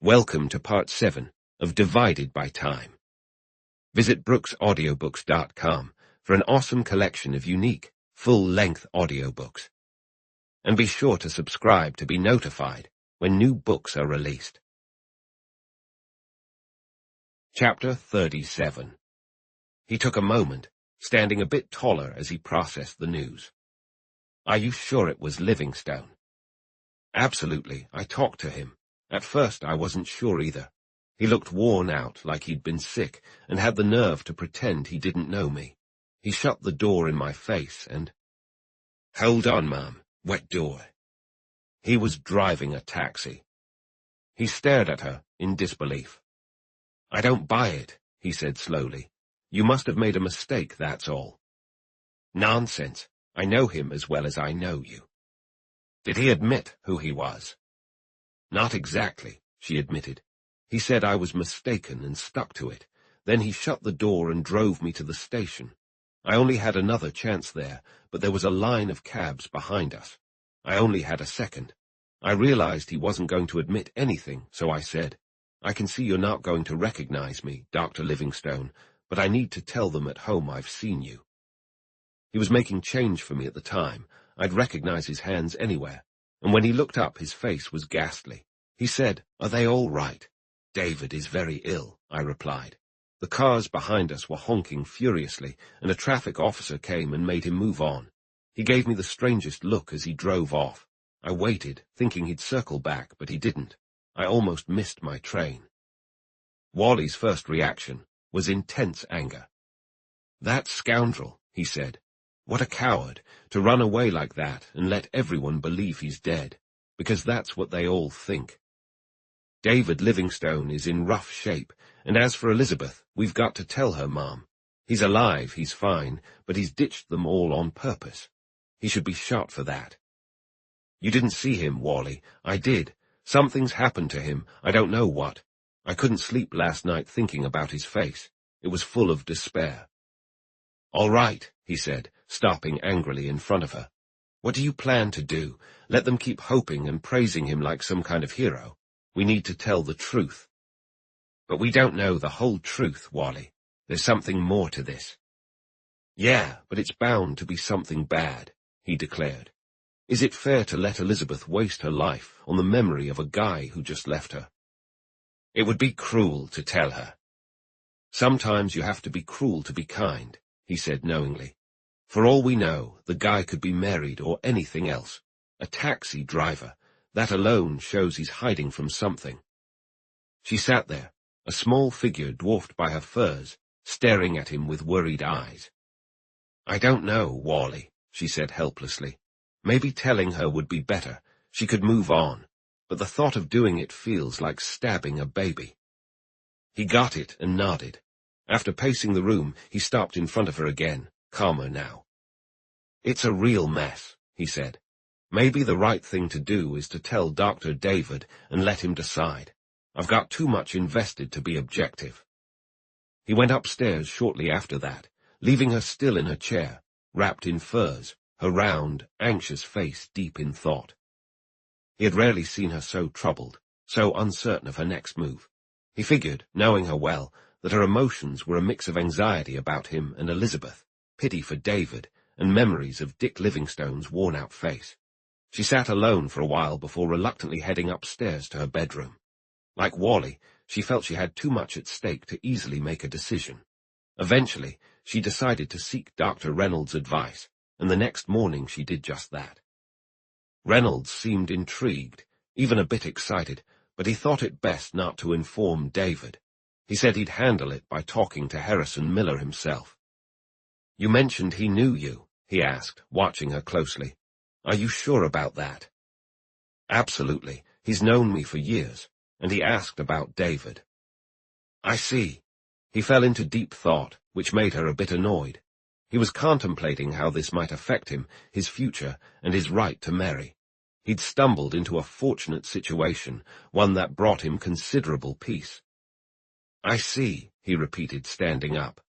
Welcome to Part 7 of Divided by Time. Visit brooksaudiobooks.com for an awesome collection of unique, full-length audiobooks. And be sure to subscribe to be notified when new books are released. Chapter 37. He took a moment, standing a bit taller as he processed the news. Are you sure it was Livingstone? Absolutely, I talked to him. At first I wasn't sure either. He looked worn out, like he'd been sick, and had the nerve to pretend he didn't know me. He shut the door in my face and... Hold on, ma'am. Wet door. He was driving a taxi. He stared at her in disbelief. I don't buy it, he said slowly. You must have made a mistake, that's all. Nonsense. I know him as well as I know you. Did he admit who he was? Not exactly, she admitted. He said I was mistaken and stuck to it. Then he shut the door and drove me to the station. I only had another chance there, but there was a line of cabs behind us. I only had a second. I realized he wasn't going to admit anything, so I said, I can see you're not going to recognize me, Dr. Livingstone, but I need to tell them at home I've seen you. He was making change for me at the time. I'd recognize his hands anywhere. And when he looked up, his face was ghastly. He said, Are they all right? David is very ill, I replied. The cars behind us were honking furiously, and a traffic officer came and made him move on. He gave me the strangest look as he drove off. I waited, thinking he'd circle back, but he didn't. I almost missed my train. Wally's first reaction was intense anger. That scoundrel, he said. What a coward, to run away like that and let everyone believe he's dead, because that's what they all think. David Livingstone is in rough shape, and as for Elizabeth, we've got to tell her, Mom. He's alive, he's fine, but he's ditched them all on purpose. He should be shot for that. You didn't see him, Wally. I did. Something's happened to him, I don't know what. I couldn't sleep last night thinking about his face. It was full of despair. All right, he said, stopping angrily in front of her. What do you plan to do? Let them keep hoping and praising him like some kind of hero. We need to tell the truth. But we don't know the whole truth, Wally. There's something more to this. Yeah, but it's bound to be something bad, he declared. Is it fair to let Elizabeth waste her life on the memory of a guy who just left her? It would be cruel to tell her. Sometimes you have to be cruel to be kind, he said knowingly. For all we know, the guy could be married or anything else. A taxi driver. That alone shows he's hiding from something. She sat there, a small figure dwarfed by her furs, staring at him with worried eyes. I don't know, Wally, she said helplessly. Maybe telling her would be better. She could move on. But the thought of doing it feels like stabbing a baby. He got it and nodded. After pacing the room, he stopped in front of her again, calmer now. It's a real mess, he said. Maybe the right thing to do is to tell Dr. David and let him decide. I've got too much invested to be objective. He went upstairs shortly after that, leaving her still in her chair, wrapped in furs, her round, anxious face deep in thought. He had rarely seen her so troubled, so uncertain of her next move. He figured, knowing her well, that her emotions were a mix of anxiety about him and Elizabeth, pity for David, and memories of Dick Livingstone's worn-out face. She sat alone for a while before reluctantly heading upstairs to her bedroom. Like Wally, she felt she had too much at stake to easily make a decision. Eventually, she decided to seek Dr. Reynolds' advice, and the next morning she did just that. Reynolds seemed intrigued, even a bit excited, but he thought it best not to inform David. He said he'd handle it by talking to Harrison Miller himself. You mentioned he knew you, he asked, watching her closely. Are you sure about that? Absolutely. He's known me for years, and he asked about David. I see. He fell into deep thought, which made her a bit annoyed. He was contemplating how this might affect him, his future, and his right to marry. He'd stumbled into a fortunate situation, one that brought him considerable peace. I see, he repeated, standing up.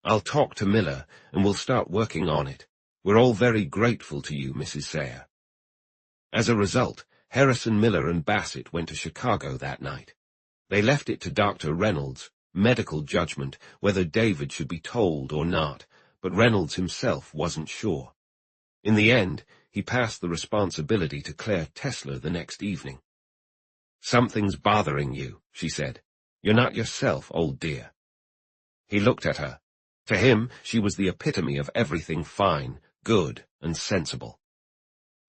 I'll talk to Miller, and we'll start working on it. We're all very grateful to you, Mrs. Sayre. As a result, Harrison Miller and Bassett went to Chicago that night. They left it to Dr. Reynolds' medical judgment whether David should be told or not, but Reynolds himself wasn't sure. In the end, he passed the responsibility to Clare Tessler the next evening. "Something's bothering you," she said. "You're not yourself, old dear." He looked at her. To him, she was the epitome of everything fine, good, and sensible.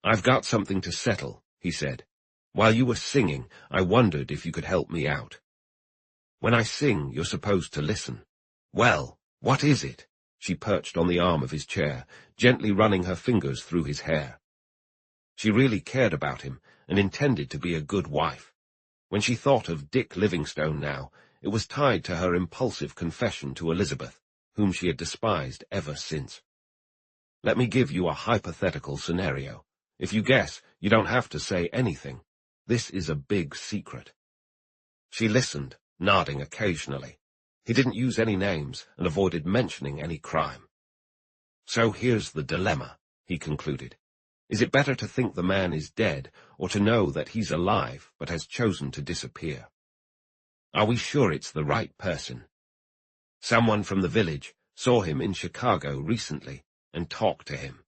"I've got something to settle," he said. "While you were singing, I wondered if you could help me out." "When I sing, you're supposed to listen." "Well, what is it?" She perched on the arm of his chair, gently running her fingers through his hair. She really cared about him and intended to be a good wife. When she thought of Dick Livingstone now, it was tied to her impulsive confession to Elizabeth, whom she had despised ever since. "Let me give you a hypothetical scenario. If you guess, you don't have to say anything. This is a big secret." She listened, nodding occasionally. He didn't use any names and avoided mentioning any crime. "So here's the dilemma," he concluded. "Is it better to think the man is dead, or to know that he's alive but has chosen to disappear? Are we sure it's the right person? Someone from the village saw him in Chicago recently and talked to him."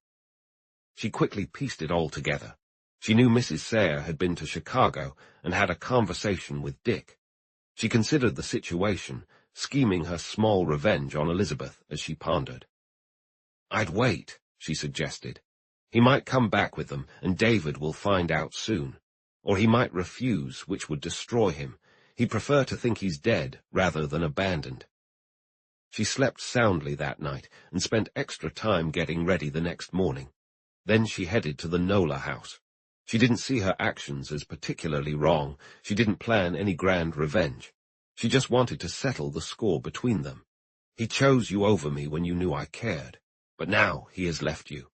She quickly pieced it all together. She knew Mrs. Sayre had been to Chicago and had a conversation with Dick. She considered the situation, scheming her small revenge on Elizabeth as she pondered. "I'd wait," she suggested. "He might come back with them, and David will find out soon. Or he might refuse, which would destroy him. He'd prefer to think he's dead rather than abandoned." She slept soundly that night and spent extra time getting ready the next morning. Then she headed to the Nola house. She didn't see her actions as particularly wrong. She didn't plan any grand revenge. She just wanted to settle the score between them. "He chose you over me when you knew I cared, but now he has left you."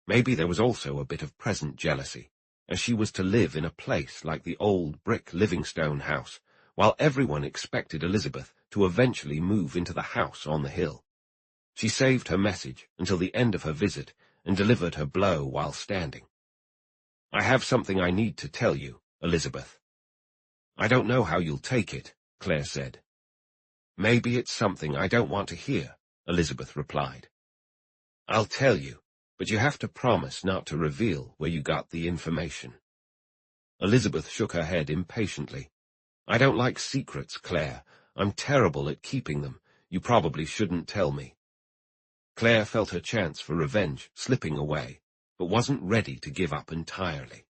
Maybe there was also a bit of present jealousy, as she was to live in a place like the old brick Livingstone house, while everyone expected Elizabeth to eventually move into the house on the hill. She saved her message until the end of her visit and delivered her blow while standing. "I have something I need to tell you, Elizabeth." "I don't know how you'll take it," Clare said. "Maybe it's something I don't want to hear," Elizabeth replied. "I'll tell you, but you have to promise not to reveal where you got the information." Elizabeth shook her head impatiently. "I don't like secrets, Clare. I'm terrible at keeping them. You probably shouldn't tell me." Clare felt her chance for revenge slipping away, but wasn't ready to give up entirely.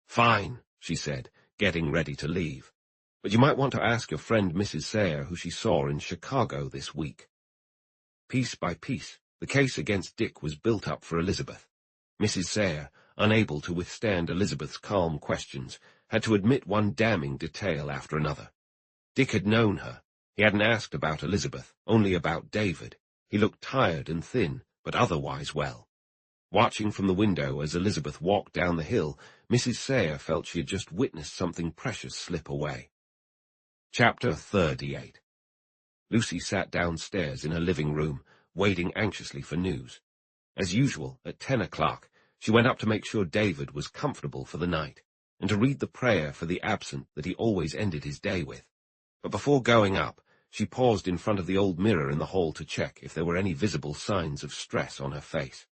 "Fine," she said, getting ready to leave. "But you might want to ask your friend Mrs. Sayre who she saw in Chicago this week." Piece by piece, the case against Dick was built up for Elizabeth. Mrs. Sayre, unable to withstand Elizabeth's calm questions, had to admit one damning detail after another. Dick had known her. He hadn't asked about Elizabeth, only about David. He looked tired and thin, but otherwise well. Watching from the window as Elizabeth walked down the hill, Mrs. Sayre felt she had just witnessed something precious slip away. Chapter 38. Lucy sat downstairs in her living room, waiting anxiously for news. As usual, at 10 o'clock, she went up to make sure David was comfortable for the night, and to read the prayer for the absent that he always ended his day with. But before going up, she paused in front of the old mirror in the hall to check if there were any visible signs of stress on her face.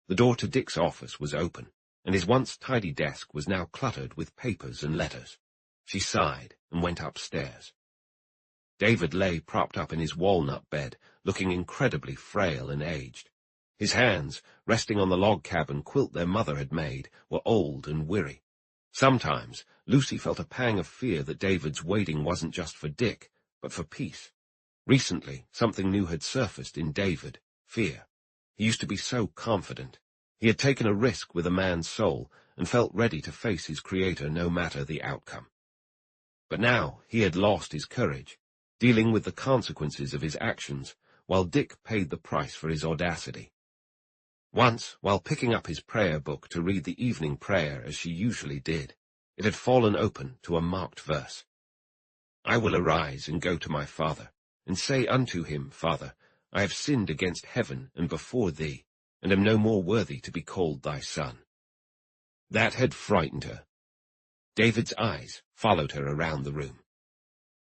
The door to Dick's office was open, and his once tidy desk was now cluttered with papers and letters. She sighed and went upstairs. David lay propped up in his walnut bed, looking incredibly frail and aged. His hands, resting on the log cabin quilt their mother had made, were old and weary. Sometimes Lucy felt a pang of fear that David's waiting wasn't just for Dick, but for peace. Recently, something new had surfaced in David, fear. He used to be so confident. He had taken a risk with a man's soul and felt ready to face his creator no matter the outcome. But now he had lost his courage, dealing with the consequences of his actions, while Dick paid the price for his audacity. Once, while picking up his prayer book to read the evening prayer as she usually did, it had fallen open to a marked verse. "I will arise and go to my father, and say unto him, Father, I have sinned against heaven and before thee, and am no more worthy to be called thy son." That had frightened her. David's eyes followed her around the room.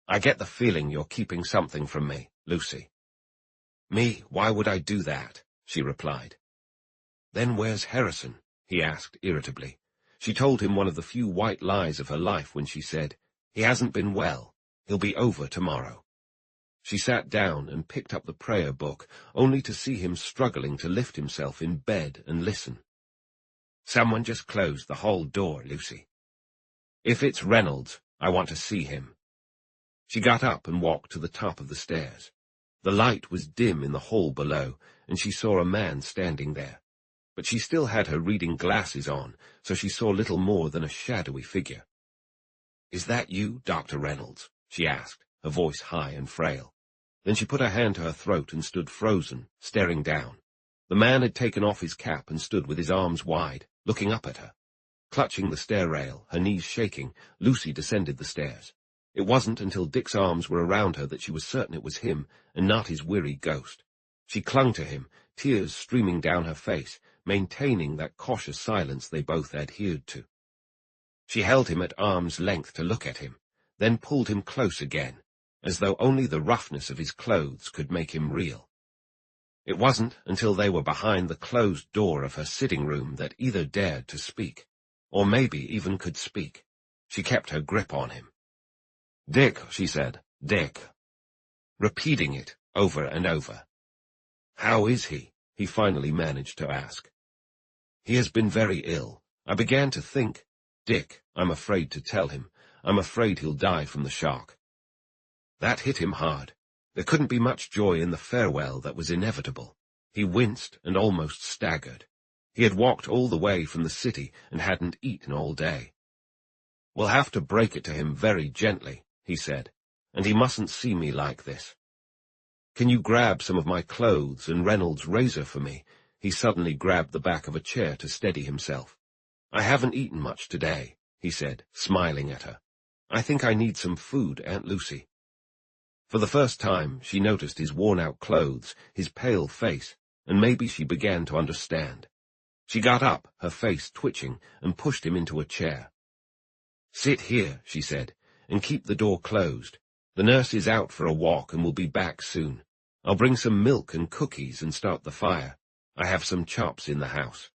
I get the feeling you're keeping something from me, Lucy. Me? Why would I do that? She replied. Then where's Harrison? He asked irritably. She told him one of the few white lies of her life when she said, He hasn't been well. He'll be over tomorrow. She sat down and picked up the prayer book, only to see him struggling to lift himself in bed and listen. Someone just closed the hall door, Lucy. If it's Reynolds, I want to see him. She got up and walked to the top of the stairs. The light was dim in the hall below, and she saw a man standing there. But she still had her reading glasses on, so she saw little more than a shadowy figure. Is that you, Dr. Reynolds? She asked, her voice high and frail. Then she put her hand to her throat and stood frozen, staring down. The man had taken off his cap and stood with his arms wide, looking up at her. Clutching the stair rail, her knees shaking, Lucy descended the stairs. It wasn't until Dick's arms were around her that she was certain it was him, and not his weary ghost. She clung to him, tears streaming down her face, maintaining that cautious silence they both adhered to. She held him at arm's length to look at him, then pulled him close again, as though only the roughness of his clothes could make him real. It wasn't until they were behind the closed door of her sitting room that either dared to speak, or maybe even could speak. She kept her grip on him. Dick, she said, Dick. Repeating it over and over. How is he? He finally managed to ask. He has been very ill. I began to think, Dick, I'm afraid to tell him. I'm afraid he'll die from the shock. That hit him hard. There couldn't be much joy in the farewell that was inevitable. He winced and almost staggered. He had walked all the way from the city and hadn't eaten all day. We'll have to break it to him very gently, he said, and he mustn't see me like this. Can you grab some of my clothes and Reynolds' razor for me? He suddenly grabbed the back of a chair to steady himself. I haven't eaten much today, he said, smiling at her. I think I need some food, Aunt Lucy. For the first time, she noticed his worn-out clothes, his pale face, and maybe she began to understand. She got up, her face twitching, and pushed him into a chair. Sit here, she said, and keep the door closed. The nurse is out for a walk and will be back soon. I'll bring some milk and cookies and start the fire. I have some chops in the house.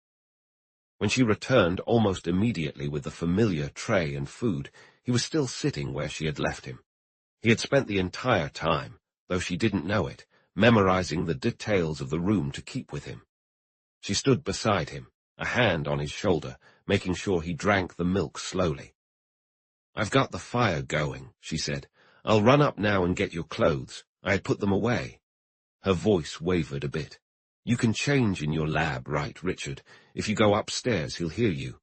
When she returned almost immediately with the familiar tray and food, he was still sitting where she had left him. He had spent the entire time, though she didn't know it, memorizing the details of the room to keep with him. She stood beside him, a hand on his shoulder, making sure he drank the milk slowly. I've got the fire going, she said. I'll run up now and get your clothes. I had put them away. Her voice wavered a bit. You can change in your lab, right, Richard? If you go upstairs, he'll hear you.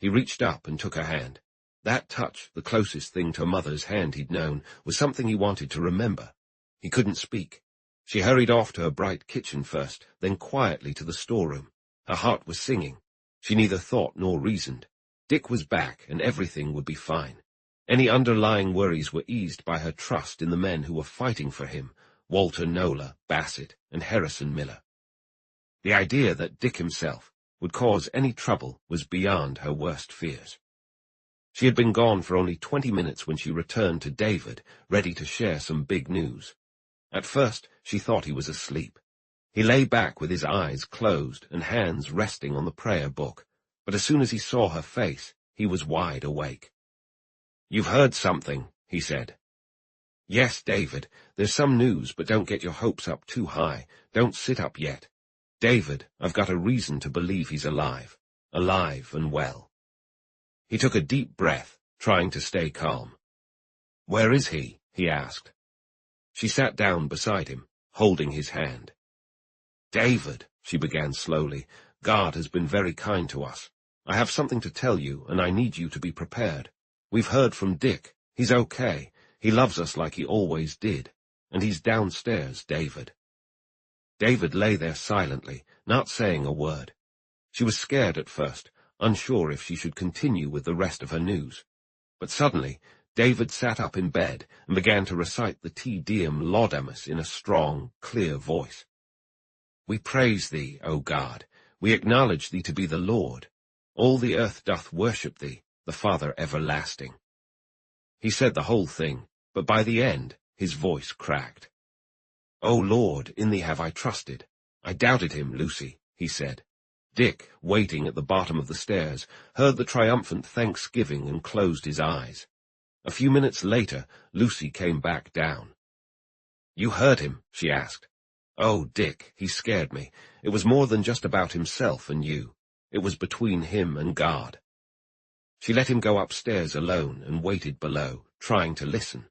He reached up and took her hand. That touch, the closest thing to a mother's hand he'd known, was something he wanted to remember. He couldn't speak. She hurried off to her bright kitchen first, then quietly to the storeroom. Her heart was singing. She neither thought nor reasoned. Dick was back, and everything would be fine. Any underlying worries were eased by her trust in the men who were fighting for him, Walter Nola, Bassett, and Harrison Miller. The idea that Dick himself would cause any trouble was beyond her worst fears. She had been gone for only 20 minutes when she returned to David, ready to share some big news. At first, she thought he was asleep. He lay back with his eyes closed and hands resting on the prayer book, but as soon as he saw her face, he was wide awake. You've heard something, he said. Yes, David, there's some news, but don't get your hopes up too high. Don't sit up yet. David, I've got a reason to believe he's alive and well. He took a deep breath, trying to stay calm. Where is he? He asked. She sat down beside him, holding his hand. David, she began slowly, God has been very kind to us. I have something to tell you, and I need you to be prepared. We've heard from Dick. He's okay. He loves us like he always did. And he's downstairs, David. David lay there silently, not saying a word. She was scared at first, unsure if she should continue with the rest of her news. But suddenly, David sat up in bed and began to recite the Te Deum Laudamus in a strong, clear voice. We praise thee, O God. We acknowledge thee to be the Lord. All the earth doth worship thee, the Father everlasting. He said the whole thing, but by the end his voice cracked. "O Lord, in thee have I trusted. I doubted him, Lucy," he said. Dick, waiting at the bottom of the stairs, heard the triumphant thanksgiving and closed his eyes. A few minutes later, Lucy came back down. "You heard him?" she asked. "Oh, Dick, he scared me. It was more than just about himself and you. It was between him and God." She let him go upstairs alone and waited below, trying to listen.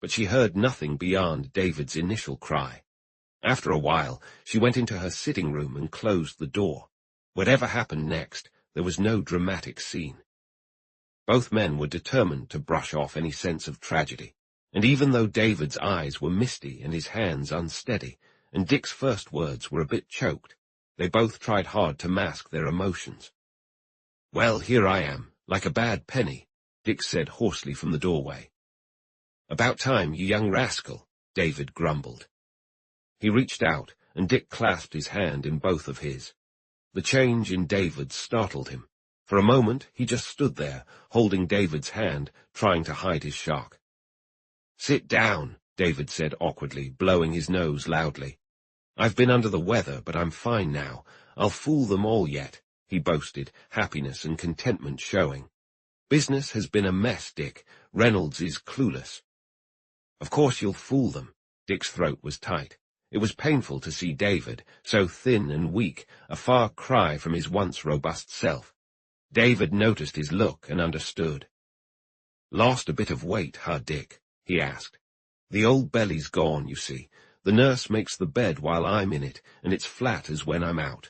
But she heard nothing beyond David's initial cry. After a while, she went into her sitting room and closed the door. Whatever happened next, there was no dramatic scene. Both men were determined to brush off any sense of tragedy, and even though David's eyes were misty and his hands unsteady, and Dick's first words were a bit choked, they both tried hard to mask their emotions. "Well, here I am, like a bad penny," Dick said hoarsely from the doorway. "About time, you young rascal," David grumbled. He reached out, and Dick clasped his hand in both of his. The change in David startled him. For a moment, he just stood there, holding David's hand, trying to hide his shock. "Sit down," David said awkwardly, blowing his nose loudly. "I've been under the weather, but I'm fine now. I'll fool them all yet," he boasted, happiness and contentment showing. "Business has been a mess, Dick. Reynolds is clueless." "Of course you'll fool them." Dick's throat was tight. It was painful to see David, so thin and weak, a far cry from his once robust self. David noticed his look and understood. "Lost a bit of weight, huh, Dick?" he asked. "The old belly's gone, you see. The nurse makes the bed while I'm in it, and it's flat as when I'm out."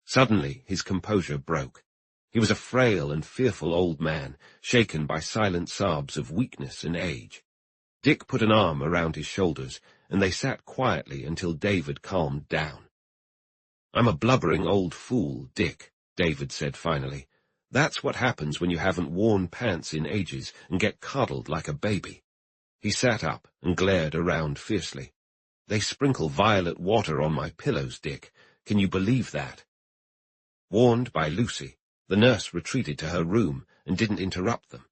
Suddenly his composure broke. He was a frail and fearful old man, shaken by silent sobs of weakness and age. Dick put an arm around his shoulders, and they sat quietly until David calmed down. "I'm a blubbering old fool, Dick," David said finally. "That's what happens when you haven't worn pants in ages and get coddled like a baby." He sat up and glared around fiercely. "They sprinkle violet water on my pillows, Dick. Can you believe that?" Warned by Lucy, the nurse retreated to her room and didn't interrupt them.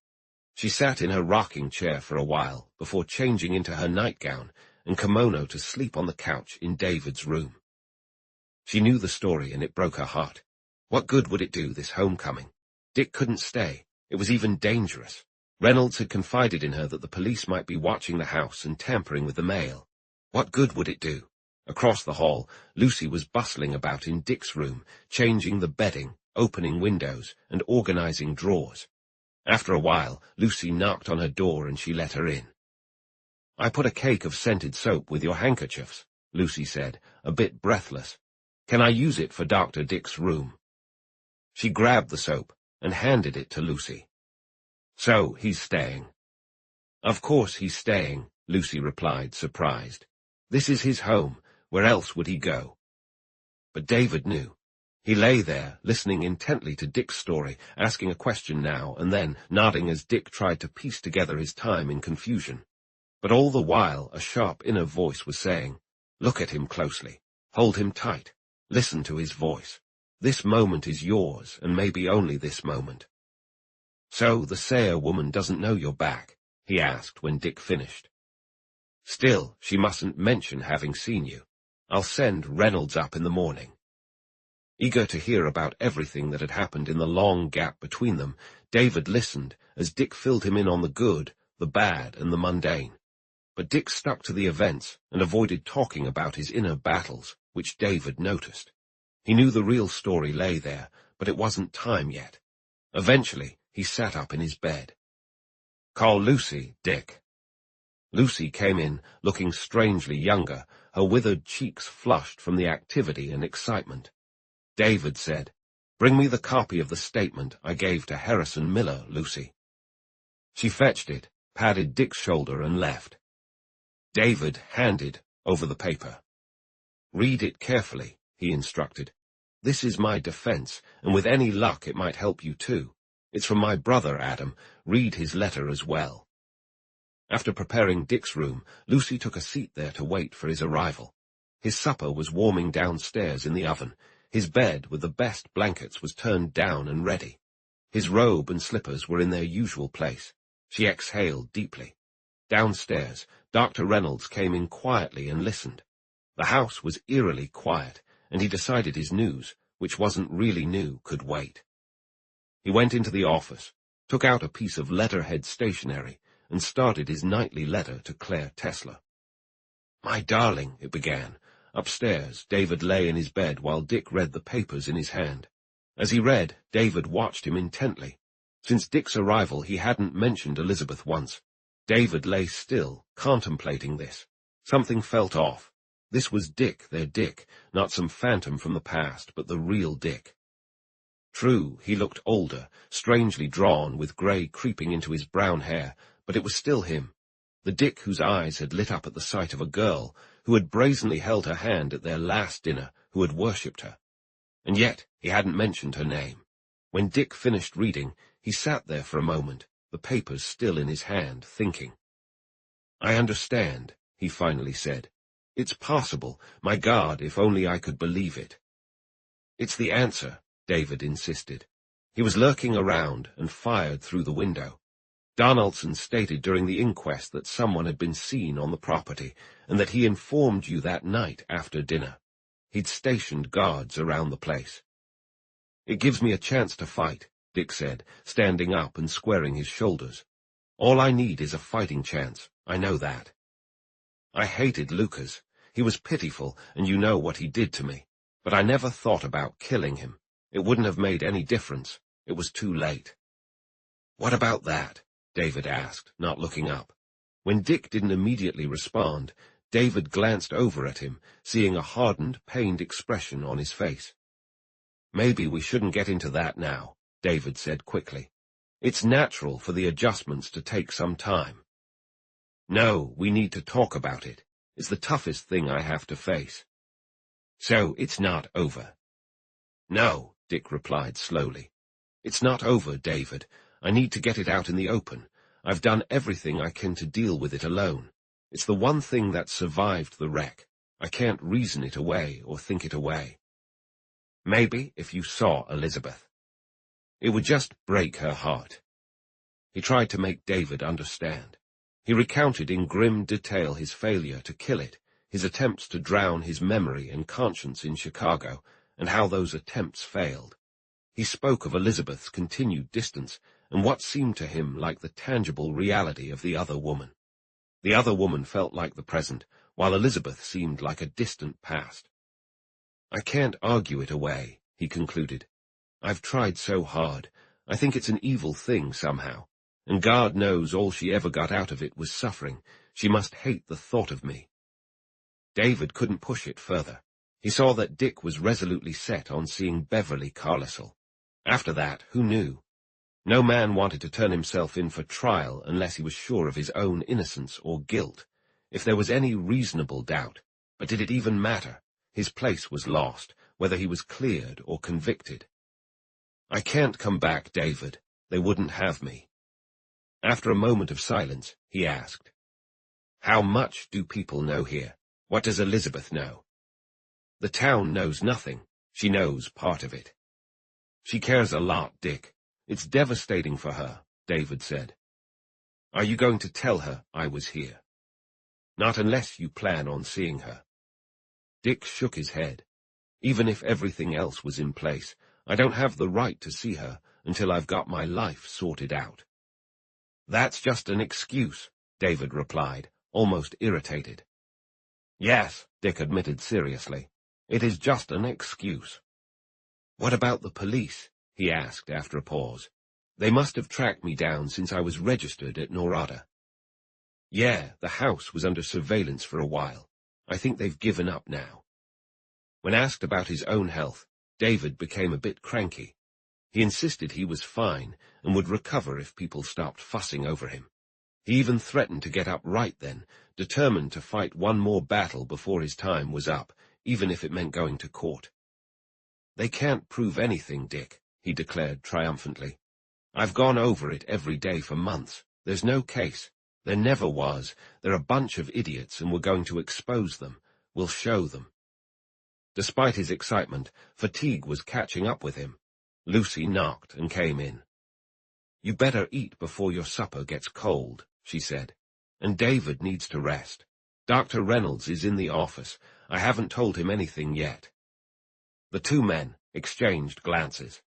She sat in her rocking chair for a while before changing into her nightgown and kimono to sleep on the couch in David's room. She knew the story and it broke her heart. What good would it do, this homecoming? Dick couldn't stay. It was even dangerous. Reynolds had confided in her that the police might be watching the house and tampering with the mail. What good would it do? Across the hall, Lucy was bustling about in Dick's room, changing the bedding, opening windows, and organizing drawers. After a while, Lucy knocked on her door and she let her in. "I put a cake of scented soap with your handkerchiefs," Lucy said, a bit breathless. "Can I use it for Dr. Dick's room?" She grabbed the soap and handed it to Lucy. "So, he's staying." "Of course he's staying," Lucy replied, surprised. "This is his home. Where else would he go?" But David knew. He lay there, listening intently to Dick's story, asking a question now and then, nodding as Dick tried to piece together his time in confusion. But all the while a sharp inner voice was saying, "Look at him closely. Hold him tight. Listen to his voice. This moment is yours, and maybe only this moment." "So the Sayer woman doesn't know you're back?" he asked when Dick finished. "Still, she mustn't mention having seen you. I'll send Reynolds up in the morning." Eager to hear about everything that had happened in the long gap between them, David listened as Dick filled him in on the good, the bad, and the mundane. But Dick stuck to the events and avoided talking about his inner battles, which David noticed. He knew the real story lay there, but it wasn't time yet. Eventually, he sat up in his bed. "Call Lucy, Dick." Lucy came in, looking strangely younger, her withered cheeks flushed from the activity and excitement. David said, "Bring me the copy of the statement I gave to Harrison Miller, Lucy." She fetched it, patted Dick's shoulder, and left. David handed over the paper. "Read it carefully," he instructed. "This is my defense, and with any luck it might help you too. It's from my brother, Adam. Read his letter as well." After preparing Dick's room, Lucy took a seat there to wait for his arrival. His supper was warming downstairs in the oven. His bed with the best blankets was turned down and ready. His robe and slippers were in their usual place. She exhaled deeply. Downstairs, Dr. Reynolds came in quietly and listened. The house was eerily quiet, and he decided his news, which wasn't really new, could wait. He went into the office, took out a piece of letterhead stationery, and started his nightly letter to Clare Tessler. "My darling," it began. Upstairs, David lay in his bed while Dick read the papers in his hand. As he read, David watched him intently. Since Dick's arrival, he hadn't mentioned Elizabeth once. David lay still, contemplating this. Something felt off. This was Dick, their Dick, not some phantom from the past, but the real Dick. True, he looked older, strangely drawn, with grey creeping into his brown hair, but it was still him. The Dick whose eyes had lit up at the sight of a girl, who had brazenly held her hand at their last dinner, who had worshipped her. And yet he hadn't mentioned her name. When Dick finished reading, he sat there for a moment, the papers still in his hand, thinking. "I understand," he finally said. "It's possible. My God, if only I could believe it." "It's the answer," David insisted. He was lurking around and fired through the window. Donaldson stated during the inquest that someone had been seen on the property, and that he informed you that night after dinner. He'd stationed guards around the place. "It gives me a chance to fight," Dick said, standing up and squaring his shoulders. "All I need is a fighting chance. I know that. I hated Lucas. He was pitiful, and you know what he did to me. But I never thought about killing him. It wouldn't have made any difference. It was too late." "What about that?" David asked, not looking up. When Dick didn't immediately respond, David glanced over at him, seeing a hardened, pained expression on his face. "Maybe we shouldn't get into that now," David said quickly. "It's natural for the adjustments to take some time." "No, we need to talk about it. It's the toughest thing I have to face." "So it's not over?" "No," Dick replied slowly. "It's not over, David. I need to get it out in the open. I've done everything I can to deal with it alone. It's the one thing that survived the wreck. I can't reason it away or think it away. Maybe if you saw Elizabeth. It would just break her heart." He tried to make David understand. He recounted in grim detail his failure to kill it, his attempts to drown his memory and conscience in Chicago, and how those attempts failed. He spoke of Elizabeth's continued distance and what seemed to him like the tangible reality of the other woman. The other woman felt like the present, while Elizabeth seemed like a distant past. "I can't argue it away," he concluded. "I've tried so hard. I think it's an evil thing somehow. And God knows all she ever got out of it was suffering. She must hate the thought of me." David couldn't push it further. He saw that Dick was resolutely set on seeing Beverly Carlisle. After that, who knew? No man wanted to turn himself in for trial unless he was sure of his own innocence or guilt. If there was any reasonable doubt, but did it even matter? His place was lost, whether he was cleared or convicted. "I can't come back, David. They wouldn't have me." After a moment of silence, he asked, "How much do people know here? What does Elizabeth know?" "The town knows nothing. She knows part of it." "She cares a lot, Dick. It's devastating for her," David said. "Are you going to tell her I was here?" "Not unless you plan on seeing her." Dick shook his head. "Even if everything else was in place, I don't have the right to see her until I've got my life sorted out." "That's just an excuse," David replied, almost irritated. "Yes," Dick admitted seriously. "It is just an excuse." "What about the police?" he asked after a pause. "They must have tracked me down since I was registered at Norada." "Yeah, the house was under surveillance for a while. I think they've given up now." When asked about his own health, David became a bit cranky. He insisted he was fine and would recover if people stopped fussing over him. He even threatened to get up right then, determined to fight one more battle before his time was up, even if it meant going to court. "They can't prove anything, Dick," he declared triumphantly. "I've gone over it every day for months. There's no case. There never was. They're a bunch of idiots, and we're going to expose them. We'll show them." Despite his excitement, fatigue was catching up with him. Lucy knocked and came in. "You better eat before your supper gets cold," she said. and David needs to rest. Dr. Reynolds is in the office. I haven't told him anything yet." The two men exchanged glances.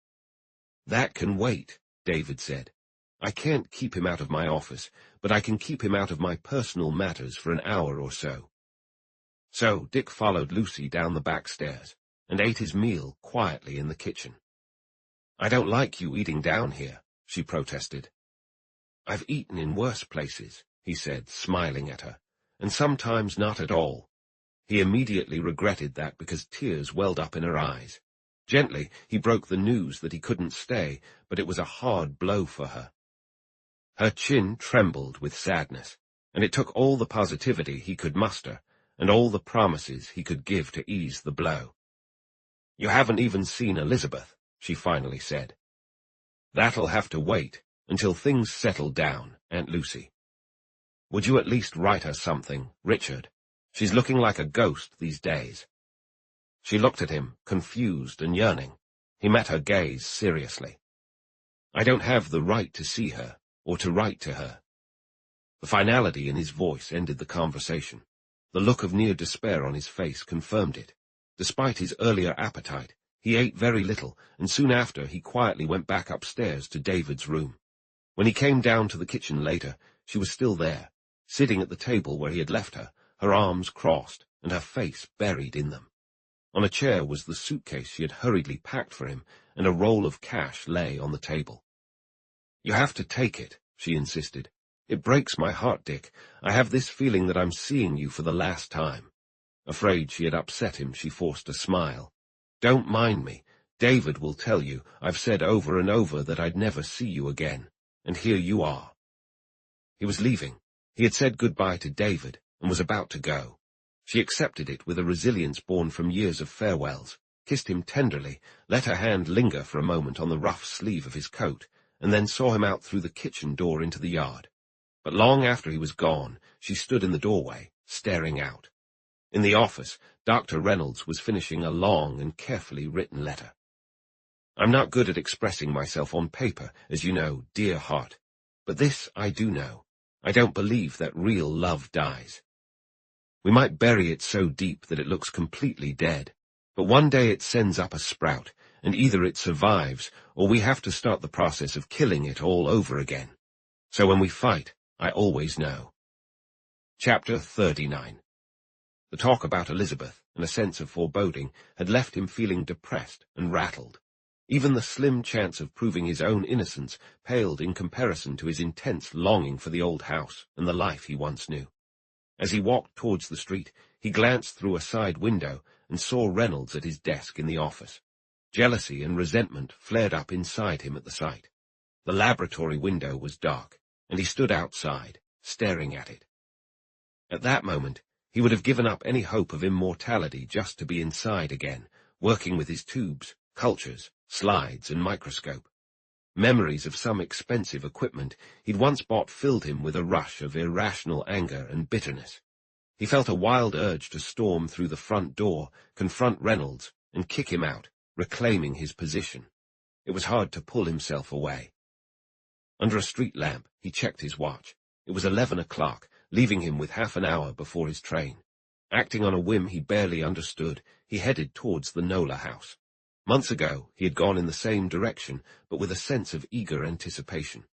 "That can wait," David said. "I can't keep him out of my office, but I can keep him out of my personal matters for an hour or so." So Dick followed Lucy down the back stairs and ate his meal quietly in the kitchen. "I don't like you eating down here," she protested. "I've eaten in worse places," he said, smiling at her, "and sometimes not at all." He immediately regretted that because tears welled up in her eyes. Gently, he broke the news that he couldn't stay, but it was a hard blow for her. Her chin trembled with sadness, and it took all the positivity he could muster, and all the promises he could give to ease the blow. "You haven't even seen Elizabeth," she finally said. "That'll have to wait until things settle down, Aunt Lucy. Would you at least write her something, Richard? She's looking like a ghost these days." She looked at him, confused and yearning. He met her gaze seriously. "I don't have the right to see her, or to write to her." The finality in his voice ended the conversation. The look of near despair on his face confirmed it. Despite his earlier appetite, he ate very little, and soon after he quietly went back upstairs to David's room. When he came down to the kitchen later, she was still there, sitting at the table where he had left her, her arms crossed and her face buried in them. On a chair was the suitcase she had hurriedly packed for him, and a roll of cash lay on the table. "You have to take it," she insisted. "It breaks my heart, Dick. I have this feeling that I'm seeing you for the last time." Afraid she had upset him, she forced a smile. "Don't mind me. David will tell you I've said over and over that I'd never see you again, and here you are." He was leaving. He had said goodbye to David and was about to go. She accepted it with a resilience born from years of farewells, kissed him tenderly, let her hand linger for a moment on the rough sleeve of his coat, and then saw him out through the kitchen door into the yard. But long after he was gone, she stood in the doorway, staring out. In the office, Dr. Reynolds was finishing a long and carefully written letter. "I'm not good at expressing myself on paper, as you know, dear heart. But this I do know. I don't believe that real love dies. We might bury it so deep that it looks completely dead, but one day it sends up a sprout, and either it survives, or we have to start the process of killing it all over again. So when we fight, I always know." Chapter 39. The talk about Elizabeth and a sense of foreboding had left him feeling depressed and rattled. Even the slim chance of proving his own innocence paled in comparison to his intense longing for the old house and the life he once knew. As he walked towards the street, he glanced through a side window and saw Reynolds at his desk in the office. Jealousy and resentment flared up inside him at the sight. The laboratory window was dark, and he stood outside, staring at it. At that moment, he would have given up any hope of immortality just to be inside again, working with his tubes, cultures, slides, and microscope. Memories of some expensive equipment he'd once bought filled him with a rush of irrational anger and bitterness. He felt a wild urge to storm through the front door, confront Reynolds, and kick him out, reclaiming his position. It was hard to pull himself away. Under a street lamp, he checked his watch. It was 11 o'clock, leaving him with half an hour before his train. Acting on a whim he barely understood, he headed towards the Nola house. Months ago, he had gone in the same direction, but with a sense of eager anticipation.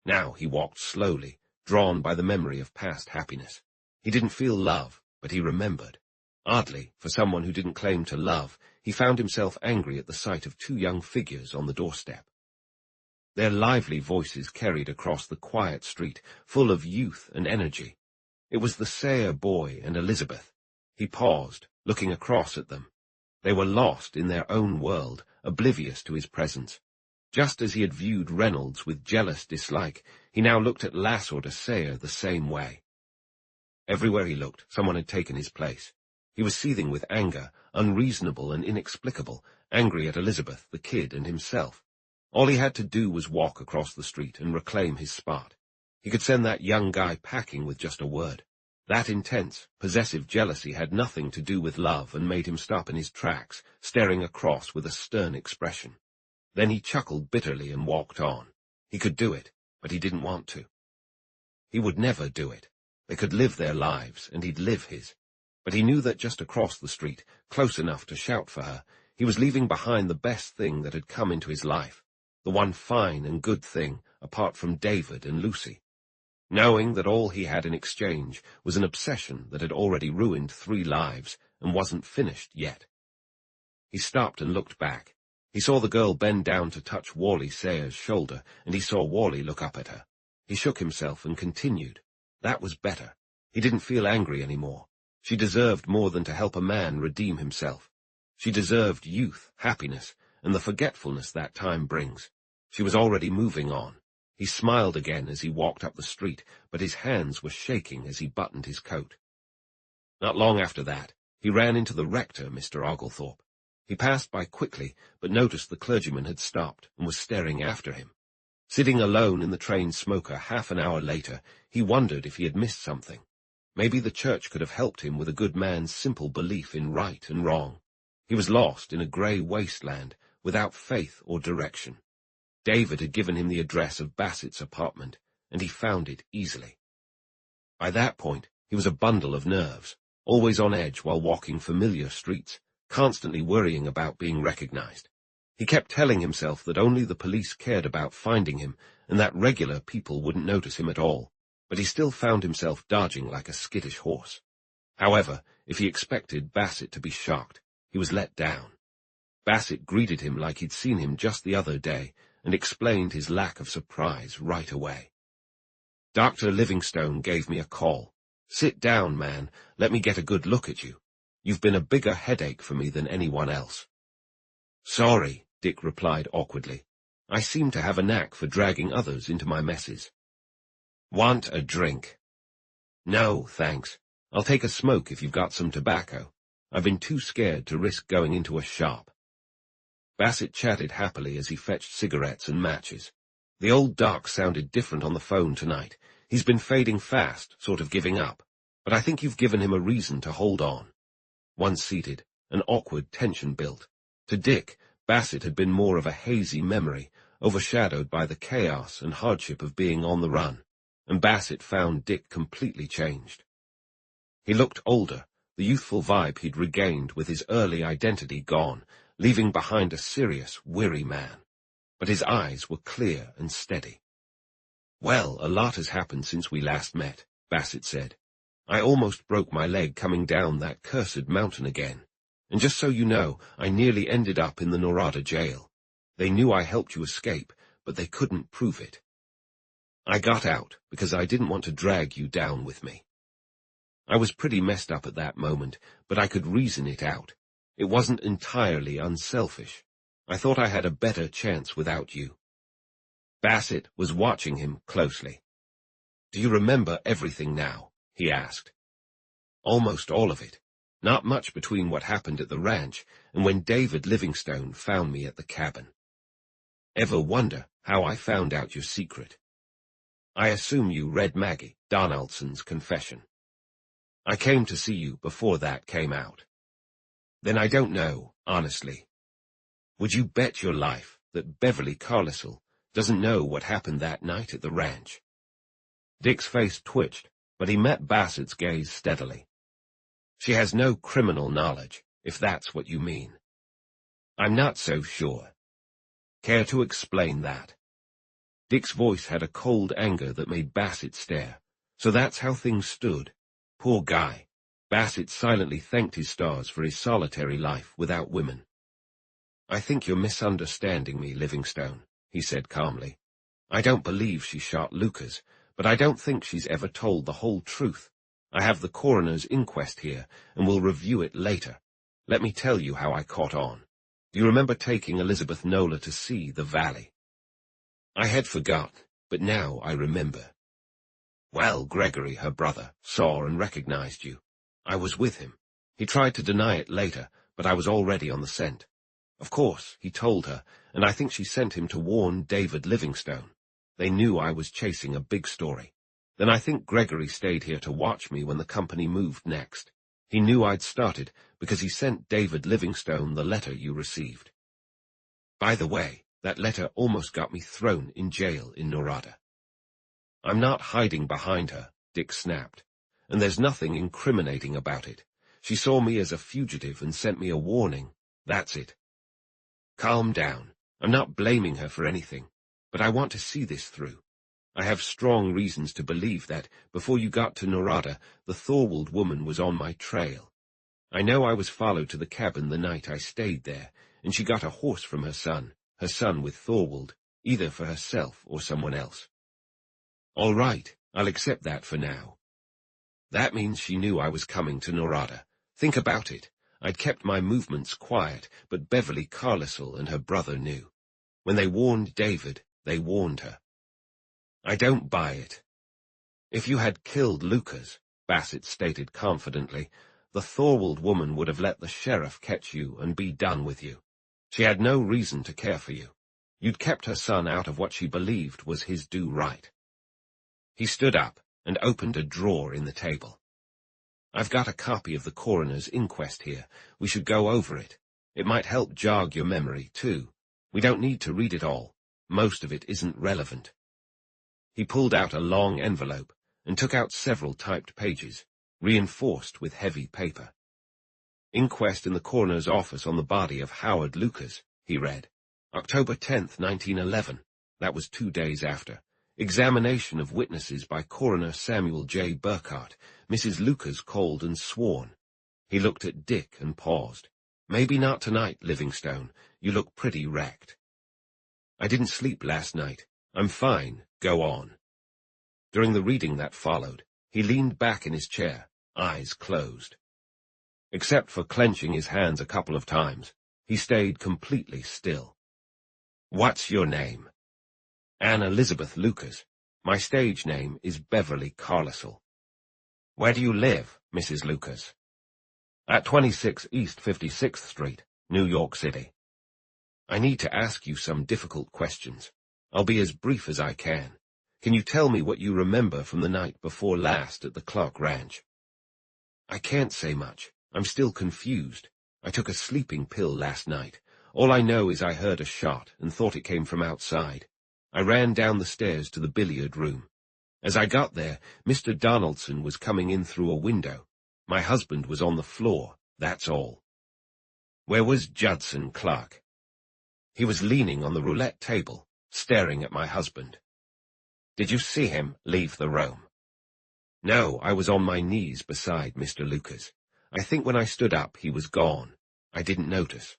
Now he walked slowly, drawn by the memory of past happiness. He didn't feel love, but he remembered. Oddly, for someone who didn't claim to love, he found himself angry at the sight of two young figures on the doorstep. Their lively voices carried across the quiet street, full of youth and energy. It was the Sayer boy and Elizabeth. He paused, looking across at them. They were lost in their own world, oblivious to his presence. Just as he had viewed Reynolds with jealous dislike, he now looked at Lassor de Sayer the same way. Everywhere he looked, someone had taken his place. He was seething with anger, unreasonable and inexplicable, angry at Elizabeth, the kid, and himself. All he had to do was walk across the street and reclaim his spot. He could send that young guy packing with just a word. That intense, possessive jealousy had nothing to do with love and made him stop in his tracks, staring across with a stern expression. Then he chuckled bitterly and walked on. He could do it, but he didn't want to. He would never do it. They could live their lives, and he'd live his. But he knew that just across the street, close enough to shout for her, he was leaving behind the best thing that had come into his life, the one fine and good thing apart from David and Lucy. Knowing that all he had in exchange was an obsession that had already ruined 3 lives and wasn't finished yet. He stopped and looked back. He saw the girl bend down to touch Wally Sayers' shoulder, and he saw Wally look up at her. He shook himself and continued. That was better. He didn't feel angry anymore. She deserved more than to help a man redeem himself. She deserved youth, happiness, and the forgetfulness that time brings. She was already moving on. He smiled again as he walked up the street, but his hands were shaking as he buttoned his coat. Not long after that, he ran into the rector, Mr. Oglethorpe. He passed by quickly, but noticed the clergyman had stopped and was staring after him. Sitting alone in the train smoker half an hour later, he wondered if he had missed something. Maybe the church could have helped him with a good man's simple belief in right and wrong. He was lost in a grey wasteland, without faith or direction. David had given him the address of Bassett's apartment, and he found it easily. By that point, he was a bundle of nerves, always on edge while walking familiar streets, constantly worrying about being recognized. He kept telling himself that only the police cared about finding him, and that regular people wouldn't notice him at all, but he still found himself dodging like a skittish horse. However, if he expected Bassett to be shocked, he was let down. Bassett greeted him like he'd seen him just the other day, and explained his lack of surprise right away. Dr. Livingstone gave me a call. Sit down, man. Let me get a good look at you. You've been a bigger headache for me than anyone else. Sorry, Dick replied awkwardly. I seem to have a knack for dragging others into my messes. Want a drink? No, thanks. I'll take a smoke if you've got some tobacco. I've been too scared to risk going into a shop. Bassett chatted happily as he fetched cigarettes and matches. The old doc sounded different on the phone tonight. He's been fading fast, sort of giving up. But I think you've given him a reason to hold on. Once seated, an awkward tension built. To Dick, Bassett had been more of a hazy memory, overshadowed by the chaos and hardship of being on the run, and Bassett found Dick completely changed. He looked older, the youthful vibe he'd regained with his early identity gone, leaving behind a serious, weary man. But his eyes were clear and steady. Well, a lot has happened since we last met, Bassett said. I almost broke my leg coming down that cursed mountain again. And just so you know, I nearly ended up in the Norada jail. They knew I helped you escape, but they couldn't prove it. I got out because I didn't want to drag you down with me. I was pretty messed up at that moment, but I could reason it out. It wasn't entirely unselfish. I thought I had a better chance without you. Bassett was watching him closely. Do you remember everything now? He asked. Almost all of it. Not much between what happened at the ranch and when David Livingstone found me at the cabin. Ever wonder how I found out your secret? I assume you read Maggie Donaldson's confession. I came to see you before that came out. Then I don't know, honestly. Would you bet your life that Beverly Carlisle doesn't know what happened that night at the ranch? Dick's face twitched, but he met Bassett's gaze steadily. She has no criminal knowledge, if that's what you mean. I'm not so sure. Care to explain that? Dick's voice had a cold anger that made Bassett stare. So that's how things stood. Poor guy. Bassett silently thanked his stars for his solitary life without women. I think you're misunderstanding me, Livingstone, he said calmly. I don't believe she shot Lucas, but I don't think she's ever told the whole truth. I have the coroner's inquest here, and we'll review it later. Let me tell you how I caught on. Do you remember taking Elizabeth Nola to see the valley? I had forgotten, but now I remember. Well, Gregory, her brother, saw and recognized you. I was with him. He tried to deny it later, but I was already on the scent. Of course, he told her, and I think she sent him to warn David Livingstone. They knew I was chasing a big story. Then I think Gregory stayed here to watch me when the company moved next. He knew I'd started because he sent David Livingstone the letter you received. By the way, that letter almost got me thrown in jail in Norada. I'm not hiding behind her, Dick snapped. and there's nothing incriminating about it. She saw me as a fugitive and sent me a warning. That's it. Calm down. I'm not blaming her for anything, but I want to see this through. I have strong reasons to believe that, before you got to Norada, the Thorwald woman was on my trail. I know I was followed to the cabin the night I stayed there, and she got a horse from her son with Thorwald, either for herself or someone else. All right, I'll accept that for now. That means she knew I was coming to Norada. Think about it. I'd kept my movements quiet, but Beverly Carlisle and her brother knew. When they warned David, they warned her. I don't buy it. If you had killed Lucas, Bassett stated confidently, the Thorwald woman would have let the sheriff catch you and be done with you. She had no reason to care for you. You'd kept her son out of what she believed was his due right. He stood up and opened a drawer in the table. I've got a copy of the coroner's inquest here. We should go over it. It might help jog your memory, too. We don't need to read it all. Most of it isn't relevant. He pulled out a long envelope and took out several typed pages, reinforced with heavy paper. Inquest in the coroner's office on the body of Howard Lucas, he read. October 10th, 1911. That was 2 days after. Examination of witnesses by Coroner Samuel J. Burkhart. Mrs. Lucas called and sworn. He looked at Dick and paused. Maybe not tonight, Livingstone. You look pretty wrecked. I didn't sleep last night. I'm fine. Go on. During the reading that followed, he leaned back in his chair, eyes closed. Except for clenching his hands a couple of times, he stayed completely still. What's your name? Anne Elizabeth Lucas. My stage name is Beverly Carlisle. Where do you live, Mrs. Lucas? At 26 East 56th Street, New York City. I need to ask you some difficult questions. I'll be as brief as I can. Can you tell me what you remember from the night before last at the Clark Ranch? I can't say much. I'm still confused. I took a sleeping pill last night. All I know is I heard a shot and thought it came from outside. I ran down the stairs to the billiard room. As I got there, Mr. Donaldson was coming in through a window. My husband was on the floor, that's all. Where was Judson Clark? He was leaning on the roulette table, staring at my husband. Did you see him leave the room? No, I was on my knees beside Mr. Lucas. I think when I stood up, he was gone. I didn't notice.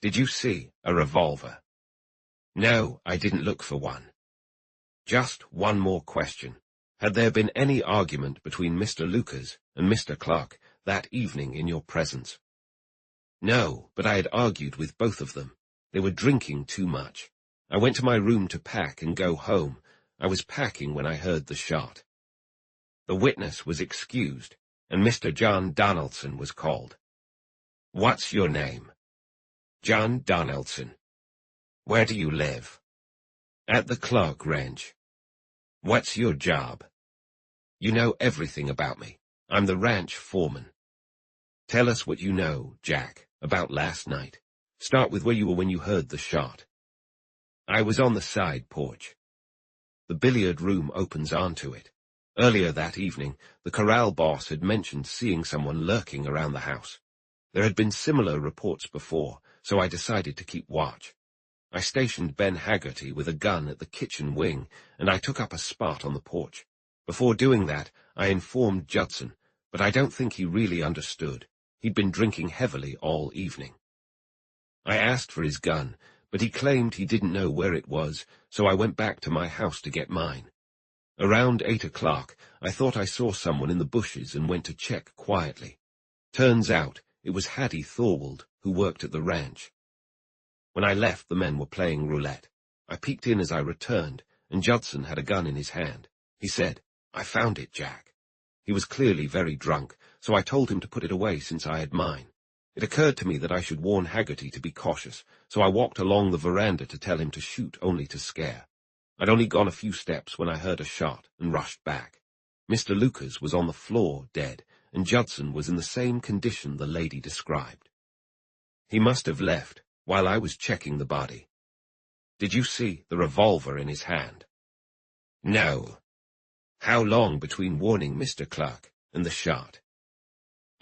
Did you see a revolver? No, I didn't look for one. Just one more question. Had there been any argument between Mr. Lucas and Mr. Clark that evening in your presence? No, but I had argued with both of them. They were drinking too much. I went to my room to pack and go home. I was packing when I heard the shot. The witness was excused, and Mr. John Donaldson was called. What's your name? John Donaldson. Where do you live? At the Clark Ranch. What's your job? You know everything about me. I'm the ranch foreman. Tell us what you know, Jack, about last night. Start with where you were when you heard the shot. I was on the side porch. The billiard room opens onto it. Earlier that evening, the corral boss had mentioned seeing someone lurking around the house. There had been similar reports before, so I decided to keep watch. I stationed Ben Haggerty with a gun at the kitchen wing, and I took up a spot on the porch. Before doing that, I informed Judson, but I don't think he really understood. He'd been drinking heavily all evening. I asked for his gun, but he claimed he didn't know where it was, so I went back to my house to get mine. Around 8 o'clock, I thought I saw someone in the bushes and went to check quietly. Turns out, it was Hattie Thorwald, who worked at the ranch. When I left, the men were playing roulette. I peeked in as I returned, and Judson had a gun in his hand. He said, I found it, Jack. He was clearly very drunk, so I told him to put it away since I had mine. It occurred to me that I should warn Haggerty to be cautious, so I walked along the veranda to tell him to shoot only to scare. I'd only gone a few steps when I heard a shot and rushed back. Mr. Lucas was on the floor, dead, and Judson was in the same condition the lady described. He must have left while I was checking the body. Did you see the revolver in his hand? No. How long between warning Mr. Clark and the shot?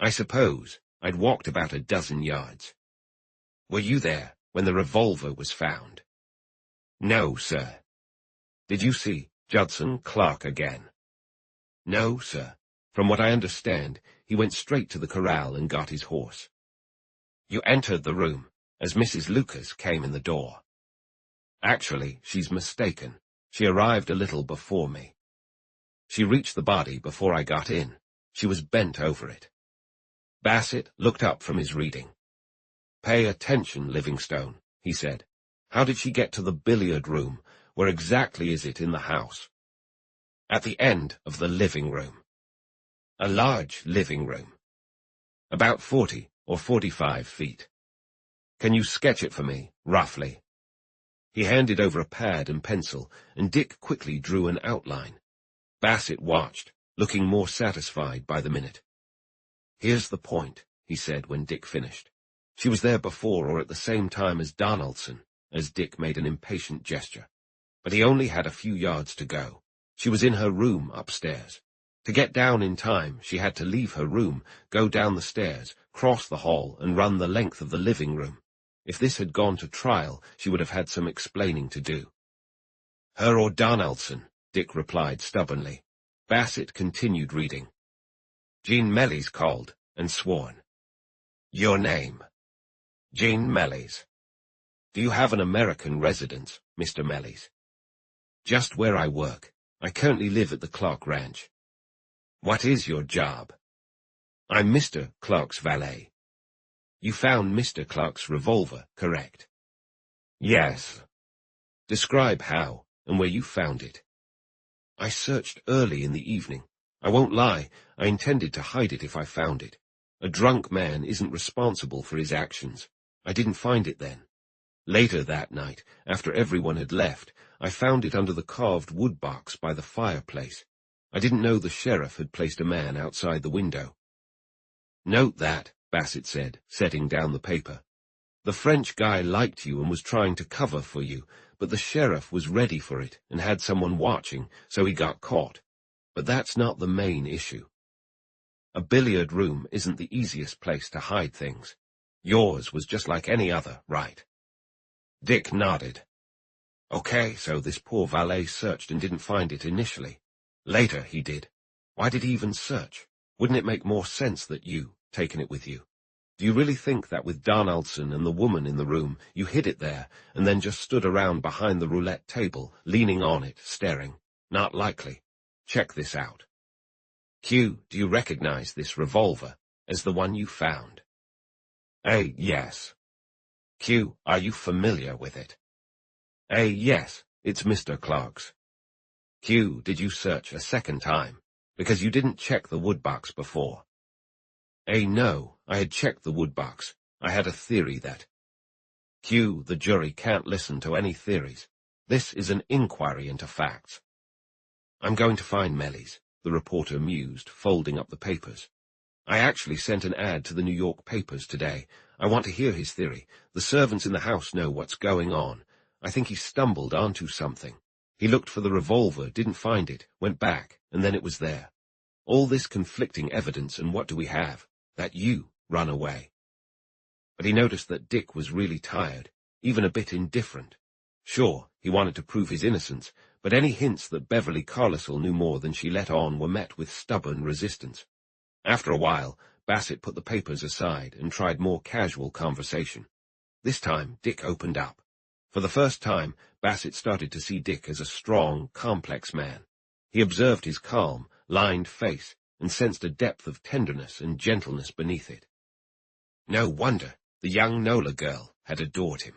I suppose I'd walked about a dozen yards. Were you there when the revolver was found? No, sir. Did you see Judson Clark again? No, sir. From what I understand, he went straight to the corral and got his horse. You entered the room as Mrs. Lucas came in the door. Actually, she's mistaken. She arrived a little before me. She reached the body before I got in. She was bent over it. Bassett looked up from his reading. Pay attention, Livingstone, he said. How did she get to the billiard room? Where exactly is it in the house? At the end of the living room. A large living room. About 40 or 45 feet. Can you sketch it for me, roughly? He handed over a pad and pencil, and Dick quickly drew an outline. Bassett watched, looking more satisfied by the minute. Here's the point, he said when Dick finished. She was there before or at the same time as Donaldson, as Dick made an impatient gesture. But he only had a few yards to go. She was in her room upstairs. To get down in time, she had to leave her room, go down the stairs, cross the hall, and run the length of the living room. If this had gone to trial, she would have had some explaining to do. Her or Donaldson, Dick replied stubbornly. Bassett continued reading. Jean Mellys called and sworn. Your name? Jean Mellys. Do you have an American residence, Mr. Mellys? Just where I work. I currently live at the Clark Ranch. What is your job? I'm Mr. Clark's valet. You found Mr. Clark's revolver, correct? Yes. Describe how and where you found it. I searched early in the evening. I won't lie, I intended to hide it if I found it. A drunk man isn't responsible for his actions. I didn't find it then. Later that night, after everyone had left, I found it under the carved wood box by the fireplace. I didn't know the sheriff had placed a man outside the window. Note that, Bassett said, setting down the paper. The French guy liked you and was trying to cover for you, but the sheriff was ready for it and had someone watching, so he got caught. But that's not the main issue. A billiard room isn't the easiest place to hide things. Yours was just like any other, right? Dick nodded. Okay, so this poor valet searched and didn't find it initially. Later he did. Why did he even search? Wouldn't it make more sense that you, taken it with you? Do you really think that with Donaldson and the woman in the room, you hid it there, and then just stood around behind the roulette table, leaning on it, staring? Not likely. Check this out. Q, do you recognize this revolver as the one you found? A, yes. Q, are you familiar with it? A, yes, it's Mr. Clark's. Q, did you search a second time? Because you didn't check the wood box before. A, no, I had checked the wood box. I had a theory that. Q, the jury can't listen to any theories. This is an inquiry into facts. I'm going to find Mellys, the reporter mused, folding up the papers. I actually sent an ad to the New York papers today. I want to hear his theory. The servants in the house know what's going on. I think he stumbled onto something. He looked for the revolver, didn't find it, went back, and then it was there. All this conflicting evidence, and what do we have? That you run away. But he noticed that Dick was really tired, even a bit indifferent. Sure, he wanted to prove his innocence, but any hints that Beverly Carlisle knew more than she let on were met with stubborn resistance. After a while, Bassett put the papers aside and tried more casual conversation. This time, Dick opened up. For the first time, Bassett started to see Dick as a strong, complex man. He observed his calm, lined face and sensed a depth of tenderness and gentleness beneath it. No wonder the young Nola girl had adored him.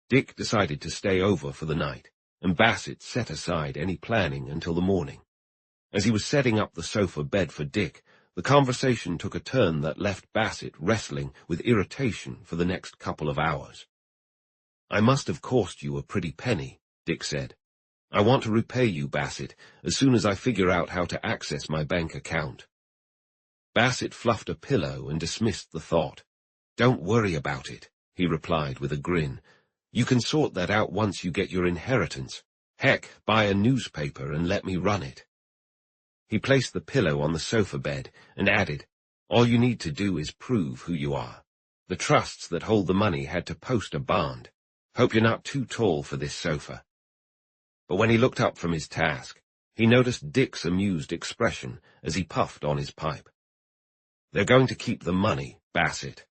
Dick decided to stay over for the night, and Bassett set aside any planning until the morning. As he was setting up the sofa bed for Dick, the conversation took a turn that left Bassett wrestling with irritation for the next couple of hours. I must have cost you a pretty penny, Dick said. I want to repay you, Bassett, as soon as I figure out how to access my bank account. Bassett fluffed a pillow and dismissed the thought. Don't worry about it, he replied with a grin. You can sort that out once you get your inheritance. Heck, buy a newspaper and let me run it. He placed the pillow on the sofa bed and added, "All you need to do is prove who you are. The trusts that hold the money had to post a bond. Hope you're not too tall for this sofa." But when he looked up from his task, he noticed Dick's amused expression as he puffed on his pipe. "They're going to keep the money, Bassett."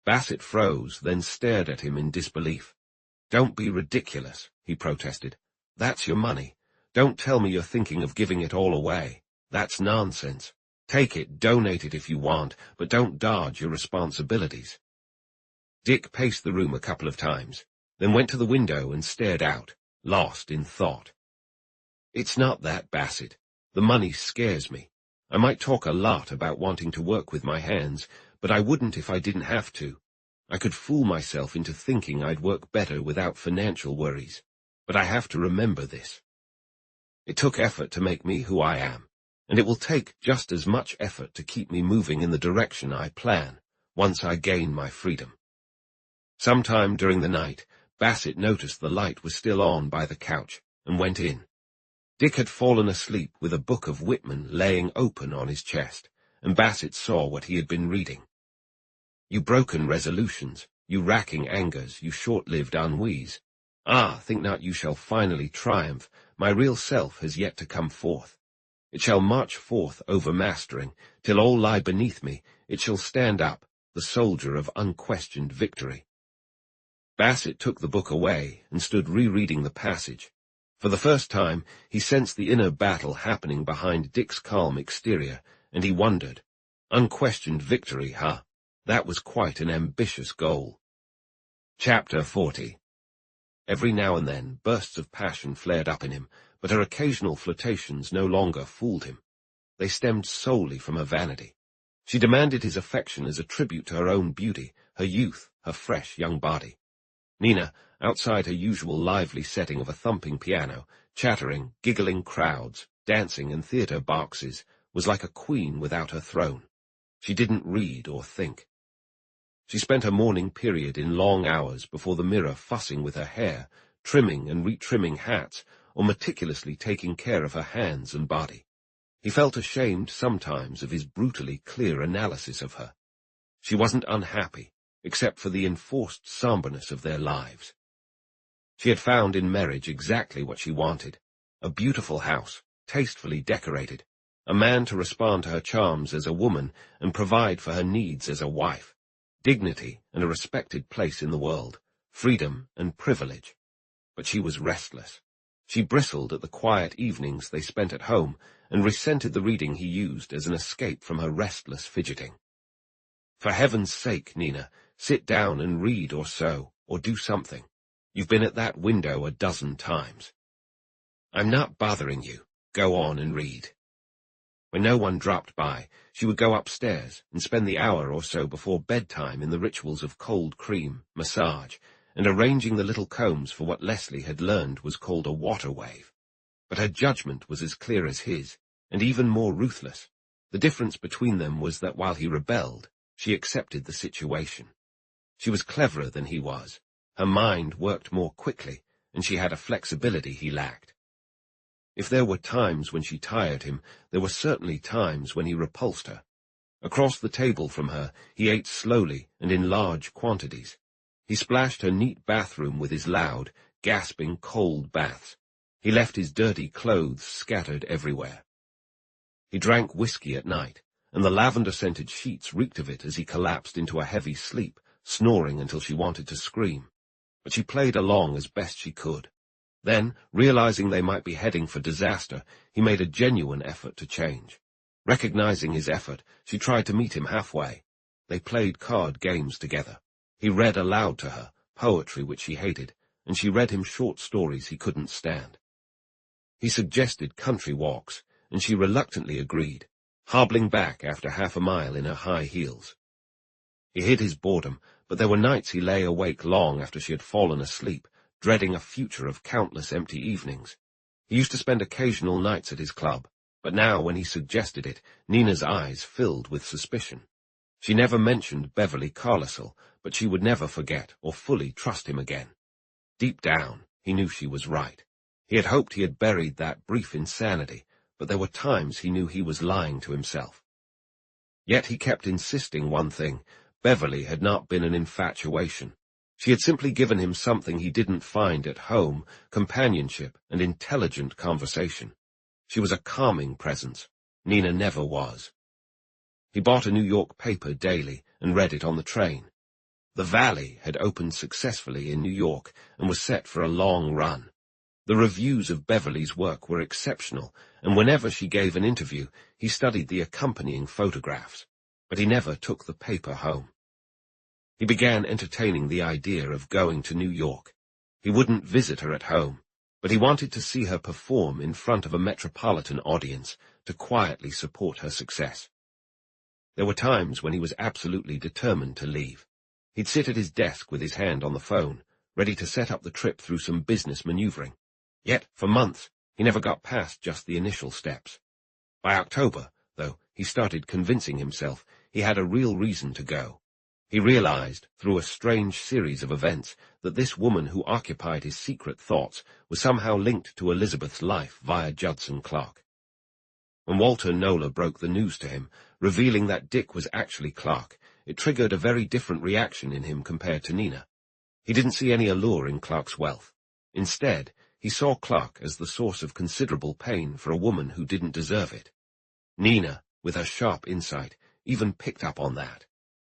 Bassett froze, then stared at him in disbelief. "Don't be ridiculous," he protested. "That's your money. Don't tell me you're thinking of giving it all away. That's nonsense. Take it, donate it if you want, but don't dodge your responsibilities." Dick paced the room a couple of times, then went to the window and stared out, lost in thought. "It's not that, Bassett. The money scares me. I might talk a lot about wanting to work with my hands, but I wouldn't if I didn't have to. I could fool myself into thinking I'd work better without financial worries, but I have to remember this. It took effort to make me who I am, and it will take just as much effort to keep me moving in the direction I plan, once I gain my freedom." Sometime during the night, Bassett noticed the light was still on by the couch, and went in. Dick had fallen asleep with a book of Whitman laying open on his chest, and Bassett saw what he had been reading. "You broken resolutions, you racking angers, you short-lived ennuis. Ah, think not you shall finally triumph, my real self has yet to come forth. It shall march forth overmastering, till all lie beneath me, it shall stand up, the soldier of unquestioned victory." Bassett took the book away and stood rereading the passage. For the first time, he sensed the inner battle happening behind Dick's calm exterior, and he wondered. Unquestioned victory, huh? That was quite an ambitious goal. Chapter 40. Every now and then, bursts of passion flared up in him, but her occasional flirtations no longer fooled him. They stemmed solely from her vanity. She demanded his affection as a tribute to her own beauty, her youth, her fresh young body. Nina, outside her usual lively setting of a thumping piano, chattering, giggling crowds, dancing and theatre boxes, was like a queen without her throne. She didn't read or think. She spent her morning period in long hours before the mirror fussing with her hair, trimming and retrimming hats, or meticulously taking care of her hands and body. He felt ashamed sometimes of his brutally clear analysis of her. She wasn't unhappy, except for the enforced somberness of their lives. She had found in marriage exactly what she wanted: a beautiful house, tastefully decorated, a man to respond to her charms as a woman and provide for her needs as a wife, dignity and a respected place in the world, freedom and privilege. But she was restless. She bristled at the quiet evenings they spent at home and resented the reading he used as an escape from her restless fidgeting. "For heaven's sake, Nina, sit down and read or sew, or do something. You've been at that window a dozen times." "I'm not bothering you. Go on and read." When no one dropped by, she would go upstairs and spend the hour or so before bedtime in the rituals of cold cream, massage, and arranging the little combs for what Leslie had learned was called a water wave. But her judgment was as clear as his, and even more ruthless. The difference between them was that while he rebelled, she accepted the situation. She was cleverer than he was. Her mind worked more quickly, and she had a flexibility he lacked. If there were times when she tired him, there were certainly times when he repulsed her. Across the table from her, he ate slowly and in large quantities. He splashed her neat bathroom with his loud, gasping cold baths. He left his dirty clothes scattered everywhere. He drank whiskey at night, and the lavender-scented sheets reeked of it as he collapsed into a heavy sleep, snoring until she wanted to scream. But she played along as best she could. Then, realizing they might be heading for disaster, he made a genuine effort to change. Recognizing his effort, she tried to meet him halfway. They played card games together. He read aloud to her, poetry which she hated, and she read him short stories he couldn't stand. He suggested country walks, and she reluctantly agreed, hobbling back after half a mile in her high heels. He hid his boredom, but there were nights he lay awake long after she had fallen asleep, dreading a future of countless empty evenings. He used to spend occasional nights at his club, but now when he suggested it, Nina's eyes filled with suspicion. She never mentioned Beverly Carlisle, but she would never forget or fully trust him again. Deep down, he knew she was right. He had hoped he had buried that brief insanity, but there were times he knew he was lying to himself. Yet he kept insisting one thing: Beverly had not been an infatuation. She had simply given him something he didn't find at home: companionship and intelligent conversation. She was a calming presence. Nina never was. He bought a New York paper daily and read it on the train. The Valley had opened successfully in New York and was set for a long run. The reviews of Beverly's work were exceptional, and whenever she gave an interview, he studied the accompanying photographs, but he never took the paper home. He began entertaining the idea of going to New York. He wouldn't visit her at home, but he wanted to see her perform in front of a metropolitan audience to quietly support her success. There were times when he was absolutely determined to leave. He'd sit at his desk with his hand on the phone, ready to set up the trip through some business maneuvering. Yet, for months, he never got past just the initial steps. By October, though, he started convincing himself he had a real reason to go. He realized, through a strange series of events, that this woman who occupied his secret thoughts was somehow linked to Elizabeth's life via Judson Clark. When Walter Nola broke the news to him, revealing that Dick was actually Clark, it triggered a very different reaction in him compared to Nina. He didn't see any allure in Clark's wealth. Instead, he saw Clark as the source of considerable pain for a woman who didn't deserve it. Nina, with her sharp insight, even picked up on that.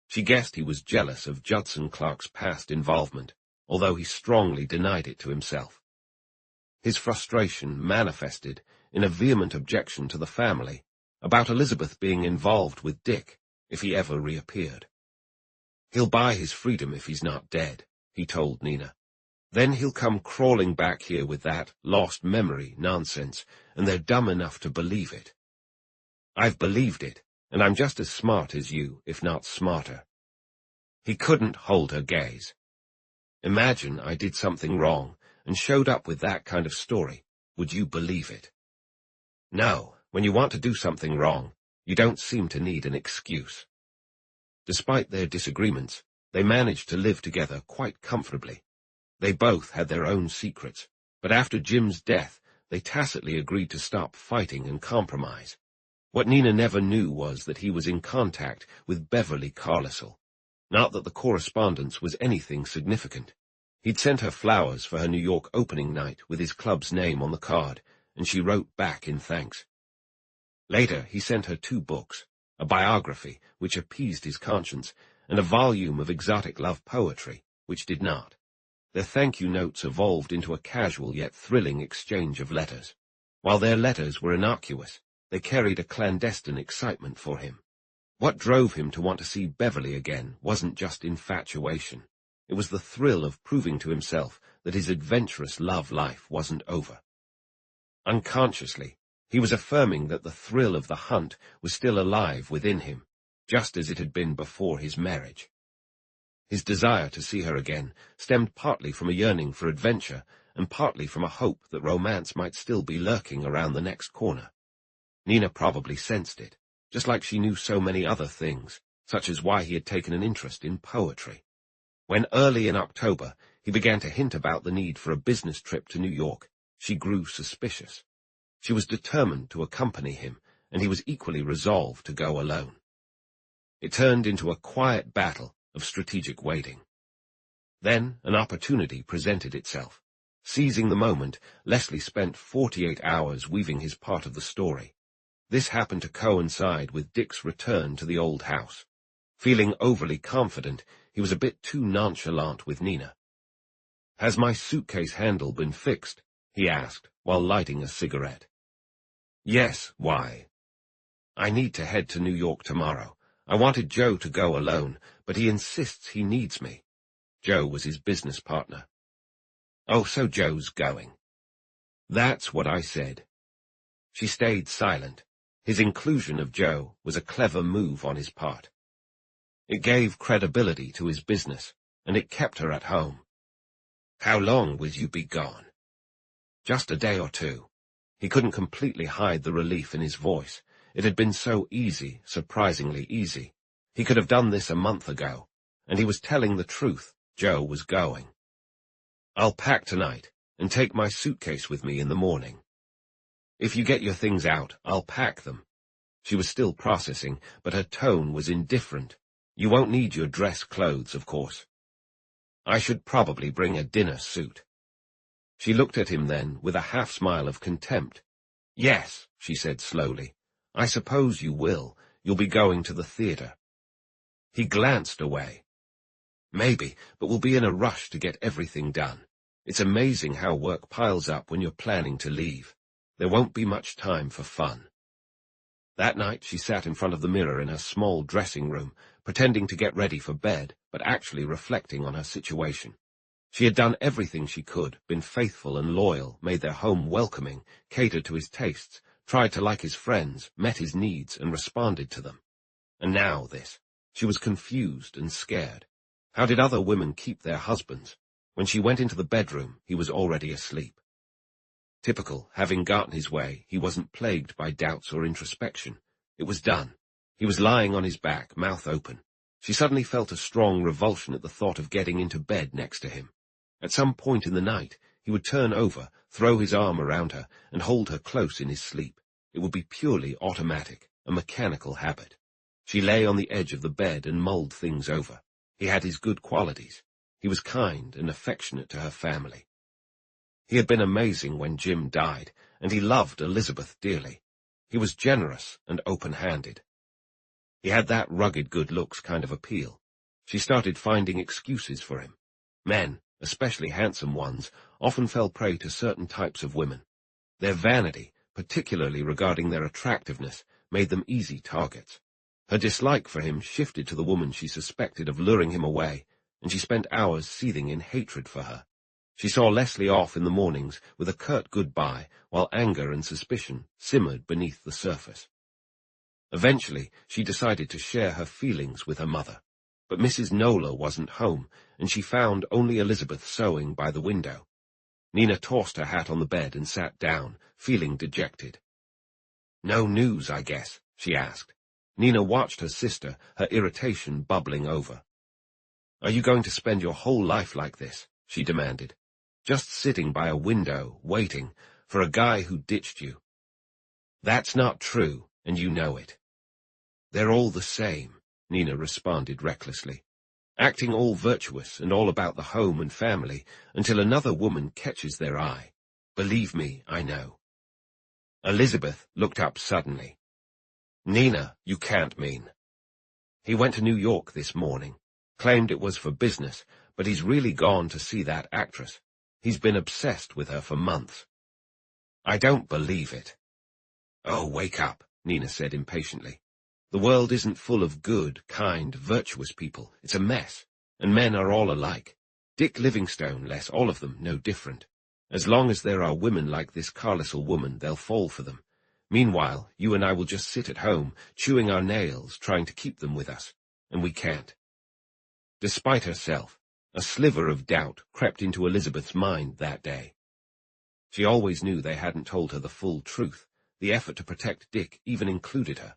She guessed he was jealous of Judson Clark's past involvement, although he strongly denied it to himself. His frustration manifested in a vehement objection to the family about Elizabeth being involved with Dick if he ever reappeared. "He'll buy his freedom if he's not dead," he told Nina. "Then he'll come crawling back here with that lost memory nonsense, and they're dumb enough to believe it." "I've believed it, and I'm just as smart as you, if not smarter." He couldn't hold her gaze. "Imagine I did something wrong and showed up with that kind of story. Would you believe it?" "No, when you want to do something wrong, you don't seem to need an excuse." Despite their disagreements, they managed to live together quite comfortably. They both had their own secrets, but after Jim's death, they tacitly agreed to stop fighting and compromise. What Nina never knew was that he was in contact with Beverly Carlisle. Not that the correspondence was anything significant. He'd sent her flowers for her New York opening night with his club's name on the card, and she wrote back in thanks. Later, he sent her 2 books, a biography, which appeased his conscience, and a volume of exotic love poetry, which did not. Their thank-you notes evolved into a casual yet thrilling exchange of letters. While their letters were innocuous, they carried a clandestine excitement for him. What drove him to want to see Beverly again wasn't just infatuation. It was the thrill of proving to himself that his adventurous love life wasn't over. Unconsciously, he was affirming that the thrill of the hunt was still alive within him, just as it had been before his marriage. His desire to see her again stemmed partly from a yearning for adventure and partly from a hope that romance might still be lurking around the next corner. Nina probably sensed it, just like she knew so many other things, such as why he had taken an interest in poetry. When early in October he began to hint about the need for a business trip to New York, she grew suspicious. She was determined to accompany him, and he was equally resolved to go alone. It turned into a quiet battle of strategic waiting. Then an opportunity presented itself. Seizing the moment, Leslie spent 48 hours weaving his part of the story. This happened to coincide with Dick's return to the old house. Feeling overly confident, he was a bit too nonchalant with Nina. "Has my suitcase handle been fixed?" he asked, while lighting a cigarette. "Yes, why?" "I need to head to New York tomorrow. I wanted Joe to go alone, but he insists he needs me." Joe was his business partner. "Oh, so Joe's going." "That's what I said." She stayed silent. His inclusion of Joe was a clever move on his part. It gave credibility to his business, and it kept her at home. "How long will you be gone?" "Just a day or 2. He couldn't completely hide the relief in his voice. It had been so easy, surprisingly easy. He could have done this a month ago, and he was telling the truth. Joe was going. "I'll pack tonight and take my suitcase with me in the morning." If you get your things out, I'll pack them. She was still processing, but her tone was indifferent. You won't need your dress clothes, of course. I should probably bring a dinner suit. She looked at him then, with a half-smile of contempt. Yes, she said slowly. I suppose you will. You'll be going to the theatre. He glanced away. Maybe, but we'll be in a rush to get everything done. It's amazing how work piles up when you're planning to leave. There won't be much time for fun. That night she sat in front of the mirror in her small dressing room, pretending to get ready for bed, but actually reflecting on her situation. She had done everything she could, been faithful and loyal, made their home welcoming, catered to his tastes, tried to like his friends, met his needs, and responded to them. And now this. She was confused and scared. How did other women keep their husbands? When she went into the bedroom, he was already asleep. Typical, having gotten his way, he wasn't plagued by doubts or introspection. It was done. He was lying on his back, mouth open. She suddenly felt a strong revulsion at the thought of getting into bed next to him. At some point in the night, he would turn over, throw his arm around her, and hold her close in his sleep. It would be purely automatic, a mechanical habit. She lay on the edge of the bed and mulled things over. He had his good qualities. He was kind and affectionate to her family. He had been amazing when Jim died, and he loved Elizabeth dearly. He was generous and open-handed. He had that rugged good looks kind of appeal. She started finding excuses for him. Men, especially handsome ones, often fell prey to certain types of women. Their vanity, particularly regarding their attractiveness, made them easy targets. Her dislike for him shifted to the woman she suspected of luring him away, and she spent hours seething in hatred for her. She saw Leslie off in the mornings with a curt goodbye, while anger and suspicion simmered beneath the surface. Eventually, she decided to share her feelings with her mother. But Mrs. Nola wasn't home, and she found only Elizabeth sewing by the window. Nina tossed her hat on the bed and sat down, feeling dejected. "No news, I guess?" she asked. Nina watched her sister, her irritation bubbling over. "Are you going to spend your whole life like this?" she demanded. "Just sitting by a window, waiting, for a guy who ditched you?" "That's not true, and you know it." "They're all the same," Nina responded recklessly, acting all virtuous and all about the home and family until another woman catches their eye. Believe me, I know. Elizabeth looked up suddenly. "Nina, you can't mean." "He went to New York this morning, claimed it was for business, but he's really gone to see that actress. He's been obsessed with her for months." "I don't believe it." "Oh, wake up," Nina said impatiently. "The world isn't full of good, kind, virtuous people. It's a mess, and men are all alike. Dick Livingstone, Les, all of them, no different. As long as there are women like this Carlisle woman, they'll fall for them. Meanwhile, you and I will just sit at home, chewing our nails, trying to keep them with us, and we can't." Despite herself, a sliver of doubt crept into Elizabeth's mind that day. She always knew they hadn't told her the full truth. The effort to protect Dick even included her.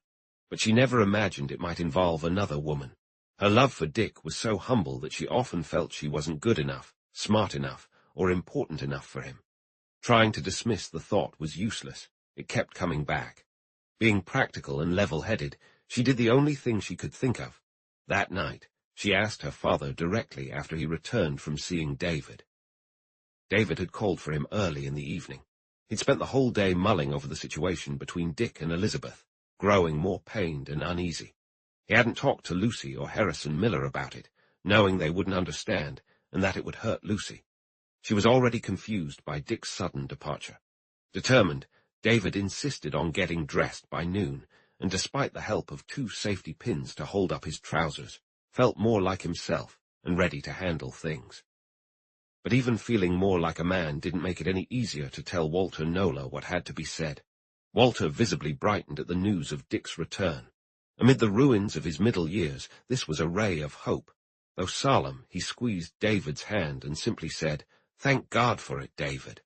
But she never imagined it might involve another woman. Her love for Dick was so humble that she often felt she wasn't good enough, smart enough, or important enough for him. Trying to dismiss the thought was useless. It kept coming back. Being practical and level-headed, she did the only thing she could think of. That night, she asked her father directly after he returned from seeing David. David had called for him early in the evening. He'd spent the whole day mulling over the situation between Dick and Elizabeth, growing more pained and uneasy. He hadn't talked to Lucy or Harrison Miller about it, knowing they wouldn't understand and that it would hurt Lucy. She was already confused by Dick's sudden departure. Determined, David insisted on getting dressed by noon, and despite the help of 2 safety pins to hold up his trousers, felt more like himself and ready to handle things. But even feeling more like a man didn't make it any easier to tell Walter Nola what had to be said. Walter visibly brightened at the news of Dick's return. Amid the ruins of his middle years, this was a ray of hope. Though solemn, he squeezed David's hand and simply said, "Thank God for it, David."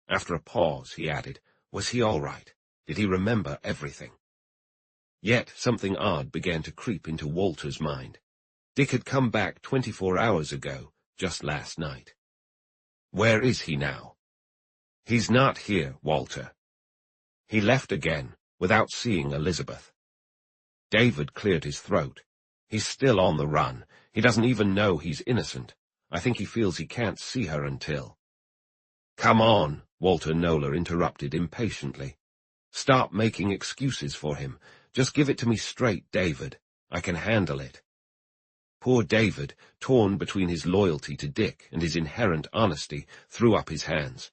After a pause, he added, "Was he all right? Did he remember everything?" Yet something odd began to creep into Walter's mind. Dick had come back 24 hours ago, just last night. "Where is he now?" "He's not here, Walter." He left again, without seeing Elizabeth. David cleared his throat. He's still on the run. He doesn't even know he's innocent. I think he feels he can't see her until— "Come on," Walter Nola interrupted impatiently. "Stop making excuses for him. Just give it to me straight, David. I can handle it." Poor David, torn between his loyalty to Dick and his inherent honesty, threw up his hands.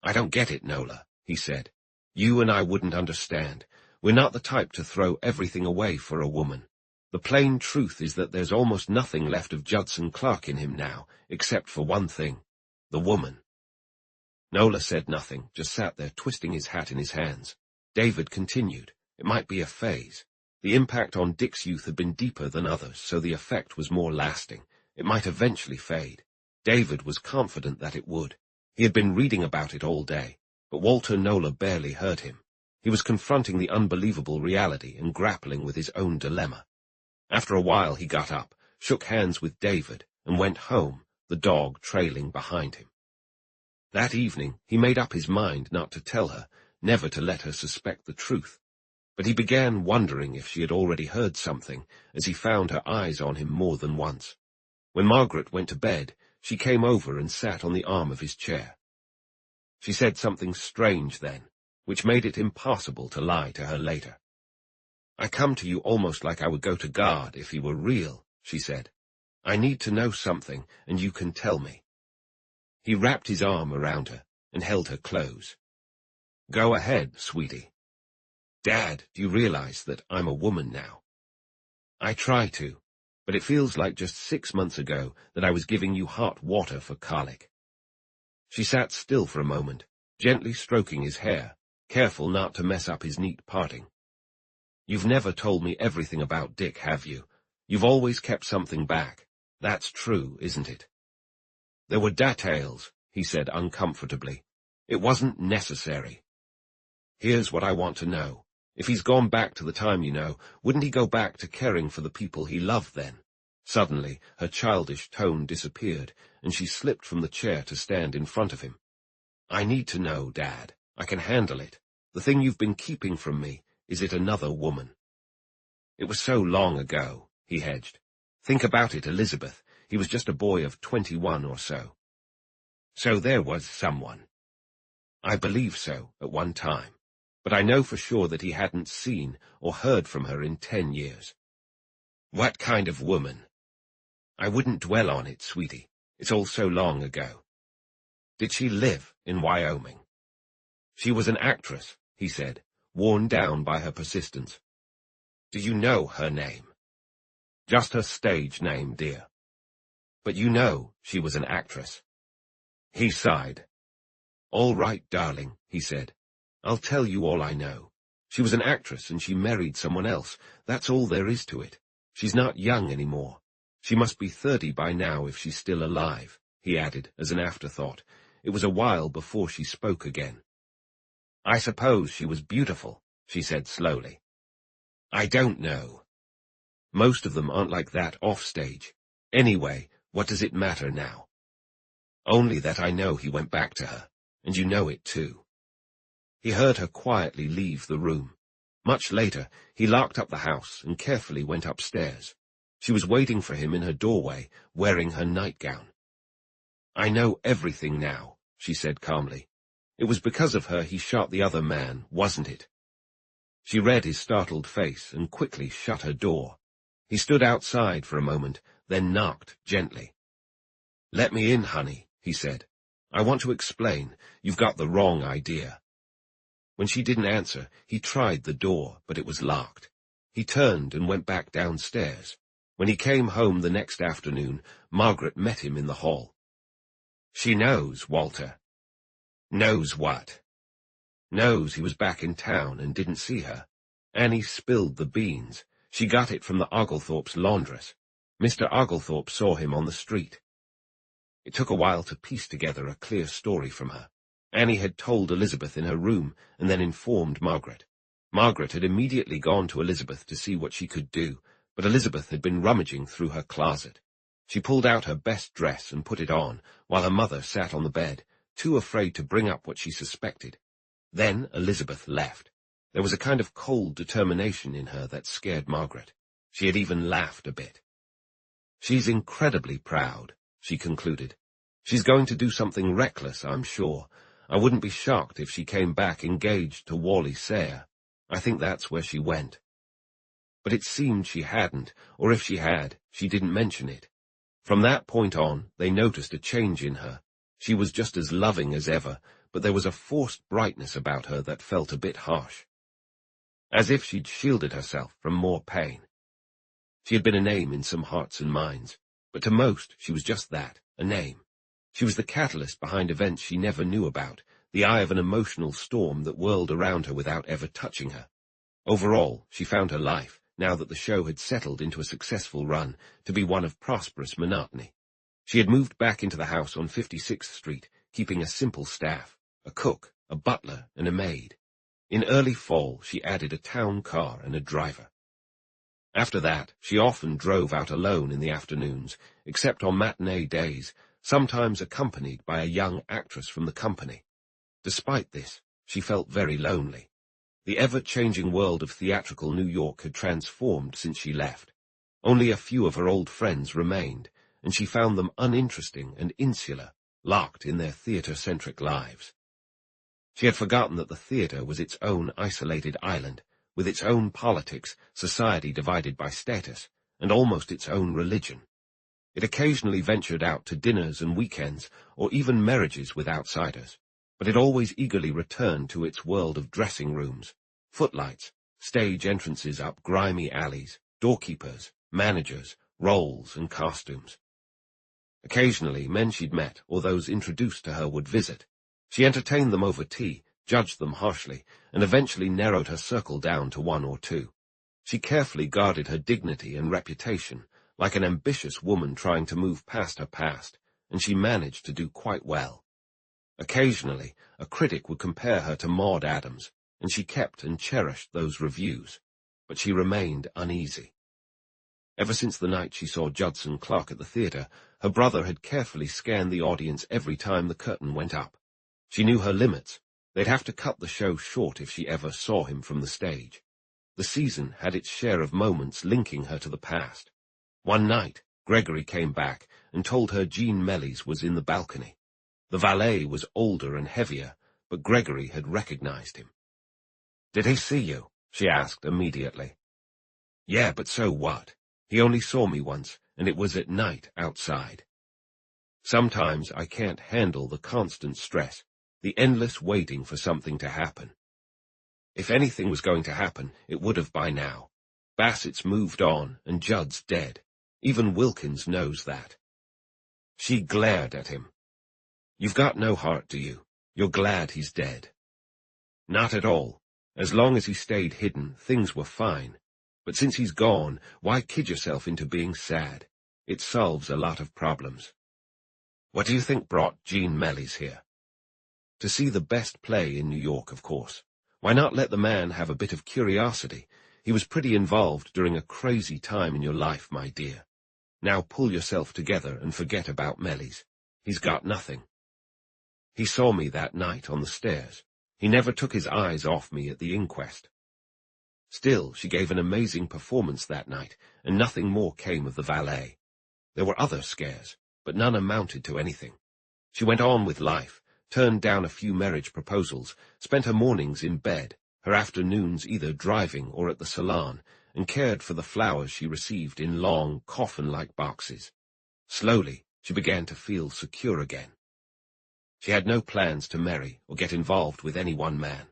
"I don't get it, Nola," he said. "You and I wouldn't understand. We're not the type to throw everything away for a woman. The plain truth is that there's almost nothing left of Judson Clark in him now, except for one thing— the woman." Nola said nothing, just sat there twisting his hat in his hands. David continued. It might be a phase. The impact on Dick's youth had been deeper than others, so the effect was more lasting. It might eventually fade. David was confident that it would. He had been reading about it all day, but Walter Nola barely heard him. He was confronting the unbelievable reality and grappling with his own dilemma. After a while he got up, shook hands with David, and went home, the dog trailing behind him. That evening he made up his mind not to tell her, never to let her suspect the truth. But he began wondering if she had already heard something, as he found her eyes on him more than once. When Margaret went to bed, she came over and sat on the arm of his chair. She said something strange then, which made it impossible to lie to her later. "I come to you almost like I would go to God if he were real," she said. "I need to know something, and you can tell me." He wrapped his arm around her and held her close. "Go ahead, sweetie." "Dad, do you realize that I'm a woman now?" "I try to, but it feels like just 6 months ago that I was giving you hot water for colic." She sat still for a moment, gently stroking his hair, careful not to mess up his neat parting. "You've never told me everything about Dick, have you? You've always kept something back. That's true, isn't it?" "There were details," he said uncomfortably. "It wasn't necessary. Here's what I want to know. If he's gone back to the time you know, wouldn't he go back to caring for the people he loved then?" Suddenly, her childish tone disappeared, and she slipped from the chair to stand in front of him. "I need to know, Dad. I can handle it. The thing you've been keeping from me, is it another woman?" "It was so long ago," he hedged. "Think about it, Elizabeth. He was just a boy of 21 or so." "So there was someone." "I believe so, at one time. But I know for sure that he hadn't seen or heard from her in 10 years. "What kind of woman?" "I wouldn't dwell on it, sweetie. It's all so long ago." "Did she live in Wyoming?" "She was an actress," he said, worn down by her persistence. "Do you know her name?" "Just her stage name, dear." "But you know she was an actress." He sighed. "All right, darling," he said. "I'll tell you all I know. She was an actress and she married someone else. That's all there is to it. She's not young anymore. She must be 30 by now if she's still alive," he added as an afterthought. It was a while before she spoke again. "I suppose she was beautiful," she said slowly. "I don't know. Most of them aren't like that offstage. Anyway, what does it matter now?" "Only that I know he went back to her, and you know it too." He heard her quietly leave the room. Much later, he locked up the house and carefully went upstairs. She was waiting for him in her doorway, wearing her nightgown. "I know everything now," she said calmly. "It was because of her he shot the other man, wasn't it?" She read his startled face and quickly shut her door. He stood outside for a moment, then knocked gently. "Let me in, honey," he said. "I want to explain. You've got the wrong idea." When she didn't answer, he tried the door, but it was locked. He turned and went back downstairs. When he came home the next afternoon, Margaret met him in the hall. "She knows, Walter." "Knows what?" "Knows he was back in town and didn't see her. Annie spilled the beans. She got it from the Oglethorpe's laundress. Mr. Oglethorpe saw him on the street." It took a while to piece together a clear story from her. Annie had told Elizabeth in her room and then informed Margaret. Margaret had immediately gone to Elizabeth to see what she could do, but Elizabeth had been rummaging through her closet. She pulled out her best dress and put it on, while her mother sat on the bed, too afraid to bring up what she suspected. Then Elizabeth left. There was a kind of cold determination in her that scared Margaret. She had even laughed a bit. "She's incredibly proud," she concluded. "She's going to do something reckless, I'm sure. I wouldn't be shocked if she came back engaged to Wally Sayre. I think that's where she went." But it seemed she hadn't, or if she had, she didn't mention it. From that point on, they noticed a change in her. She was just as loving as ever, but there was a forced brightness about her that felt a bit harsh. As if she'd shielded herself from more pain. She had been a name in some hearts and minds, but to most she was just that, a name. She was the catalyst behind events she never knew about, the eye of an emotional storm that whirled around her without ever touching her. Overall, she found her life, now that the show had settled into a successful run, to be one of prosperous monotony. She had moved back into the house on 56th Street, keeping a simple staff, a cook, a butler, and a maid. In early fall, she added a town car and a driver. After that, she often drove out alone in the afternoons, except on matinee days, sometimes accompanied by a young actress from the company. Despite this, she felt very lonely. The ever-changing world of theatrical New York had transformed since she left. Only a few of her old friends remained, and she found them uninteresting and insular, locked in their theatre-centric lives. She had forgotten that the theatre was its own isolated island, with its own politics, society divided by status, and almost its own religion. It occasionally ventured out to dinners and weekends, or even marriages with outsiders, but it always eagerly returned to its world of dressing rooms, footlights, stage entrances up grimy alleys, doorkeepers, managers, roles, and costumes. Occasionally, men she'd met or those introduced to her would visit. She entertained them over tea, judged them harshly, and eventually narrowed her circle down to one or two. She carefully guarded her dignity and reputation, like an ambitious woman trying to move past her past, and she managed to do quite well. Occasionally, a critic would compare her to Maud Adams, and she kept and cherished those reviews, but she remained uneasy. Ever since the night she saw Judson Clark at the theatre, her brother had carefully scanned the audience every time the curtain went up. She knew her limits. They'd have to cut the show short if she ever saw him from the stage. The season had its share of moments linking her to the past. One night, Gregory came back and told her Jean Mellys was in the balcony. The valet was older and heavier, but Gregory had recognized him. "Did he see you?" she asked immediately. "Yeah, but so what? He only saw me once, and it was at night outside. Sometimes I can't handle the constant stress, the endless waiting for something to happen. If anything was going to happen, it would have by now. Bassett's moved on, and Judd's dead. Even Wilkins knows that." She glared at him. "You've got no heart, do you? You're glad he's dead." "Not at all. As long as he stayed hidden, things were fine. But since he's gone, why kid yourself into being sad? It solves a lot of problems." "What do you think brought Jean Mellys here?" "To see the best play in New York, of course. Why not let the man have a bit of curiosity? He was pretty involved during a crazy time in your life, my dear. Now pull yourself together and forget about Mellys. He's got nothing. He saw me that night on the stairs. He never took his eyes off me at the inquest." Still, she gave an amazing performance that night, and nothing more came of the valet. There were other scares, but none amounted to anything. She went on with life, turned down a few marriage proposals, spent her mornings in bed, her afternoons either driving or at the salon, and cared for the flowers she received in long, coffin-like boxes. Slowly, she began to feel secure again. She had no plans to marry or get involved with any one man.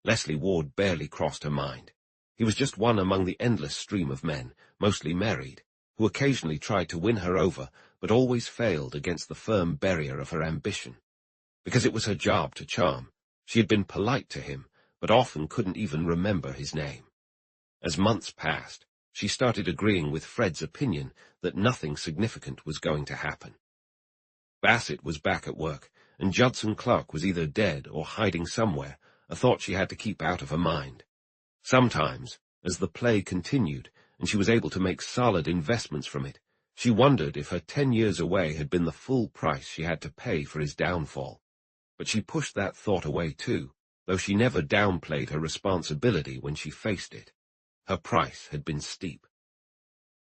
Leslie Ward barely crossed her mind. He was just one among the endless stream of men, mostly married, who occasionally tried to win her over, but always failed against the firm barrier of her ambition. Because it was her job to charm, she had been polite to him, but often couldn't even remember his name. As months passed, she started agreeing with Fred's opinion that nothing significant was going to happen. Bassett was back at work, and Judson Clark was either dead or hiding somewhere, a thought she had to keep out of her mind. Sometimes, as the play continued, and she was able to make solid investments from it, she wondered if her 10 years away had been the full price she had to pay for his downfall. But she pushed that thought away too. though she never downplayed her responsibility when she faced it. Her price had been steep.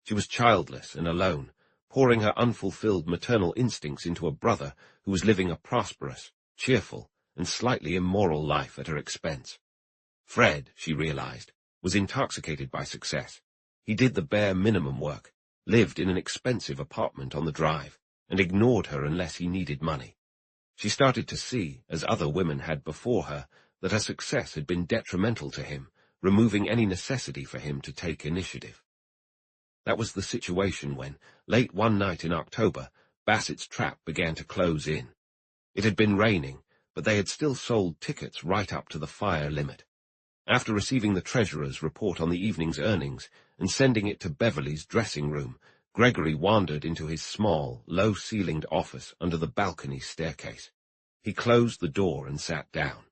She was childless and alone, pouring her unfulfilled maternal instincts into a brother who was living a prosperous, cheerful, and slightly immoral life at her expense. Fred, she realized, was intoxicated by success. He did the bare minimum work, lived in an expensive apartment on the drive, and ignored her unless he needed money. She started to see, as other women had before her, that her success had been detrimental to him, removing any necessity for him to take initiative. That was the situation when, late one night in October, Bassett's trap began to close in. It had been raining, but they had still sold tickets right up to the fire limit. After receiving the treasurer's report on the evening's earnings and sending it to Beverly's dressing room, Gregory wandered into his small, low-ceilinged office under the balcony staircase. He closed the door and sat down.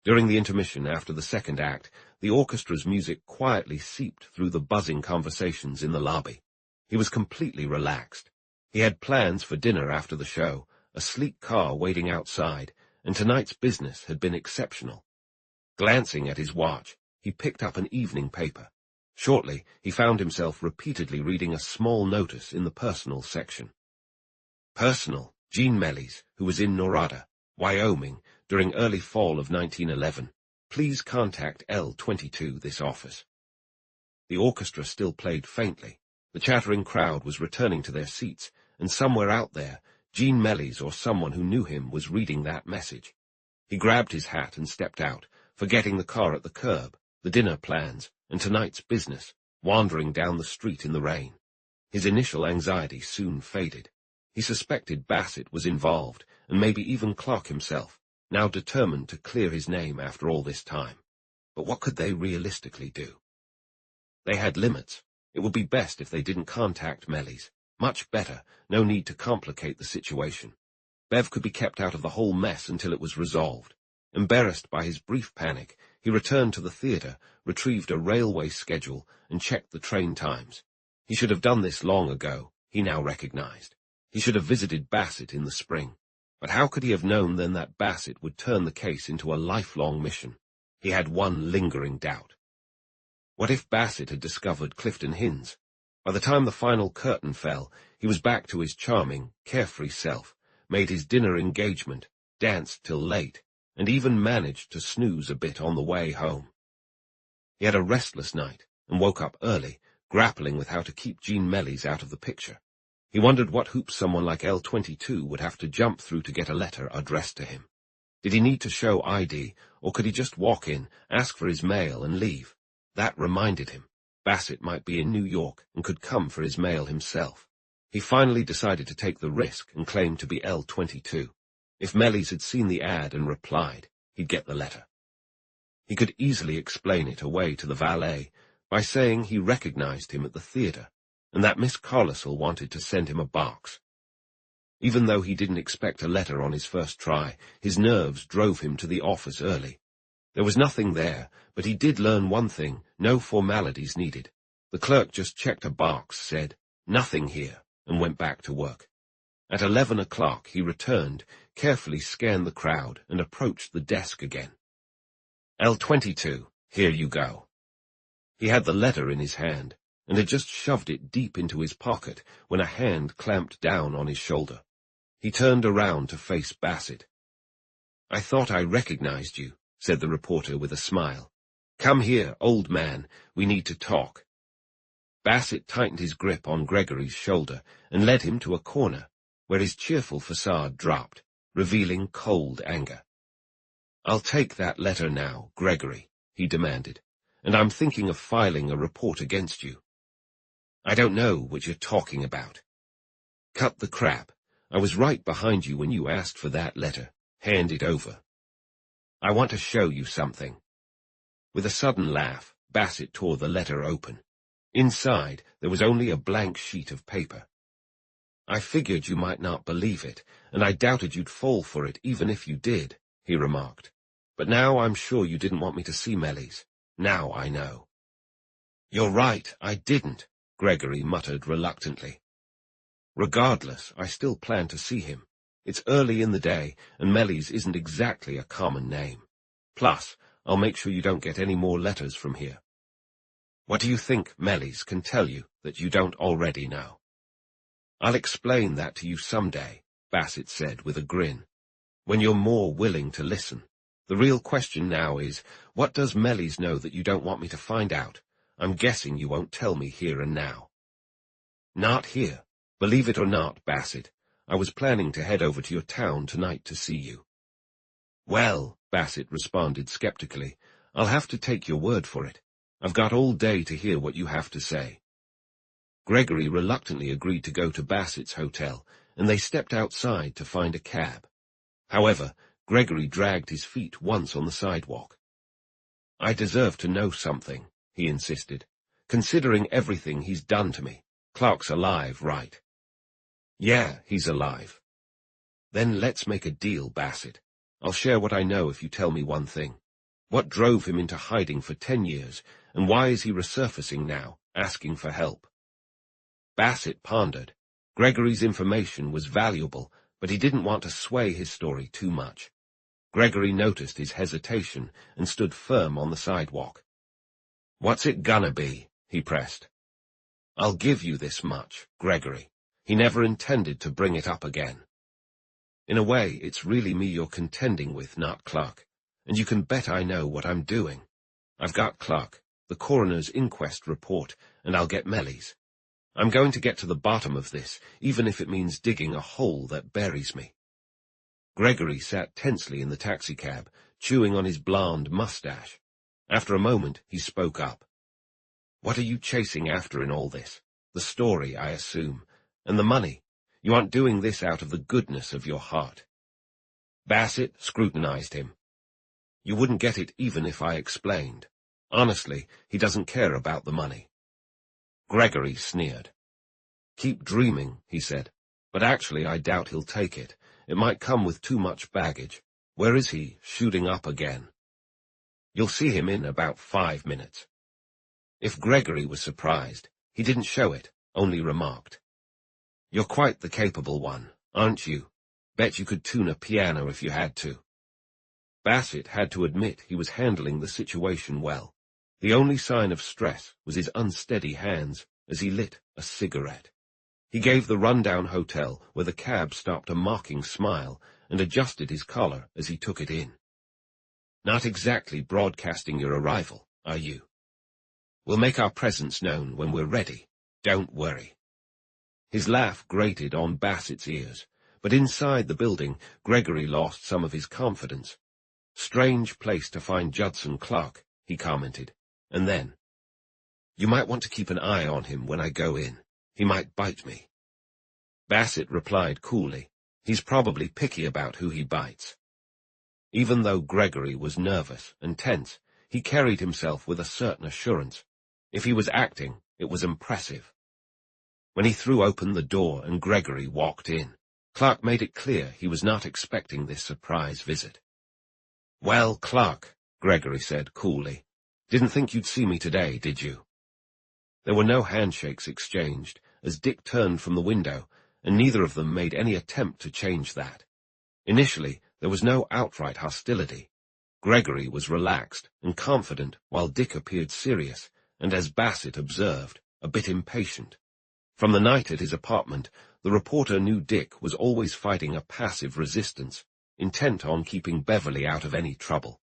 During the intermission after the second act, the orchestra's music quietly seeped through the buzzing conversations in the lobby. He was completely relaxed. He had plans for dinner after the show, a sleek car waiting outside, and tonight's business had been exceptional. Glancing at his watch, he picked up an evening paper. Shortly, he found himself repeatedly reading a small notice in the personal section. Personal, Jean Mellys, who was in Norada, Wyoming, during early fall of 1911. Please contact L22 this office. The orchestra still played faintly. The chattering crowd was returning to their seats, and somewhere out there, Jean Mellys or someone who knew him was reading that message. He grabbed his hat and stepped out, forgetting the car at the curb, the dinner plans, and tonight's business, wandering down the street in the rain. His initial anxiety soon faded. He suspected Bassett was involved, and maybe even Clark himself, now determined to clear his name after all this time. But what could they realistically do? They had limits. It would be best if they didn't contact Mellys. Much better, no need to complicate the situation. Bev could be kept out of the whole mess until it was resolved. Embarrassed by his brief panic, he returned to the theatre, retrieved a railway schedule, and checked the train times. He should have done this long ago, he now recognized. He should have visited Bassett in the spring. But how could he have known then that Bassett would turn the case into a lifelong mission? He had one lingering doubt. What if Bassett had discovered Clifton Hinds? By the time the final curtain fell, he was back to his charming, carefree self, made his dinner engagement, danced till late, and even managed to snooze a bit on the way home. He had a restless night, and woke up early, grappling with how to keep Jean Mellys out of the picture. He wondered what hoops someone like L22 would have to jump through to get a letter addressed to him. Did he need to show ID, or could he just walk in, ask for his mail, and leave? That reminded him. Bassett might be in New York and could come for his mail himself. He finally decided to take the risk and claim to be L22. If Mellys had seen the ad and replied, he'd get the letter. He could easily explain it away to the valet by saying he recognized him at the theatre, and that Miss Carlisle wanted to send him a box. Even though he didn't expect a letter on his first try, his nerves drove him to the office early. There was nothing there, but he did learn one thing: no formalities needed. The clerk just checked a box, said, "Nothing here," and went back to work. At 11 o'clock he returned, carefully scanned the crowd, and approached the desk again. L22, here you go. He had the letter in his hand, and had just shoved it deep into his pocket when a hand clamped down on his shoulder. He turned around to face Bassett. "I thought I recognized you," said the reporter with a smile. "Come here, old man, we need to talk." Bassett tightened his grip on Gregory's shoulder and led him to a corner, where his cheerful facade dropped, revealing cold anger. "I'll take that letter now, Gregory," he demanded, "and I'm thinking of filing a report against you." "I don't know what you're talking about." "Cut the crap. I was right behind you when you asked for that letter. Hand it over." "I want to show you something." With a sudden laugh, Bassett tore the letter open. Inside, there was only a blank sheet of paper. "I figured you might not believe it, and I doubted you'd fall for it even if you did," he remarked. "But now I'm sure you didn't want me to see Mellys. Now I know." "You're right, I didn't," Gregory muttered reluctantly. "Regardless, I still plan to see him. It's early in the day, and Mellys isn't exactly a common name." Plus, I'll make sure you don't get any more letters from here. What do you think Mellys can tell you that you don't already know? I'll explain that to you someday, Bassett said with a grin, when you're more willing to listen. The real question now is, what does Mellys know that you don't want me to find out? I'm guessing you won't tell me here and now. Not here. Believe it or not, Bassett, I was planning to head over to your town tonight to see you. Well, Bassett responded skeptically, I'll have to take your word for it. I've got all day to hear what you have to say. Gregory reluctantly agreed to go to Bassett's hotel, and they stepped outside to find a cab. However, Gregory dragged his feet once on the sidewalk. I deserve to know something, he insisted. Considering everything he's done to me, Clark's alive, right? Yeah, he's alive. Then let's make a deal, Bassett. I'll share what I know if you tell me one thing. What drove him into hiding for 10 years, and why is he resurfacing now, asking for help? Bassett pondered. Gregory's information was valuable, but he didn't want to sway his story too much. Gregory noticed his hesitation and stood firm on the sidewalk. What's it gonna be? He pressed. I'll give you this much, Gregory. He never intended to bring it up again. In a way, it's really me you're contending with, not Clark, and you can bet I know what I'm doing. I've got Clark, the coroner's inquest report, and I'll get Mellys. I'm going to get to the bottom of this, even if it means digging a hole that buries me. Gregory sat tensely in the taxicab, chewing on his blonde mustache. After a moment, he spoke up. What are you chasing after in all this? The story, I assume, and the money. You aren't doing this out of the goodness of your heart. Bassett scrutinized him. You wouldn't get it even if I explained. Honestly, he doesn't care about the money. Gregory sneered. Keep dreaming, he said, but actually I doubt he'll take it. It might come with too much baggage. Where is he, shooting up again? You'll see him in about 5 minutes. If Gregory was surprised, he didn't show it, only remarked. You're quite the capable one, aren't you? Bet you could tune a piano if you had to. Bassett had to admit he was handling the situation well. The only sign of stress was his unsteady hands as he lit a cigarette. He gave the rundown hotel where the cab stopped a mocking smile and adjusted his collar as he took it in. Not exactly broadcasting your arrival, are you? We'll make our presence known when we're ready. Don't worry. His laugh grated on Bassett's ears, but inside the building, Gregory lost some of his confidence. Strange place to find Judson Clark, he commented, and then, you might want to keep an eye on him when I go in. He might bite me. Bassett replied coolly, he's probably picky about who he bites. Even though Gregory was nervous and tense, he carried himself with a certain assurance. If he was acting, it was impressive. When he threw open the door and Gregory walked in, Clark made it clear he was not expecting this surprise visit. Well, Clark, Gregory said coolly, didn't think you'd see me today, did you? There were no handshakes exchanged as Dick turned from the window, and neither of them made any attempt to change that. Initially, there was no outright hostility. Gregory was relaxed and confident, while Dick appeared serious, and as Bassett observed, a bit impatient. From the night at his apartment, the reporter knew Dick was always fighting a passive resistance, intent on keeping Beverly out of any trouble.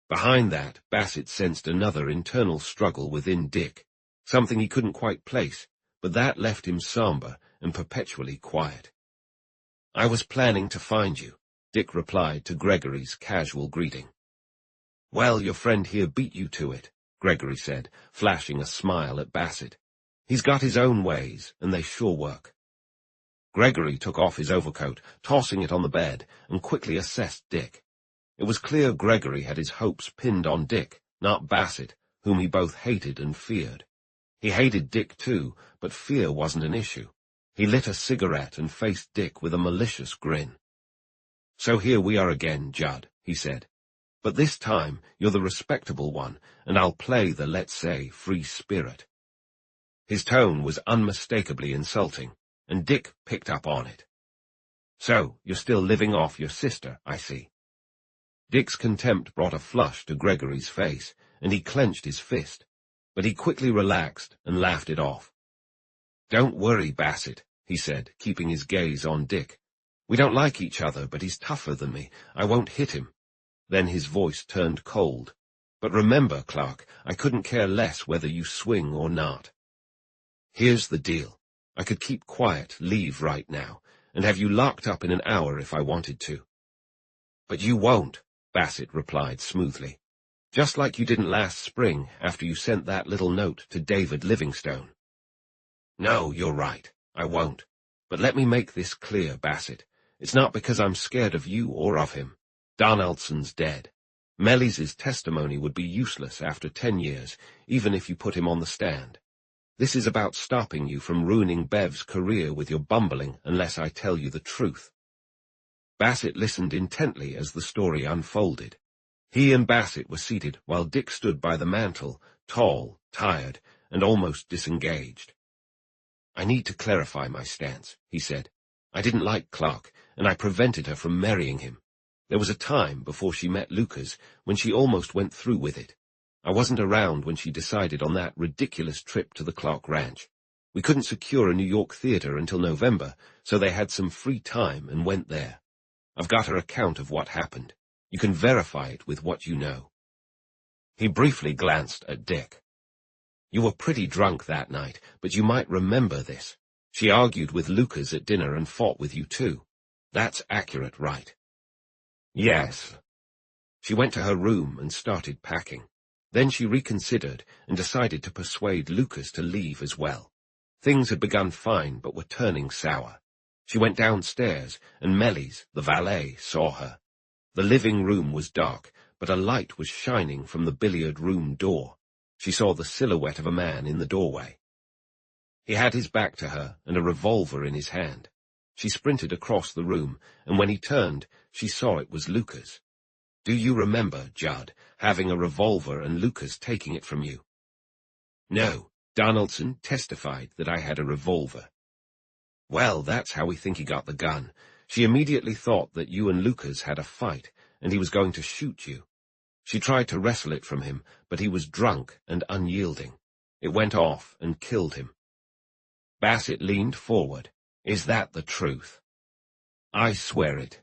Behind that, Bassett sensed another internal struggle within Dick, something he couldn't quite place, but that left him somber and perpetually quiet. I was planning to find you, Dick replied to Gregory's casual greeting. Well, your friend here beat you to it, Gregory said, flashing a smile at Bassett. He's got his own ways, and they sure work. Gregory took off his overcoat, tossing it on the bed, and quickly assessed Dick. It was clear Gregory had his hopes pinned on Dick, not Bassett, whom he both hated and feared. He hated Dick too, but fear wasn't an issue. He lit a cigarette and faced Dick with a malicious grin. So here we are again, Judd, he said. But this time you're the respectable one, and I'll play the, let's say, free spirit. His tone was unmistakably insulting, and Dick picked up on it. So, you're still living off your sister, I see. Dick's contempt brought a flush to Gregory's face, and he clenched his fist, but he quickly relaxed and laughed it off. "Don't worry, Bassett," he said, keeping his gaze on Dick. "We don't like each other, but he's tougher than me. I won't hit him." Then his voice turned cold. "But remember, Clark, I couldn't care less whether you swing or not. Here's the deal. I could keep quiet, leave right now, and have you locked up in an hour if I wanted to." "But you won't," Bassett replied smoothly. "Just like you didn't last spring after you sent that little note to David Livingstone." "No, you're right. I won't. But let me make this clear, Bassett. It's not because I'm scared of you or of him. Donaldson's dead. Mellie's testimony would be useless after 10 years, even if you put him on the stand. This is about stopping you from ruining Bev's career with your bumbling unless I tell you the truth." Bassett listened intently as the story unfolded. He and Bassett were seated while Dick stood by the mantel, tall, tired, and almost disengaged. "I need to clarify my stance," he said. "I didn't like Clark, and I prevented her from marrying him. There was a time, before she met Lucas, when she almost went through with it. I wasn't around when she decided on that ridiculous trip to the Clark Ranch. We couldn't secure a New York theater until November, so they had some free time and went there. I've got her account of what happened. You can verify it with what you know." He briefly glanced at Dick. "You were pretty drunk that night, but you might remember this. She argued with Lucas at dinner and fought with you too. That's accurate, right?" "Yes." "She went to her room and started packing. Then she reconsidered and decided to persuade Lucas to leave as well. Things had begun fine but were turning sour. She went downstairs, and Mellie's, the valet, saw her. The living room was dark, but a light was shining from the billiard room door. She saw the silhouette of a man in the doorway. He had his back to her and a revolver in his hand. She sprinted across the room, and when he turned, she saw it was Lucas. Do you remember, Judd, having a revolver and Lucas taking it from you?" "No, Donaldson testified that I had a revolver." "Well, that's how we think he got the gun. She immediately thought that you and Lucas had a fight, and he was going to shoot you. She tried to wrestle it from him, but he was drunk and unyielding. It went off and killed him." Bassett leaned forward. "Is that the truth?" "I swear it."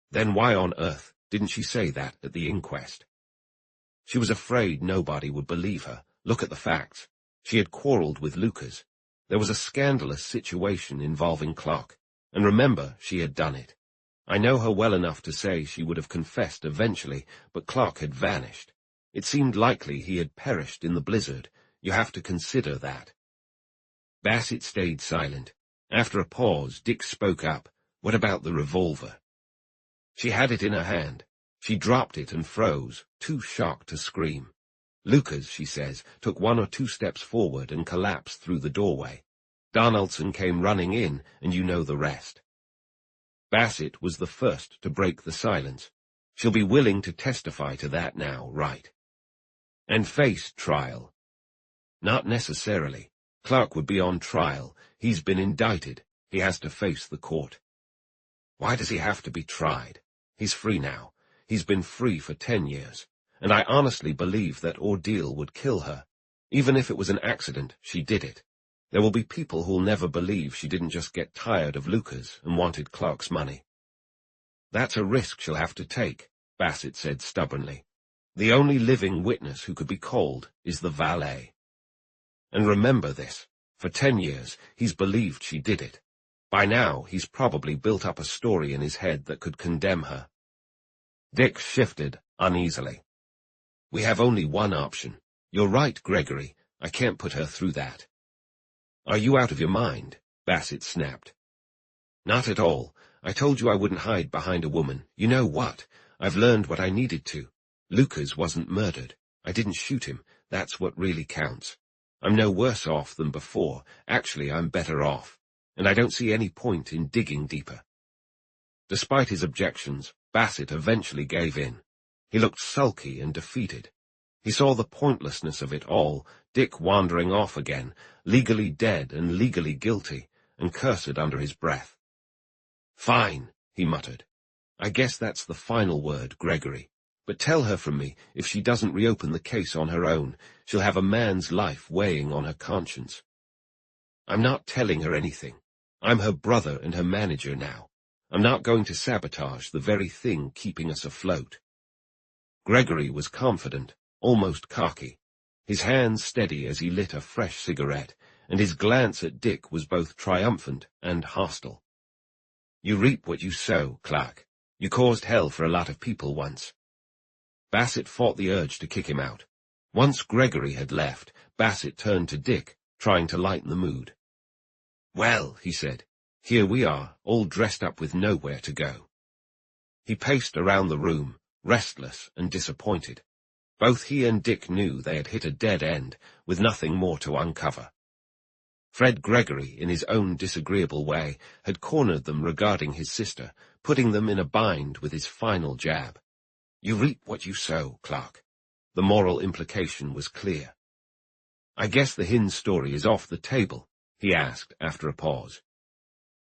"Then why on earth didn't she say that at the inquest?" "She was afraid nobody would believe her. Look at the facts. She had quarreled with Lucas. There was a scandalous situation involving Clark, and remember, she had done it. I know her well enough to say she would have confessed eventually, but Clark had vanished. It seemed likely he had perished in the blizzard. You have to consider that." Bassett stayed silent. After a pause, Dick spoke up. "What about the revolver?" "She had it in her hand. She dropped it and froze, too shocked to scream. Lucas, she says, took 1 or 2 steps forward and collapsed through the doorway. Donaldson came running in, and you know the rest." Bassett was the first to break the silence. "She'll be willing to testify to that now, right?" "And face trial?" "Not necessarily. Clark would be on trial. He's been indicted. He has to face the court." "Why does he have to be tried? He's free now. He's been free for 10 years. And I honestly believe that ordeal would kill her. Even if it was an accident, she did it. There will be people who'll never believe she didn't just get tired of Lucas and wanted Clark's money." "That's a risk she'll have to take," Bassett said stubbornly. "The only living witness who could be called is the valet. And remember this, for 10 years he's believed she did it. By now he's probably built up a story in his head that could condemn her." Dick shifted uneasily. "We have only one option. You're right, Gregory. I can't put her through that." "Are you out of your mind?" Bassett snapped. "Not at all. I told you I wouldn't hide behind a woman. You know what? I've learned what I needed to. Lucas wasn't murdered. I didn't shoot him. That's what really counts. I'm no worse off than before. Actually, I'm better off. And I don't see any point in digging deeper." Despite his objections, Bassett eventually gave in. He looked sulky and defeated. He saw the pointlessness of it all, Dick wandering off again, legally dead and legally guilty, and cursed under his breath. "Fine," he muttered. I guess that's the final word, Gregory. But tell her from me, if she doesn't reopen the case on her own, she'll have a man's life weighing on her conscience. I'm not telling her anything. I'm her brother and her manager now. I'm not going to sabotage the very thing keeping us afloat. Gregory was confident, almost cocky, his hands steady as he lit a fresh cigarette, and his glance at Dick was both triumphant and hostile. You reap what you sow, Clark. You caused hell for a lot of people once. Bassett fought the urge to kick him out. Once Gregory had left, Bassett turned to Dick, trying to lighten the mood. Well, he said, here we are, all dressed up with nowhere to go. He paced around the room, restless and disappointed. Both he and Dick knew they had hit a dead end, with nothing more to uncover. Fred Gregory, in his own disagreeable way, had cornered them regarding his sister, putting them in a bind with his final jab. You reap what you sow, Clark. The moral implication was clear. I guess the Hin story is off the table, he asked after a pause.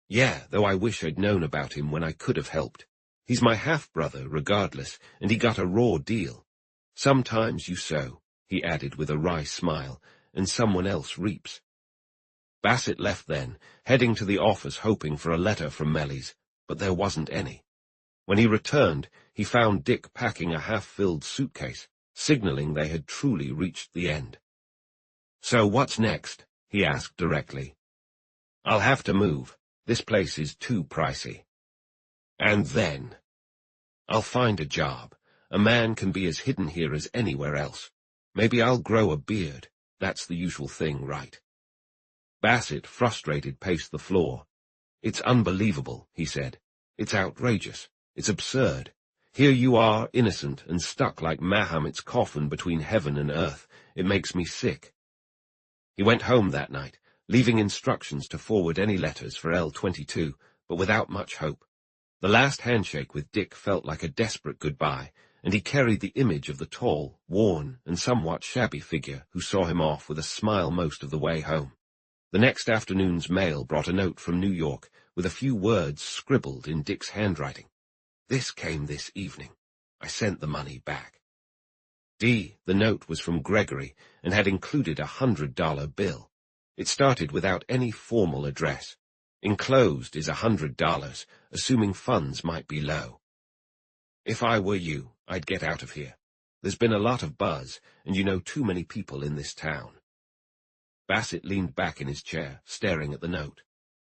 Yeah, though I wish I'd known about him when I could have helped. He's my half-brother, regardless, and he got a raw deal. Sometimes you sow, he added with a wry smile, and someone else reaps. Bassett left then, heading to the office hoping for a letter from Mellie's, but there wasn't any. When he returned, he found Dick packing a half-filled suitcase, signaling they had truly reached the end. So what's next? He asked directly. I'll have to move. This place is too pricey. And then? I'll find a job. A man can be as hidden here as anywhere else. Maybe I'll grow a beard. That's the usual thing, right? Bassett, frustrated, paced the floor. It's unbelievable, he said. It's outrageous. It's absurd. Here you are, innocent, and stuck like Mahomet's coffin between heaven and earth. It makes me sick. He went home that night, leaving instructions to forward any letters for L22, but without much hope. The last handshake with Dick felt like a desperate goodbye, and he carried the image of the tall, worn, and somewhat shabby figure who saw him off with a smile most of the way home. The next afternoon's mail brought a note from New York with a few words scribbled in Dick's handwriting. This came this evening. I sent the money back. The note was from Gregory and had included $100 bill. It started without any formal address. Enclosed is $100, assuming funds might be low. If I were you, I'd get out of here. There's been a lot of buzz, and you know too many people in this town. Bassett leaned back in his chair, staring at the note.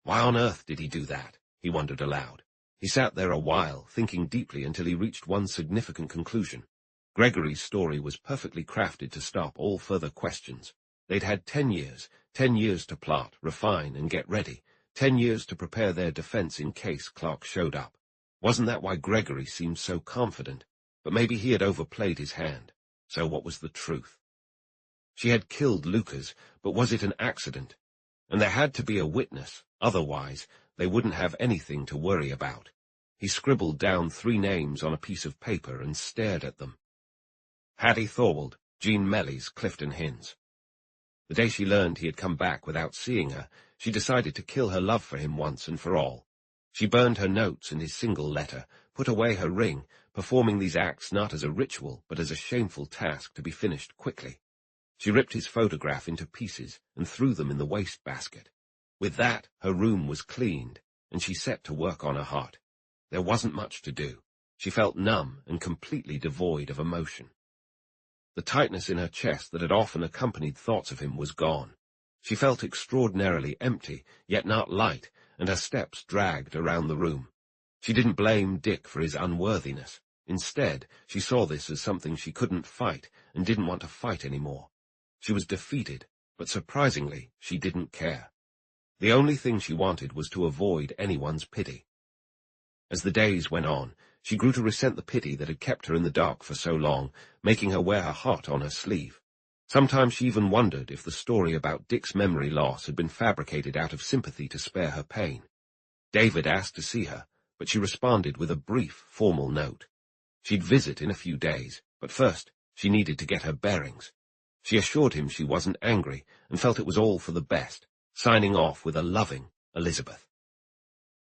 Why on earth did he do that? He wondered aloud. He sat there a while, thinking deeply until he reached one significant conclusion. Gregory's story was perfectly crafted to stop all further questions. They'd had 10 years to plot, refine, and get ready, 10 years to prepare their defense in case Clark showed up. Wasn't that why Gregory seemed so confident? But maybe he had overplayed his hand. So what was the truth? She had killed Lucas, but was it an accident? And there had to be a witness, otherwise they wouldn't have anything to worry about. He scribbled down 3 names on a piece of paper and stared at them. Hattie Thorwald, Jean Mellie's Clifton Hinds. The day she learned he had come back without seeing her, she decided to kill her love for him once and for all. She burned her notes and his single letter, put away her ring, performing these acts not as a ritual but as a shameful task to be finished quickly. She ripped his photograph into pieces and threw them in the wastebasket. With that, her room was cleaned, and she set to work on her heart. There wasn't much to do. She felt numb and completely devoid of emotion. The tightness in her chest that had often accompanied thoughts of him was gone. She felt extraordinarily empty, yet not light, and her steps dragged around the room. She didn't blame Dick for his unworthiness. Instead, she saw this as something she couldn't fight and didn't want to fight anymore. She was defeated, but surprisingly, she didn't care. The only thing she wanted was to avoid anyone's pity. As the days went on, she grew to resent the pity that had kept her in the dark for so long, making her wear her heart on her sleeve. Sometimes she even wondered if the story about Dick's memory loss had been fabricated out of sympathy to spare her pain. David asked to see her, but she responded with a brief, formal note. She'd visit in a few days, but first she needed to get her bearings. She assured him she wasn't angry and felt it was all for the best, signing off with a loving Elizabeth.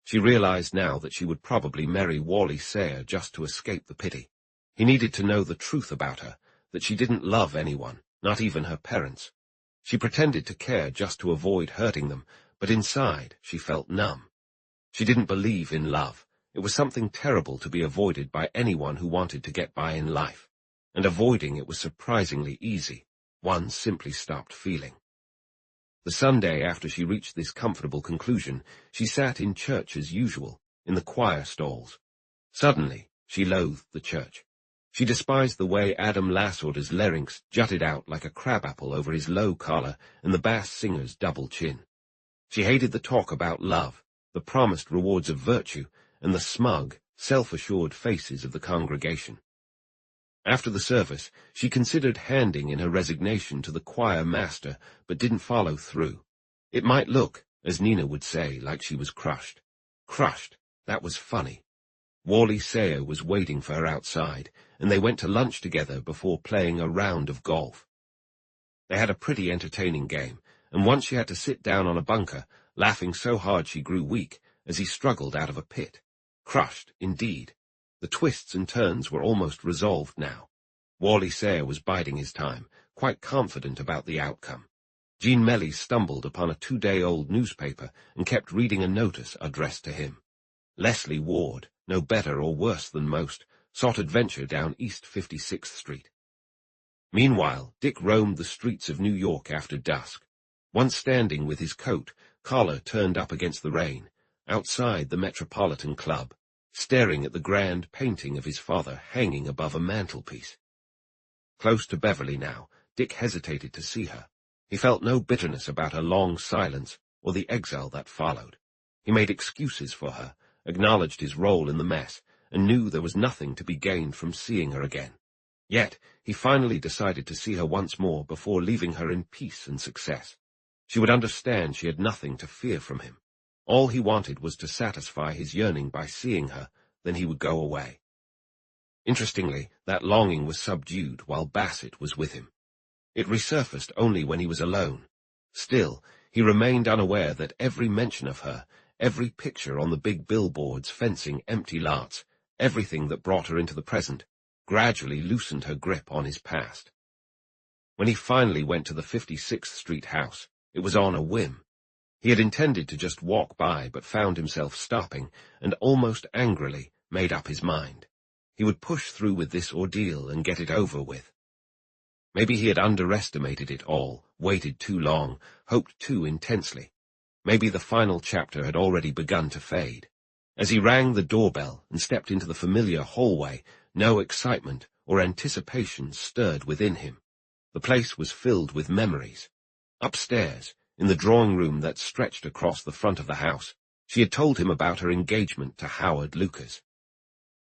She realized now that she would probably marry Wally Sayre just to escape the pity. He needed to know the truth about her, that she didn't love anyone, not even her parents. She pretended to care just to avoid hurting them, but inside she felt numb. She didn't believe in love. It was something terrible to be avoided by anyone who wanted to get by in life, and avoiding it was surprisingly easy. One simply stopped feeling. The Sunday after she reached this comfortable conclusion, she sat in church as usual, in the choir stalls. Suddenly, she loathed the church. She despised the way Adam Lasorda's larynx jutted out like a crabapple over his low collar and the bass singer's double chin. She hated the talk about love, the promised rewards of virtue, and the smug, self-assured faces of the congregation. After the service, she considered handing in her resignation to the choir master, but didn't follow through. It might look, as Nina would say, like she was crushed. Crushed, that was funny. Wally Sayre was waiting for her outside, and they went to lunch together before playing a round of golf. They had a pretty entertaining game, and once she had to sit down on a bunker, laughing so hard she grew weak, as he struggled out of a pit. Crushed, indeed. The twists and turns were almost resolved now. Wally Sayre was biding his time, quite confident about the outcome. Jean Melly stumbled upon a 2-day-old newspaper and kept reading a notice addressed to him. Leslie Ward, no better or worse than most, sought adventure down East 56th Street. Meanwhile, Dick roamed the streets of New York after dusk. Once standing with his coat, collar turned up against the rain, outside the Metropolitan Club, staring at the grand painting of his father hanging above a mantelpiece. Close to Beverly now, Dick hesitated to see her. He felt no bitterness about her long silence or the exile that followed. He made excuses for her, acknowledged his role in the mess, and knew there was nothing to be gained from seeing her again. Yet, he finally decided to see her once more before leaving her in peace and success. She would understand she had nothing to fear from him. All he wanted was to satisfy his yearning by seeing her, then he would go away. Interestingly, that longing was subdued while Bassett was with him. It resurfaced only when he was alone. Still, he remained unaware that every mention of her, every picture on the big billboards fencing empty lots, everything that brought her into the present, gradually loosened her grip on his past. When he finally went to the 56th Street house, it was on a whim. He had intended to just walk by, but found himself stopping, and almost angrily made up his mind. He would push through with this ordeal and get it over with. Maybe he had underestimated it all, waited too long, hoped too intensely. Maybe the final chapter had already begun to fade. As he rang the doorbell and stepped into the familiar hallway, no excitement or anticipation stirred within him. The place was filled with memories. Upstairs, in the drawing room that stretched across the front of the house, she had told him about her engagement to Howard Lucas.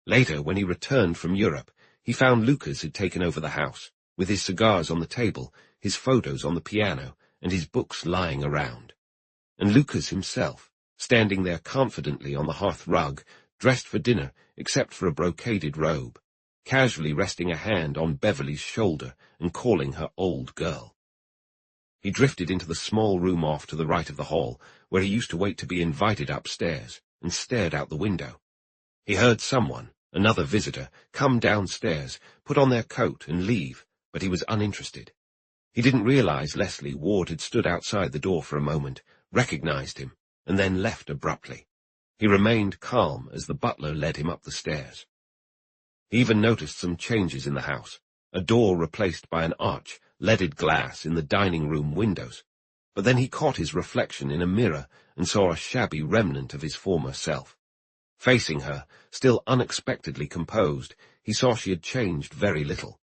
Later, when he returned from Europe, he found Lucas had taken over the house, with his cigars on the table, his photos on the piano, and his books lying around. And Lucas himself, standing there confidently on the hearth rug, dressed for dinner except for a brocaded robe, casually resting a hand on Beverly's shoulder and calling her old girl. He drifted into the small room off to the right of the hall, where he used to wait to be invited upstairs, and stared out the window. He heard someone, another visitor, come downstairs, put on their coat and leave, but he was uninterested. He didn't realize Leslie Ward had stood outside the door for a moment, recognized him, and then left abruptly. He remained calm as the butler led him up the stairs. He even noticed some changes in the house, a door replaced by an arch, leaded glass in the dining room windows. But then he caught his reflection in a mirror and saw a shabby remnant of his former self. Facing her, still unexpectedly composed, he saw she had changed very little.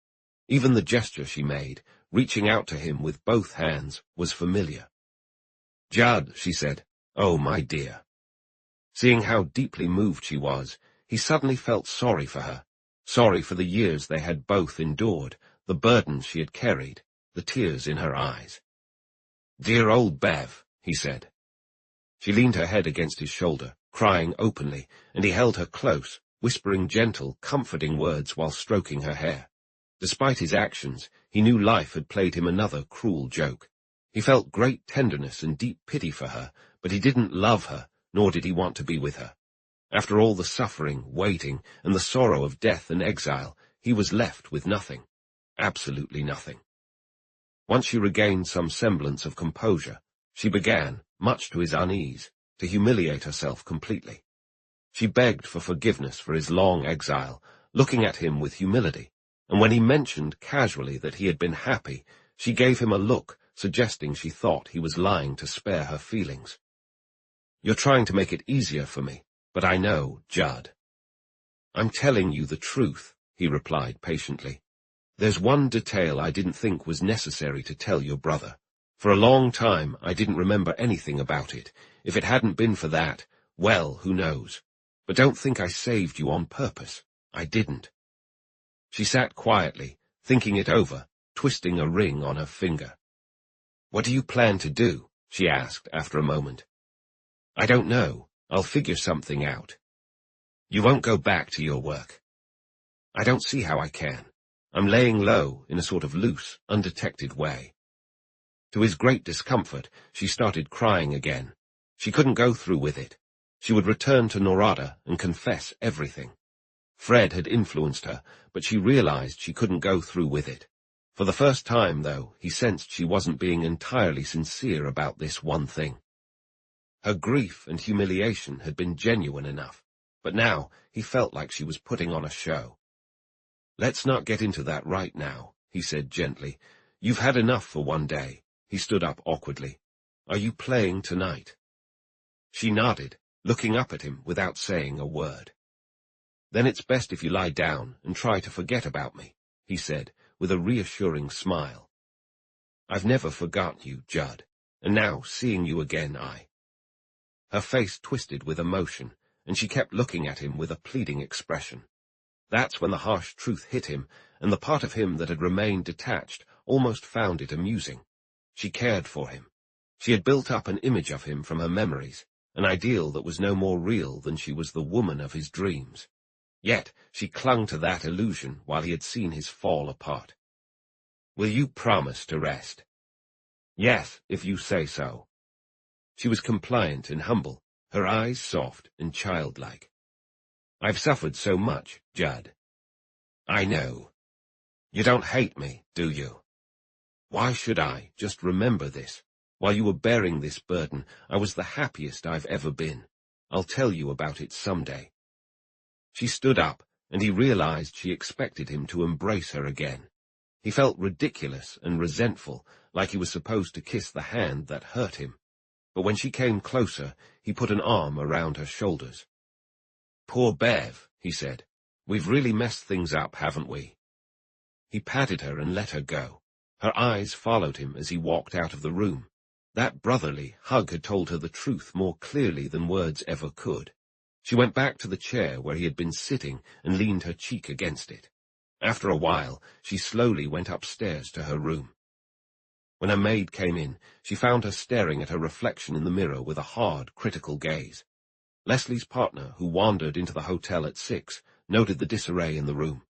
Even the gesture she made, reaching out to him with both hands, was familiar. "Judd," she said, "oh, my dear." Seeing how deeply moved she was, he suddenly felt sorry for her, sorry for the years they had both endured, the burdens she had carried, the tears in her eyes. "Dear old Bev," he said. She leaned her head against his shoulder, crying openly, and he held her close, whispering gentle, comforting words while stroking her hair. Despite his actions, he knew life had played him another cruel joke. He felt great tenderness and deep pity for her, but he didn't love her, nor did he want to be with her. After all the suffering, waiting, and the sorrow of death and exile, he was left with nothing. Absolutely nothing. Once she regained some semblance of composure, she began, much to his unease, to humiliate herself completely. She begged for forgiveness for his long exile, looking at him with humility, and when he mentioned casually that he had been happy, she gave him a look, suggesting she thought he was lying to spare her feelings. "You're trying to make it easier for me, but I know, Judd." "I'm telling you the truth," he replied patiently. "There's one detail I didn't think was necessary to tell your brother. For a long time, I didn't remember anything about it. If it hadn't been for that, well, who knows? But don't think I saved you on purpose. I didn't." She sat quietly, thinking it over, twisting a ring on her finger. "What do you plan to do?" she asked after a moment. "I don't know. I'll figure something out." "You won't go back to your work?" "I don't see how I can. I'm laying low in a sort of loose, undetected way." To his great discomfort, she started crying again. She couldn't go through with it. She would return to Norada and confess everything. Fred had influenced her, but she realized she couldn't go through with it. For the first time, though, he sensed she wasn't being entirely sincere about this one thing. Her grief and humiliation had been genuine enough, but now he felt like she was putting on a show. "Let's not get into that right now," he said gently. "You've had enough for one day." He stood up awkwardly. "Are you playing tonight?" She nodded, looking up at him without saying a word. "Then it's best if you lie down and try to forget about me," he said, with a reassuring smile. "I've never forgotten you, Judd, and now, seeing you again, Her face twisted with emotion, and she kept looking at him with a pleading expression. That's when the harsh truth hit him, and the part of him that had remained detached almost found it amusing. She cared for him. She had built up an image of him from her memories, an ideal that was no more real than she was the woman of his dreams. Yet she clung to that illusion while he had seen his fall apart. "Will you promise to rest?" "Yes, if you say so." She was compliant and humble, her eyes soft and childlike. "I've suffered so much, Judd." "I know. You don't hate me, do you?" "Why should I? Just remember this. While you were bearing this burden, I was the happiest I've ever been. I'll tell you about it someday." She stood up, and he realized she expected him to embrace her again. He felt ridiculous and resentful, like he was supposed to kiss the hand that hurt him. But when she came closer, he put an arm around her shoulders. "Poor Bev," he said. "We've really messed things up, haven't we?" He patted her and let her go. Her eyes followed him as he walked out of the room. That brotherly hug had told her the truth more clearly than words ever could. She went back to the chair where he had been sitting and leaned her cheek against it. After a while, she slowly went upstairs to her room. When her maid came in, she found her staring at her reflection in the mirror with a hard, critical gaze. Leslie's partner, who wandered into the hotel at 6, noted the disarray in the room.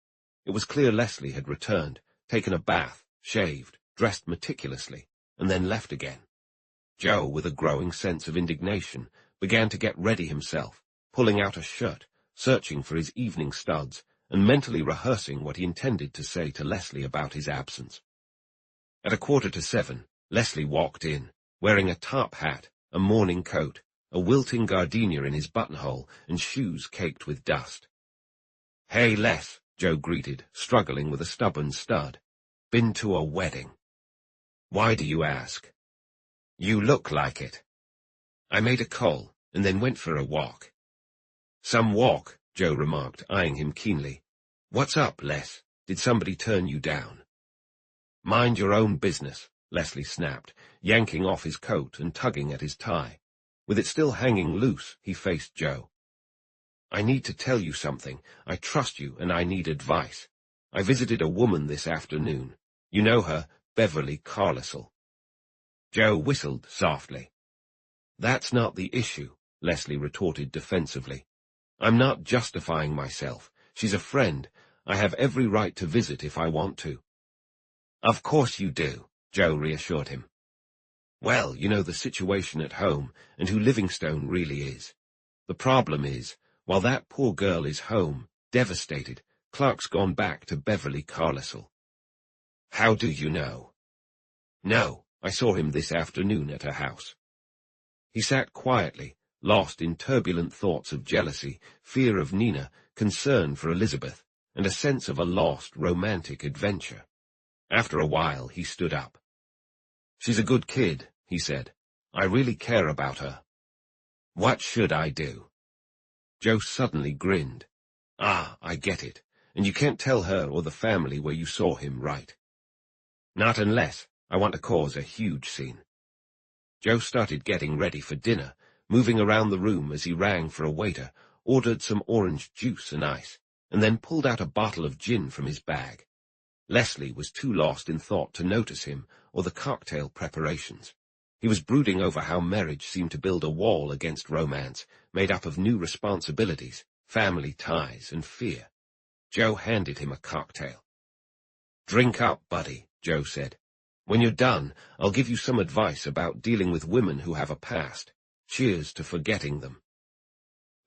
It was clear Leslie had returned, taken a bath, shaved, dressed meticulously, and then left again. Joe, with a growing sense of indignation, began to get ready himself, pulling out a shirt, searching for his evening studs, and mentally rehearsing what he intended to say to Leslie about his absence. At 6:45, Leslie walked in, wearing a top hat, a morning coat, a wilting gardenia in his buttonhole, and shoes caked with dust. "Hey, Les," Joe greeted, struggling with a stubborn stud. "Been to a wedding." "Why do you ask?" "You look like it." "I made a call, and then went for a walk." "Some walk," Joe remarked, eyeing him keenly. "What's up, Les? Did somebody turn you down?" "Mind your own business," Leslie snapped, yanking off his coat and tugging at his tie. With it still hanging loose, he faced Joe. "I need to tell you something. I trust you, and I need advice. I visited a woman this afternoon. You know her, Beverly Carlisle." Joe whistled softly. "That's not the issue," Leslie retorted defensively. "I'm not justifying myself. She's a friend. I have every right to visit if I want to." "Of course you do," Joe reassured him. Well, you know the situation at home and who Livingstone really is. The problem is, while that poor girl is home, devastated, Clark's gone back to Beverly Carlisle. How do you know? No, I saw him this afternoon at her house. He sat quietly, lost in turbulent thoughts of jealousy, fear of Nina, concern for Elizabeth, and a sense of a lost, romantic adventure. After a while, he stood up. She's a good kid, he said. I really care about her. What should I do? Joe suddenly grinned. Ah, I get it, and you can't tell her or the family where you saw him, right? Not unless I want to cause a huge scene. Joe started getting ready for dinner, moving around the room as he rang for a waiter, ordered some orange juice and ice, and then pulled out a bottle of gin from his bag. Leslie was too lost in thought to notice him or the cocktail preparations. He was brooding over how marriage seemed to build a wall against romance, made up of new responsibilities, family ties, and fear. Joe handed him a cocktail. Drink up, buddy, Joe said. When you're done, I'll give you some advice about dealing with women who have a past. Cheers to forgetting them.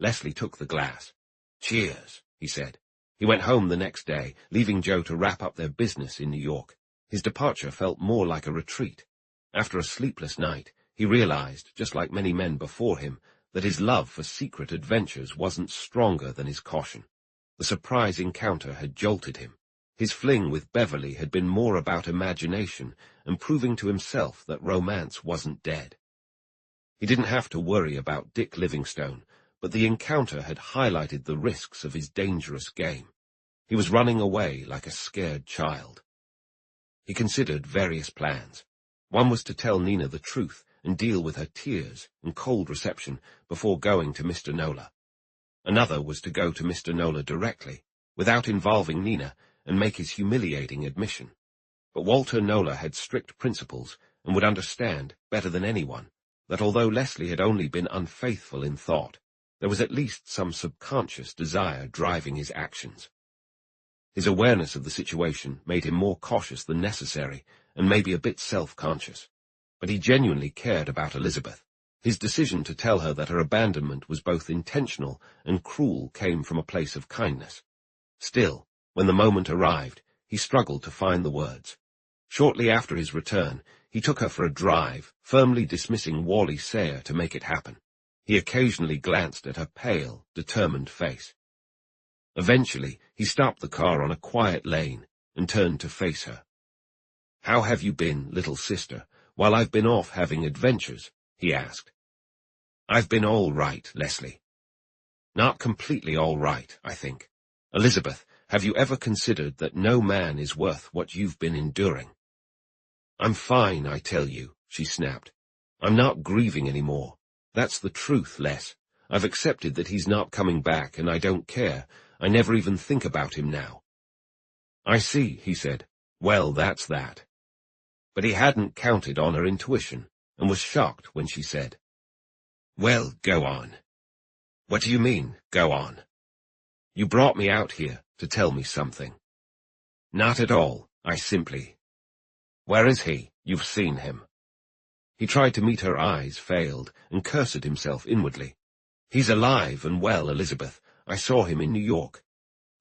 Leslie took the glass. Cheers, he said. He went home the next day, leaving Joe to wrap up their business in New York. His departure felt more like a retreat. After a sleepless night, he realized, just like many men before him, that his love for secret adventures wasn't stronger than his caution. The surprise encounter had jolted him. His fling with Beverly had been more about imagination and proving to himself that romance wasn't dead. He didn't have to worry about Dick Livingstone, but the encounter had highlighted the risks of his dangerous game. He was running away like a scared child. He considered various plans. One was to tell Nina the truth and deal with her tears and cold reception before going to Mr. Nola. Another was to go to Mr. Nola directly, without involving Nina, and make his humiliating admission. But Walter Nola had strict principles and would understand, better than anyone, that although Leslie had only been unfaithful in thought, there was at least some subconscious desire driving his actions. His awareness of the situation made him more cautious than necessary, and maybe a bit self-conscious. But he genuinely cared about Elizabeth. His decision to tell her that her abandonment was both intentional and cruel came from a place of kindness. Still, when the moment arrived, he struggled to find the words. Shortly after his return, he took her for a drive, firmly dismissing Wally Sayer to make it happen. He occasionally glanced at her pale, determined face. Eventually, he stopped the car on a quiet lane and turned to face her. "How have you been, little sister, while I've been off having adventures?" he asked. "I've been all right, Leslie." "Not completely all right, I think. Elizabeth, have you ever considered that no man is worth what you've been enduring?" "I'm fine, I tell you," she snapped. "I'm not grieving anymore. That's the truth, Les. I've accepted that he's not coming back, and I don't care. I never even think about him now." "I see," he said. "Well, that's that." But he hadn't counted on her intuition, and was shocked when she said, "Well, go on." "What do you mean, go on?" "You brought me out here to tell me something." "Not at all. I simply—" "Where is he? You've seen him." He tried to meet her eyes, failed, and cursed himself inwardly. "He's alive and well, Elizabeth. I saw him in New York."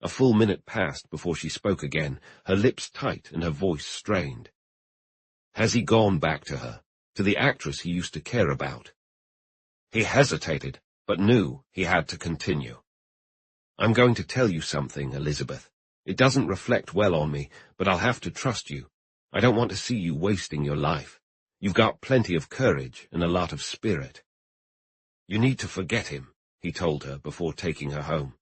A full minute passed before she spoke again, her lips tight and her voice strained. "Has he gone back to her, to the actress he used to care about?" He hesitated, but knew he had to continue. "I'm going to tell you something, Elizabeth. It doesn't reflect well on me, but I'll have to trust you. I don't want to see you wasting your life. You've got plenty of courage and a lot of spirit." "You need to forget him," he told her before taking her home.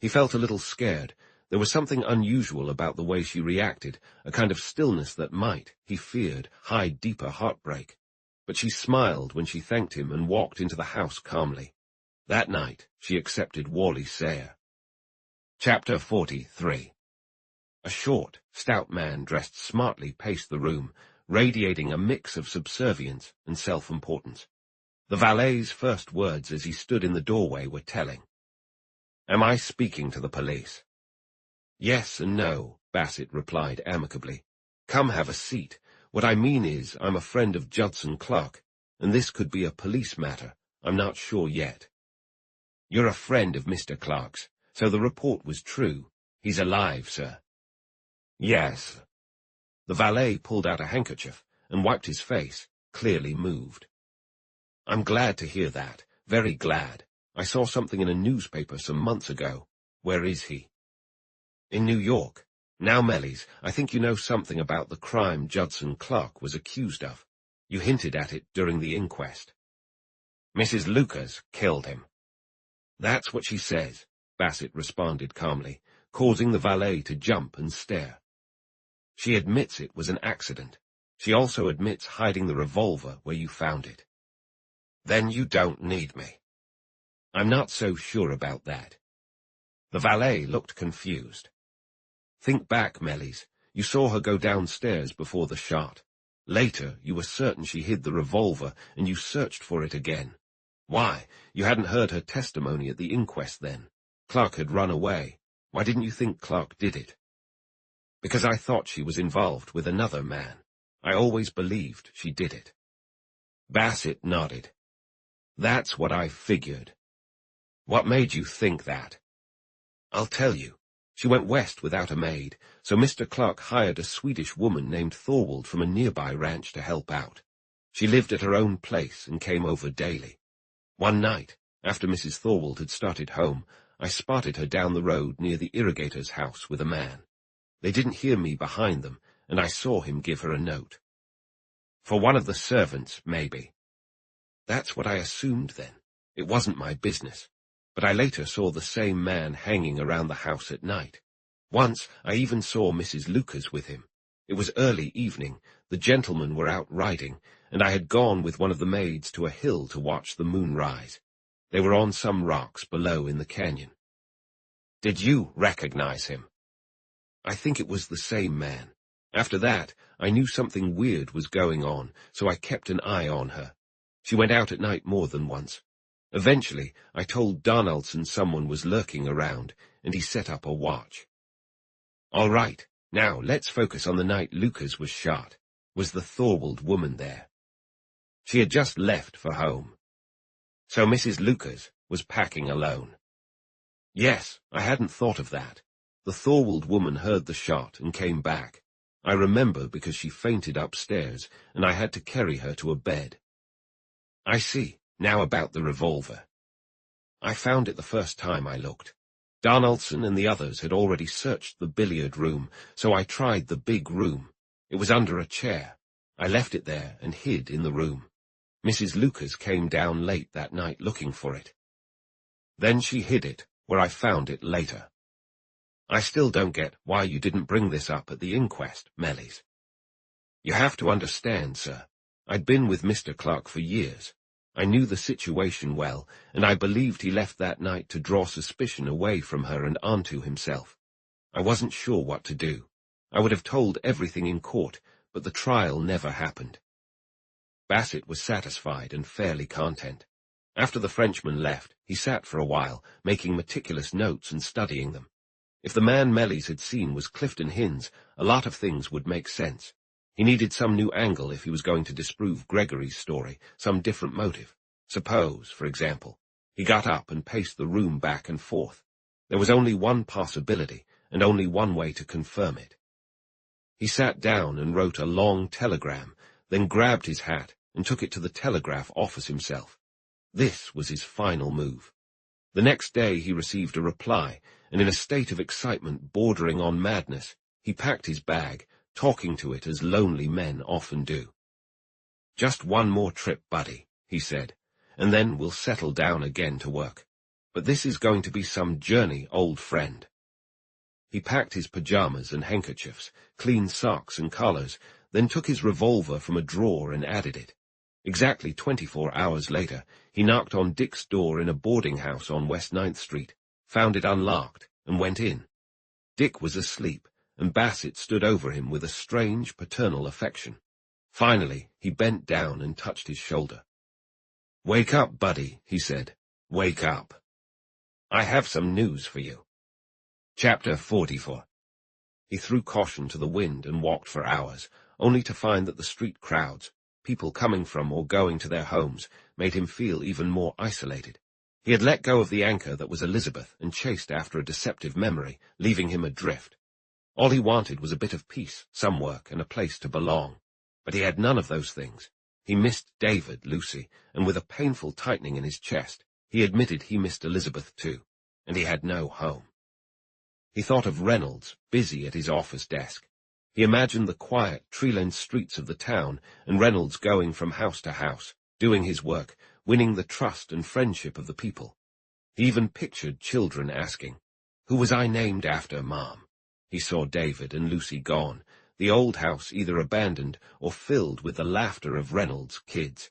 He felt a little scared. There was something unusual about the way she reacted, a kind of stillness that might, he feared, hide deeper heartbreak. But she smiled when she thanked him and walked into the house calmly. That night, she accepted Wally Sayer. Chapter 43. A short, stout man dressed smartly paced the room, radiating a mix of subservience and self-importance. The valet's first words as he stood in the doorway were telling. "Am I speaking to the police?" "Yes and no," Bassett replied amicably. "Come have a seat. What I mean is, I'm a friend of Judson Clark, and this could be a police matter. I'm not sure yet. You're a friend of Mr. Clark's, so the report was true. He's alive, sir. Yes. The valet pulled out a handkerchief and wiped his face, clearly moved. I'm glad to hear that, very glad. I saw something in a newspaper some months ago. Where is he? In New York. Now, Mellies, I think you know something about the crime Judson Clark was accused of. You hinted at it during the inquest. Mrs. Lucas killed him. That's what she says, Bassett responded calmly, causing the valet to jump and stare. She admits it was an accident. She also admits hiding the revolver where you found it. Then you don't need me. I'm not so sure about that. The valet looked confused. Think back, Mellies. You saw her go downstairs before the shot. Later, you were certain she hid the revolver, and you searched for it again. Why? You hadn't heard her testimony at the inquest then. Clark had run away. Why didn't you think Clark did it? Because I thought she was involved with another man. I always believed she did it. Bassett nodded. That's what I figured. What made you think that? I'll tell you. She went west without a maid, so Mr. Clark hired a Swedish woman named Thorwald from a nearby ranch to help out. She lived at her own place and came over daily. One night, after Mrs. Thorwald had started home, I spotted her down the road near the irrigator's house with a man. They didn't hear me behind them, and I saw him give her a note. For one of the servants, maybe. That's what I assumed then. It wasn't my business. But I later saw the same man hanging around the house at night. Once, I even saw Mrs. Lucas with him. It was early evening, the gentlemen were out riding, and I had gone with one of the maids to a hill to watch the moon rise. They were on some rocks below in the canyon. Did you recognize him? I think it was the same man. After that, I knew something weird was going on, so I kept an eye on her. She went out at night more than once. Eventually, I told Donaldson someone was lurking around, and he set up a watch. All right, now let's focus on the night Lucas was shot. Was the Thorwald woman there? She had just left for home. So Mrs. Lucas was packing alone. Yes, I hadn't thought of that. The Thorwald woman heard the shot and came back. I remember because she fainted upstairs, and I had to carry her to a bed. I see. Now about the revolver. I found it the first time I looked. Donaldson and the others had already searched the billiard room, so I tried the big room. It was under a chair. I left it there and hid in the room. Mrs. Lucas came down late that night looking for it. Then she hid it, where I found it later. I still don't get why you didn't bring this up at the inquest, Mellies. You have to understand, sir. I'd been with Mr. Clark for years. I knew the situation well, and I believed he left that night to draw suspicion away from her and onto himself. I wasn't sure what to do. I would have told everything in court, but the trial never happened. Bassett was satisfied and fairly content. After the Frenchman left, he sat for a while, making meticulous notes and studying them. If the man Mellies had seen was Clifton Hinds, a lot of things would make sense. He needed some new angle if he was going to disprove Gregory's story, some different motive. Suppose, for example, he got up and paced the room back and forth. There was only one possibility, and only one way to confirm it. He sat down and wrote a long telegram, then grabbed his hat and took it to the telegraph office himself. This was his final move. The next day he received a reply, and in a state of excitement bordering on madness, he packed his bag, talking to it as lonely men often do. Just one more trip, buddy, he said, and then we'll settle down again to work. But this is going to be some journey, old friend. He packed his pajamas and handkerchiefs, clean socks and collars, then took his revolver from a drawer and added it. Exactly 24 hours later, he knocked on Dick's door in a boarding house on West 9th Street, found it unlocked, and went in. Dick was asleep, and Bassett stood over him with a strange paternal affection. Finally, he bent down and touched his shoulder. "Wake up, buddy," he said. "Wake up. I have some news for you." Chapter 44. He threw caution to the wind and walked for hours, only to find that the street crowds, people coming from or going to their homes, made him feel even more isolated. He had let go of the anchor that was Elizabeth and chased after a deceptive memory, leaving him adrift. All he wanted was a bit of peace, some work, and a place to belong. But he had none of those things. He missed David, Lucy, and with a painful tightening in his chest, he admitted he missed Elizabeth too, and he had no home. He thought of Reynolds, busy at his office desk. He imagined the quiet, tree-lined streets of the town, and Reynolds going from house to house, doing his work, winning the trust and friendship of the people. He even pictured children asking, "Who was I named after, Mom?" He saw David and Lucy gone, the old house either abandoned or filled with the laughter of Reynolds' kids.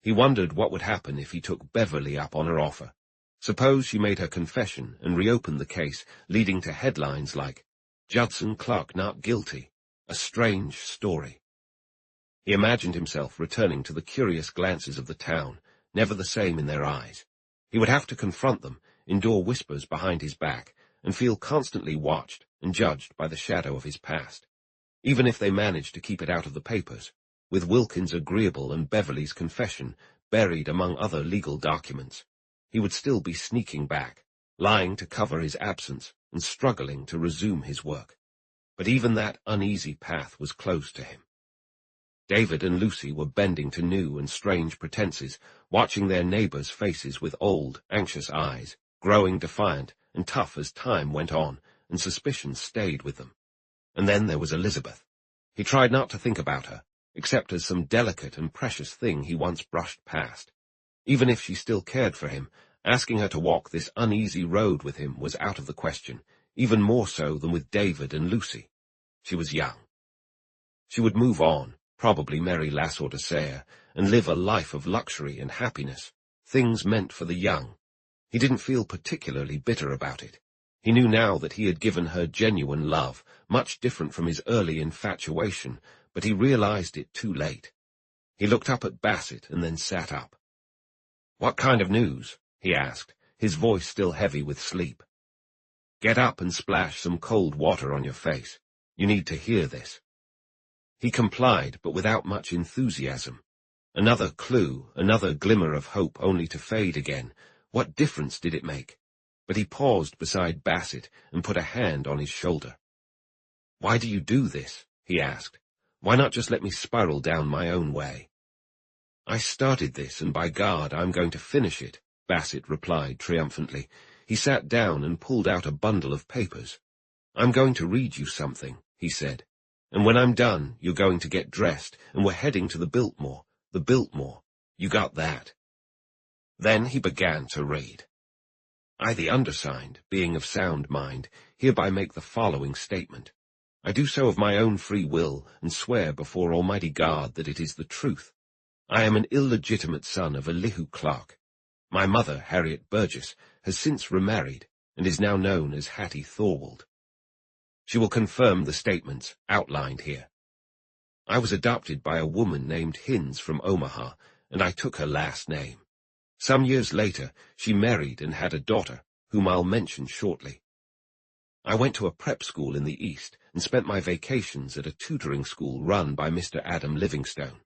He wondered what would happen if he took Beverly up on her offer. Suppose she made her confession and reopened the case, leading to headlines like, "Judson Clark not guilty, a strange story." He imagined himself returning to the curious glances of the town, never the same in their eyes. He would have to confront them, endure whispers behind his back, and feel constantly watched and judged by the shadow of his past. Even if they managed to keep it out of the papers, with Wilkins' agreeable and Beverly's confession buried among other legal documents, he would still be sneaking back, lying to cover his absence and struggling to resume his work. But even that uneasy path was closed to him. David and Lucy were bending to new and strange pretenses, watching their neighbors' faces with old, anxious eyes, growing defiant and tough as time went on, and suspicion stayed with them. And then there was Elizabeth. He tried not to think about her, except as some delicate and precious thing he once brushed past. Even if she still cared for him, asking her to walk this uneasy road with him was out of the question, even more so than with David and Lucy. She was young. She would move on, probably marry Lassor de Serres, and live a life of luxury and happiness, things meant for the young. He didn't feel particularly bitter about it. He knew now that he had given her genuine love, much different from his early infatuation, but he realized it too late. He looked up at Bassett and then sat up. "What kind of news?" he asked, his voice still heavy with sleep. "Get up and splash some cold water on your face. You need to hear this." He complied, but without much enthusiasm. Another clue, another glimmer of hope only to fade again. What difference did it make? But he paused beside Bassett and put a hand on his shoulder. "Why do you do this?" he asked. "Why not just let me spiral down my own way?" "I started this, and by God, I'm going to finish it," Bassett replied triumphantly. He sat down and pulled out a bundle of papers. "I'm going to read you something," he said. "And when I'm done, you're going to get dressed, and we're heading to the Biltmore. The Biltmore. You got that?" Then he began to read. "I, the undersigned, being of sound mind, hereby make the following statement. I do so of my own free will, and swear before Almighty God that it is the truth. I am an illegitimate son of Elihu Clark. My mother, Harriet Burgess, has since remarried, and is now known as Hattie Thorwald. She will confirm the statements outlined here. I was adopted by a woman named Hinz from Omaha, and I took her last name. Some years later, she married and had a daughter, whom I'll mention shortly. I went to a prep school in the East and spent my vacations at a tutoring school run by Mr. Adam Livingstone.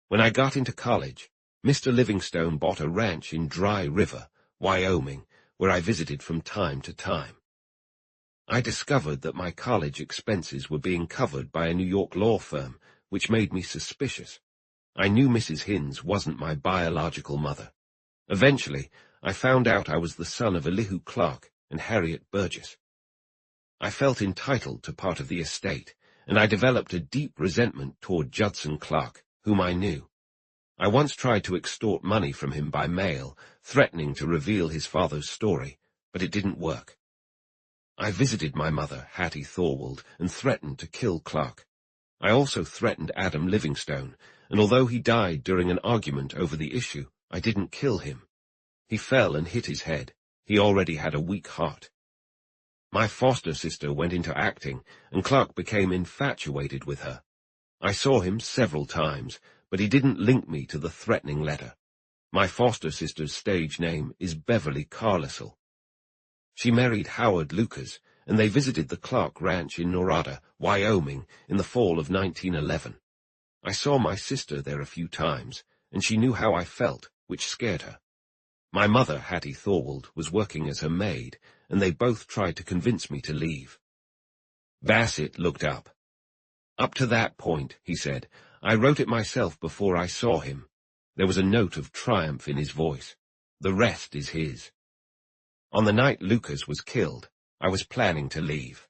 When I got into college, Mr. Livingstone bought a ranch in Dry River, Wyoming, where I visited from time to time. I discovered that my college expenses were being covered by a New York law firm, which made me suspicious. I knew Mrs. Hinz wasn't my biological mother. Eventually, I found out I was the son of Elihu Clark and Harriet Burgess. I felt entitled to part of the estate, and I developed a deep resentment toward Judson Clark, whom I knew. I once tried to extort money from him by mail, threatening to reveal his father's story, but it didn't work. I visited my mother, Hattie Thorwald, and threatened to kill Clark. I also threatened Adam Livingstone, and although he died during an argument over the issue, I didn't kill him. He fell and hit his head. He already had a weak heart. My foster sister went into acting, and Clark became infatuated with her. I saw him several times, but he didn't link me to the threatening letter. My foster sister's stage name is Beverly Carlisle. She married Howard Lucas, and they visited the Clark Ranch in Norada, Wyoming, in the fall of 1911. I saw my sister there a few times, and she knew how I felt, which scared her. My mother, Hattie Thorwald, was working as her maid, and they both tried to convince me to leave. Bassett looked up. Up to that point, he said, I wrote it myself before I saw him. There was a note of triumph in his voice. The rest is his. On the night Lucas was killed, I was planning to leave.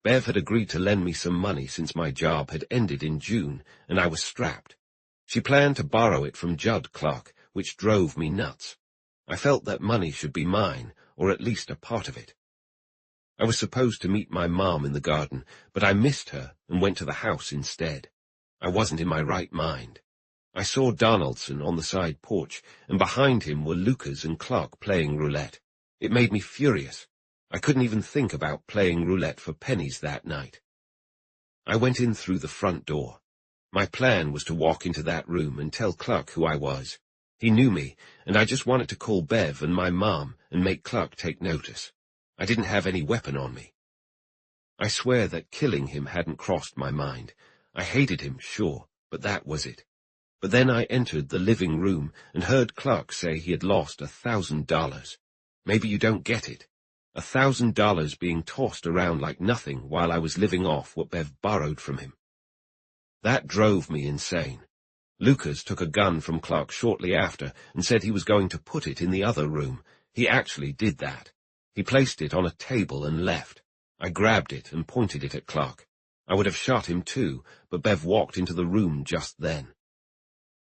Bev had agreed to lend me some money since my job had ended in June, and I was strapped. She planned to borrow it from Judd Clark, which drove me nuts. I felt that money should be mine, or at least a part of it. I was supposed to meet my mom in the garden, but I missed her and went to the house instead. I wasn't in my right mind. I saw Donaldson on the side porch, and behind him were Lucas and Clark playing roulette. It made me furious. I couldn't even think about playing roulette for pennies that night. I went in through the front door. My plan was to walk into that room and tell Clark who I was. He knew me, and I just wanted to call Bev and my mom and make Clark take notice. I didn't have any weapon on me. I swear that killing him hadn't crossed my mind. I hated him, sure, but that was it. But then I entered the living room and heard Clark say he had lost $1,000. Maybe you don't get it. $1,000 being tossed around like nothing while I was living off what Bev borrowed from him. That drove me insane. Lucas took a gun from Clark shortly after and said he was going to put it in the other room. He actually did that. He placed it on a table and left. I grabbed it and pointed it at Clark. I would have shot him too, but Bev walked into the room just then.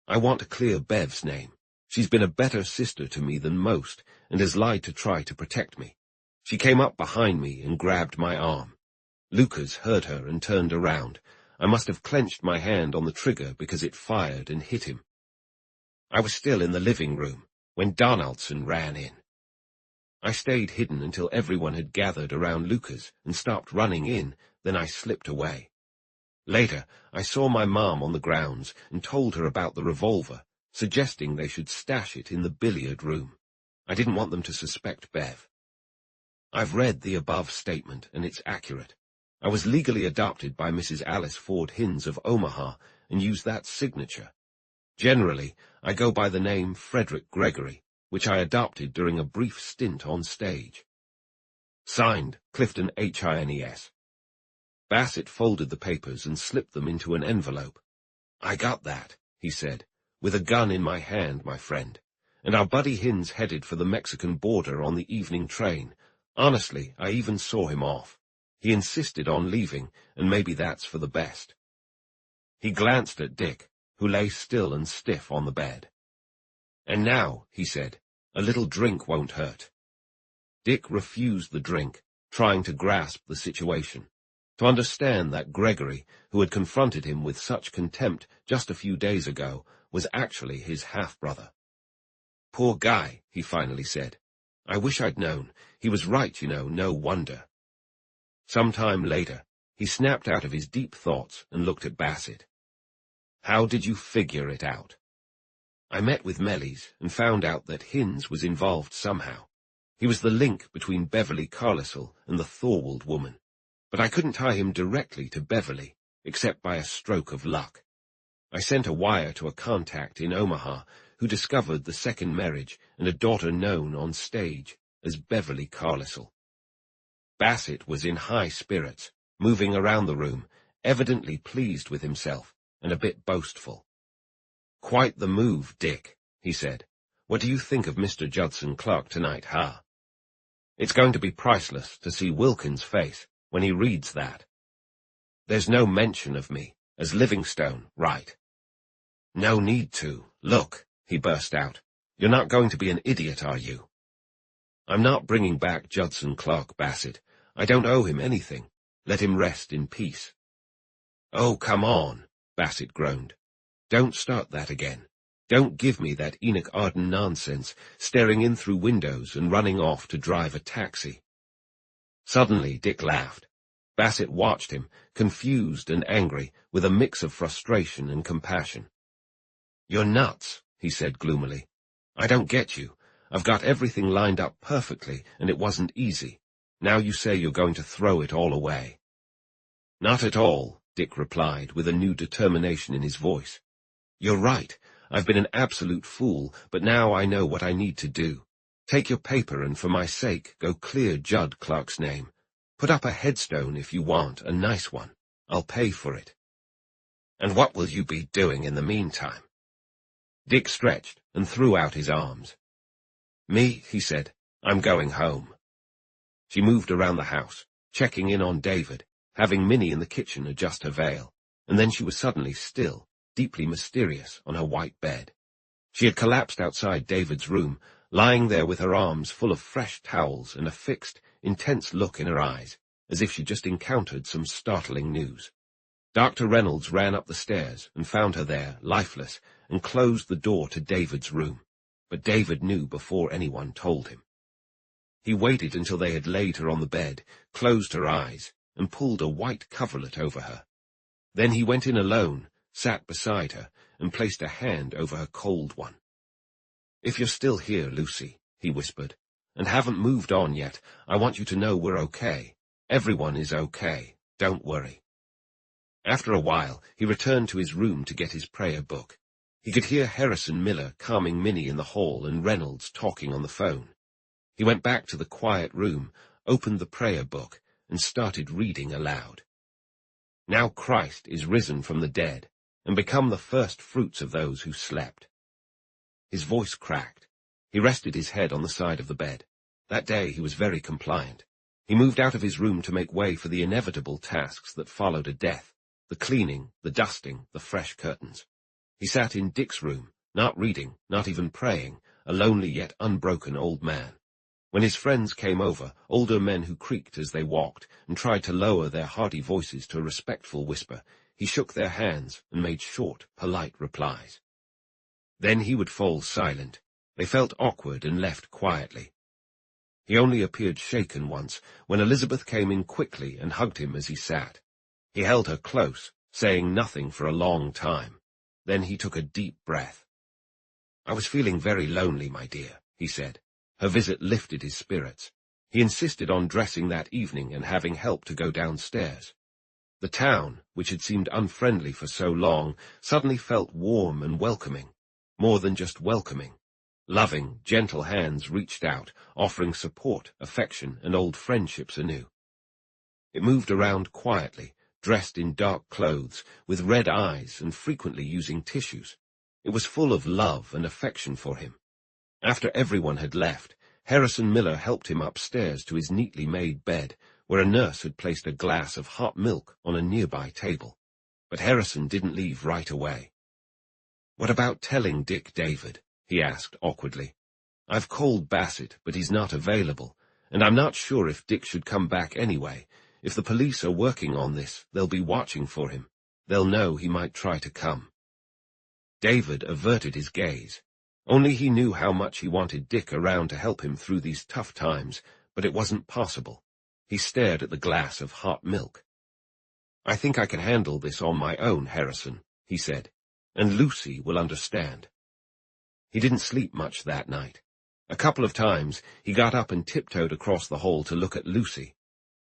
I want to clear Bev's name. She's been a better sister to me than most, and has lied to try to protect me. She came up behind me and grabbed my arm. Lucas heard her and turned around. I must have clenched my hand on the trigger because it fired and hit him. I was still in the living room when Donaldson ran in. I stayed hidden until everyone had gathered around Lucas and stopped running in, then I slipped away. Later, I saw my mom on the grounds and told her about the revolver, suggesting they should stash it in the billiard room. I didn't want them to suspect Bev. I've read the above statement, and it's accurate. I was legally adopted by Mrs. Alice Ford Hinz of Omaha and use that signature. Generally, I go by the name Frederick Gregory, which I adopted during a brief stint on stage. Signed, Clifton Hines. Bassett folded the papers and slipped them into an envelope. I got that, he said, with a gun in my hand, my friend, and our buddy Hinz headed for the Mexican border on the evening train. Honestly, I even saw him off. He insisted on leaving, and maybe that's for the best. He glanced at Dick, who lay still and stiff on the bed. And now, he said, a little drink won't hurt. Dick refused the drink, trying to grasp the situation, to understand that Gregory, who had confronted him with such contempt just a few days ago, was actually his half-brother. Poor guy, he finally said. I wish I'd known. He was right, you know, no wonder. Some time later, he snapped out of his deep thoughts and looked at Bassett. How did you figure it out? I met with Mellys and found out that Hinz was involved somehow. He was the link between Beverly Carlisle and the Thorwald woman. But I couldn't tie him directly to Beverly, except by a stroke of luck. I sent a wire to a contact in Omaha who discovered the second marriage and a daughter known on stage as Beverly Carlisle. Bassett was in high spirits, moving around the room, evidently pleased with himself and a bit boastful. Quite the move, Dick, he said. What do you think of Mr. Judson Clark tonight, huh? It's going to be priceless to see Wilkins' face when he reads that. There's no mention of me as Livingstone, right? No need to. Look, he burst out. You're not going to be an idiot, are you? I'm not bringing back Judson Clark, Bassett. I don't owe him anything. Let him rest in peace. Oh, come on, Bassett groaned. Don't start that again. Don't give me that Enoch Arden nonsense, staring in through windows and running off to drive a taxi. Suddenly, Dick laughed. Bassett watched him, confused and angry, with a mix of frustration and compassion. You're nuts, he said gloomily. I don't get you. I've got everything lined up perfectly, and it wasn't easy. Now you say you're going to throw it all away." "Not at all," Dick replied, with a new determination in his voice. "You're right. I've been an absolute fool, but now I know what I need to do. Take your paper and for my sake, go clear Judd Clark's name. Put up a headstone if you want, a nice one. I'll pay for it." "And what will you be doing in the meantime?" Dick stretched and threw out his arms. "Me," he said, "I'm going home." She moved around the house, checking in on David, having Minnie in the kitchen adjust her veil, and then she was suddenly still, deeply mysterious, on her white bed. She had collapsed outside David's room, lying there with her arms full of fresh towels and a fixed, intense look in her eyes, as if she'd just encountered some startling news. Dr. Reynolds ran up the stairs and found her there, lifeless, and closed the door to David's room. But David knew before anyone told him. He waited until they had laid her on the bed, closed her eyes, and pulled a white coverlet over her. Then he went in alone, sat beside her, and placed a hand over her cold one. "If you're still here, Lucy," he whispered, "and haven't moved on yet, I want you to know we're okay. Everyone is okay. Don't worry." After a while, he returned to his room to get his prayer book. He could hear Harrison Miller calming Minnie in the hall and Reynolds talking on the phone. He went back to the quiet room, opened the prayer book, and started reading aloud. "Now Christ is risen from the dead, and become the first fruits of those who slept." His voice cracked. He rested his head on the side of the bed. That day he was very compliant. He moved out of his room to make way for the inevitable tasks that followed a death, the cleaning, the dusting, the fresh curtains. He sat in Dick's room, not reading, not even praying, a lonely yet unbroken old man. When his friends came over, older men who creaked as they walked and tried to lower their hearty voices to a respectful whisper, he shook their hands and made short, polite replies. Then he would fall silent. They felt awkward and left quietly. He only appeared shaken once, when Elizabeth came in quickly and hugged him as he sat. He held her close, saying nothing for a long time. Then he took a deep breath. "I was feeling very lonely, my dear," he said. Her visit lifted his spirits. He insisted on dressing that evening and having help to go downstairs. The town, which had seemed unfriendly for so long, suddenly felt warm and welcoming. More than just welcoming. Loving, gentle hands reached out, offering support, affection, and old friendships anew. It moved around quietly, dressed in dark clothes, with red eyes and frequently using tissues. It was full of love and affection for him. After everyone had left, Harrison Miller helped him upstairs to his neatly made bed, where a nurse had placed a glass of hot milk on a nearby table. But Harrison didn't leave right away. "What about telling Dick David?" he asked awkwardly. "I've called Bassett, but he's not available, and I'm not sure if Dick should come back anyway. If the police are working on this, they'll be watching for him. They'll know he might try to come." David averted his gaze. Only he knew how much he wanted Dick around to help him through these tough times, but it wasn't possible. He stared at the glass of hot milk. "I think I can handle this on my own, Harrison," he said, "and Lucy will understand." He didn't sleep much that night. A couple of times he got up and tiptoed across the hall to look at Lucy.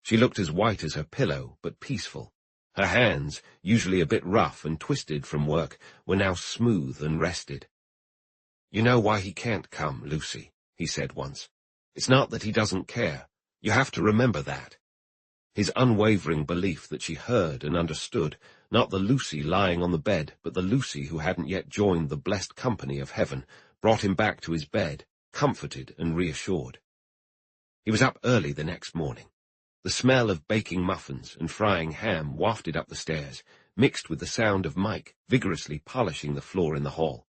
She looked as white as her pillow, but peaceful. Her hands, usually a bit rough and twisted from work, were now smooth and rested. "You know why he can't come, Lucy," he said once. "It's not that he doesn't care. You have to remember that." His unwavering belief that she heard and understood, not the Lucy lying on the bed, but the Lucy who hadn't yet joined the blessed company of heaven, brought him back to his bed, comforted and reassured. He was up early the next morning. The smell of baking muffins and frying ham wafted up the stairs, mixed with the sound of Mike vigorously polishing the floor in the hall.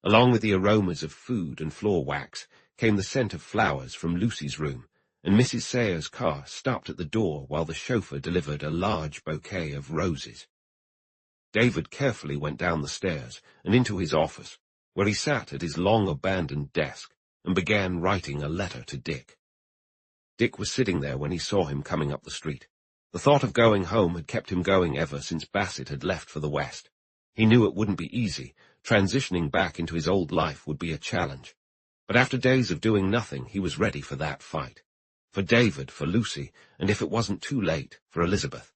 Along with the aromas of food and floor wax came the scent of flowers from Lucy's room, and Mrs. Sayers' car stopped at the door while the chauffeur delivered a large bouquet of roses. David carefully went down the stairs and into his office, where he sat at his long-abandoned desk and began writing a letter to Dick. Dick was sitting there when he saw him coming up the street. The thought of going home had kept him going ever since Bassett had left for the West. He knew it wouldn't be easy. Transitioning back into his old life would be a challenge. But after days of doing nothing, he was ready for that fight. For David, for Lucy, and if it wasn't too late, for Elizabeth.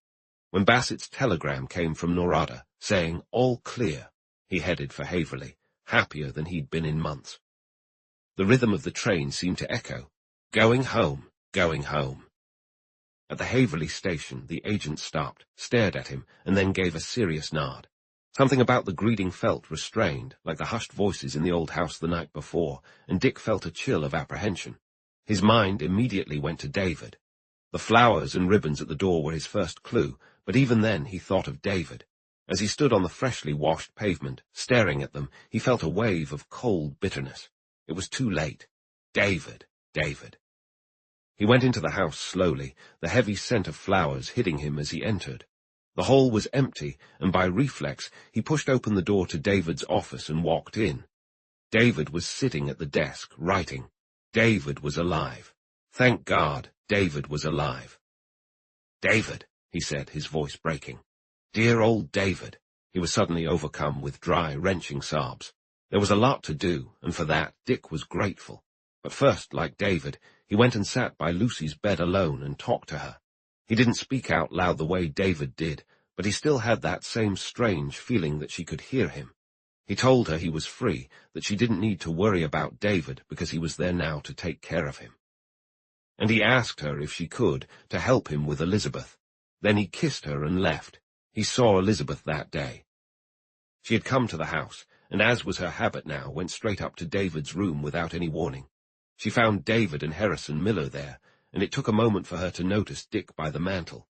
When Bassett's telegram came from Norada, saying, "All clear," he headed for Haverly, happier than he'd been in months. The rhythm of the train seemed to echo, "Going home, going home." At the Haverly station, the agent stopped, stared at him, and then gave a serious nod. Something about the greeting felt restrained, like the hushed voices in the old house the night before, and Dick felt a chill of apprehension. His mind immediately went to David. The flowers and ribbons at the door were his first clue, but even then he thought of David. As he stood on the freshly washed pavement, staring at them, he felt a wave of cold bitterness. It was too late. David, David. He went into the house slowly, the heavy scent of flowers hitting him as he entered. The hall was empty, and by reflex he pushed open the door to David's office and walked in. David was sitting at the desk, writing. David was alive. Thank God, David was alive. "David," he said, his voice breaking. "Dear old David." He was suddenly overcome with dry, wrenching sobs. There was a lot to do, and for that Dick was grateful. But first, like David, he went and sat by Lucy's bed alone and talked to her. He didn't speak out loud the way David did, but he still had that same strange feeling that she could hear him. He told her he was free, that she didn't need to worry about David because he was there now to take care of him. And he asked her if she could, to help him with Elizabeth. Then he kissed her and left. He saw Elizabeth that day. She had come to the house, and as was her habit now, went straight up to David's room without any warning. She found David and Harrison Miller there, and it took a moment for her to notice Dick by the mantel.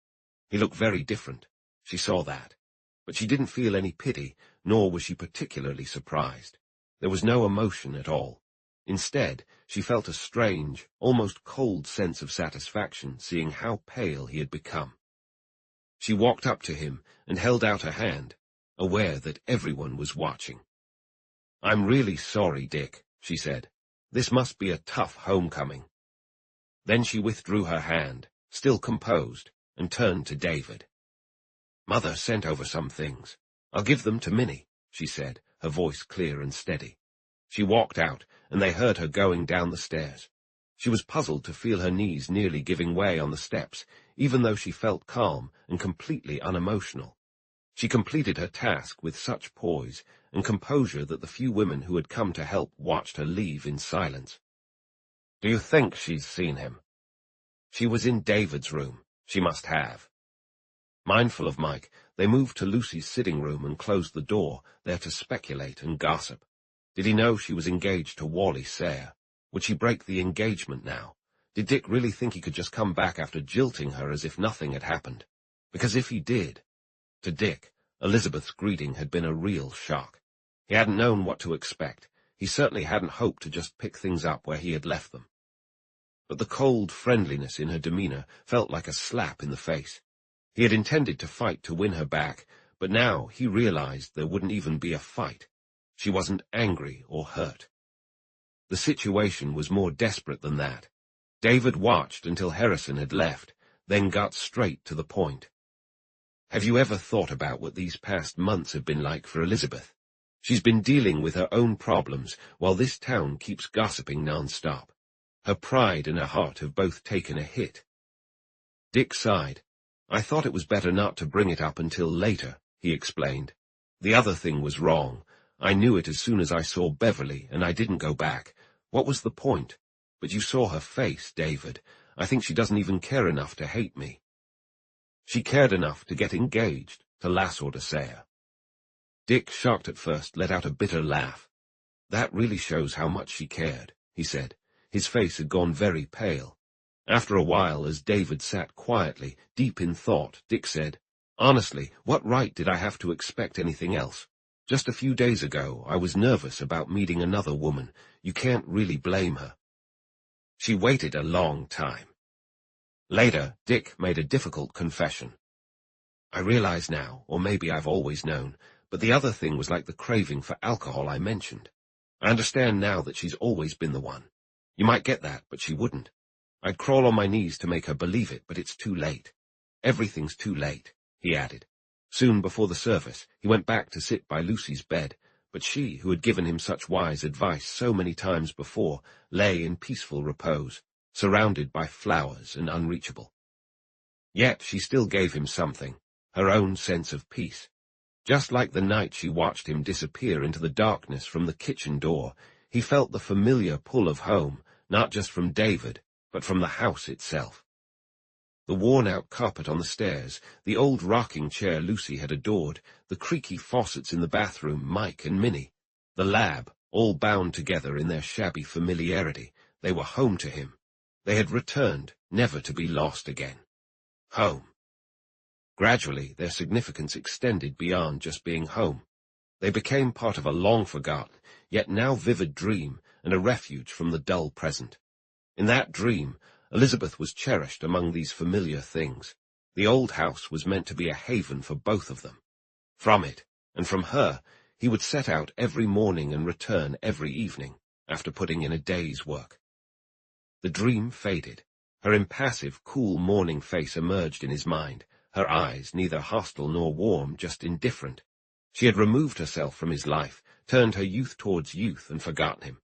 He looked very different. She saw that. But she didn't feel any pity, nor was she particularly surprised. There was no emotion at all. Instead, she felt a strange, almost cold sense of satisfaction seeing how pale he had become. She walked up to him and held out her hand, aware that everyone was watching. "I'm really sorry, Dick," she said. "This must be a tough homecoming." Then she withdrew her hand, still composed, and turned to David. "Mother sent over some things. I'll give them to Minnie," she said, her voice clear and steady. She walked out, and they heard her going down the stairs. She was puzzled to feel her knees nearly giving way on the steps, even though she felt calm and completely unemotional. She completed her task with such poise and composure that the few women who had come to help watched her leave in silence. "Do you think she's seen him?" "She was in David's room. She must have." Mindful of Mike, they moved to Lucy's sitting room and closed the door, there to speculate and gossip. Did he know she was engaged to Wally Sayre? Would she break the engagement now? Did Dick really think he could just come back after jilting her as if nothing had happened? Because if he did... To Dick, Elizabeth's greeting had been a real shock. He hadn't known what to expect. He certainly hadn't hoped to just pick things up where he had left them. But the cold friendliness in her demeanor felt like a slap in the face. He had intended to fight to win her back, but now he realized there wouldn't even be a fight. She wasn't angry or hurt. The situation was more desperate than that. David watched until Harrison had left, then got straight to the point. "Have you ever thought about what these past months have been like for Elizabeth? She's been dealing with her own problems while this town keeps gossiping non-stop. Her pride and her heart have both taken a hit." Dick sighed. "I thought it was better not to bring it up until later," he explained. "The other thing was wrong. I knew it as soon as I saw Beverly, and I didn't go back. What was the point? But you saw her face, David. I think she doesn't even care enough to hate me." She cared enough to get engaged to Lass or to Sayre. Dick, shocked at first, let out a bitter laugh. "That really shows how much she cared," he said. His face had gone very pale. After a while, as David sat quietly, deep in thought, Dick said, "Honestly, what right did I have to expect anything else? Just a few days ago, I was nervous about meeting another woman. You can't really blame her." She waited a long time. Later, Dick made a difficult confession. "I realize now, or maybe I've always known, but the other thing was like the craving for alcohol I mentioned. I understand now that she's always been the one. You might get that, but she wouldn't. I'd crawl on my knees to make her believe it, but it's too late. Everything's too late," he added. Soon before the service, he went back to sit by Lucy's bed, but she, who had given him such wise advice so many times before, lay in peaceful repose. surrounded by flowers and unreachable. Yet she still gave him something, her own sense of peace. Just like the night she watched him disappear into the darkness from the kitchen door, he felt the familiar pull of home, not just from David, but from the house itself. The worn-out carpet on the stairs, the old rocking chair Lucy had adored, the creaky faucets in the bathroom, Mike and Minnie, the lab, all bound together in their shabby familiarity, they were home to him. They had returned, never to be lost again. Home. Gradually, their significance extended beyond just being home. They became part of a long-forgotten, yet now vivid dream and a refuge from the dull present. In that dream, Elizabeth was cherished among these familiar things. The old house was meant to be a haven for both of them. From it, and from her, he would set out every morning and return every evening, after putting in a day's work. The dream faded. Her impassive, cool morning face emerged in his mind, her eyes neither hostile nor warm, just indifferent. She had removed herself from his life, turned her youth towards youth and forgotten him.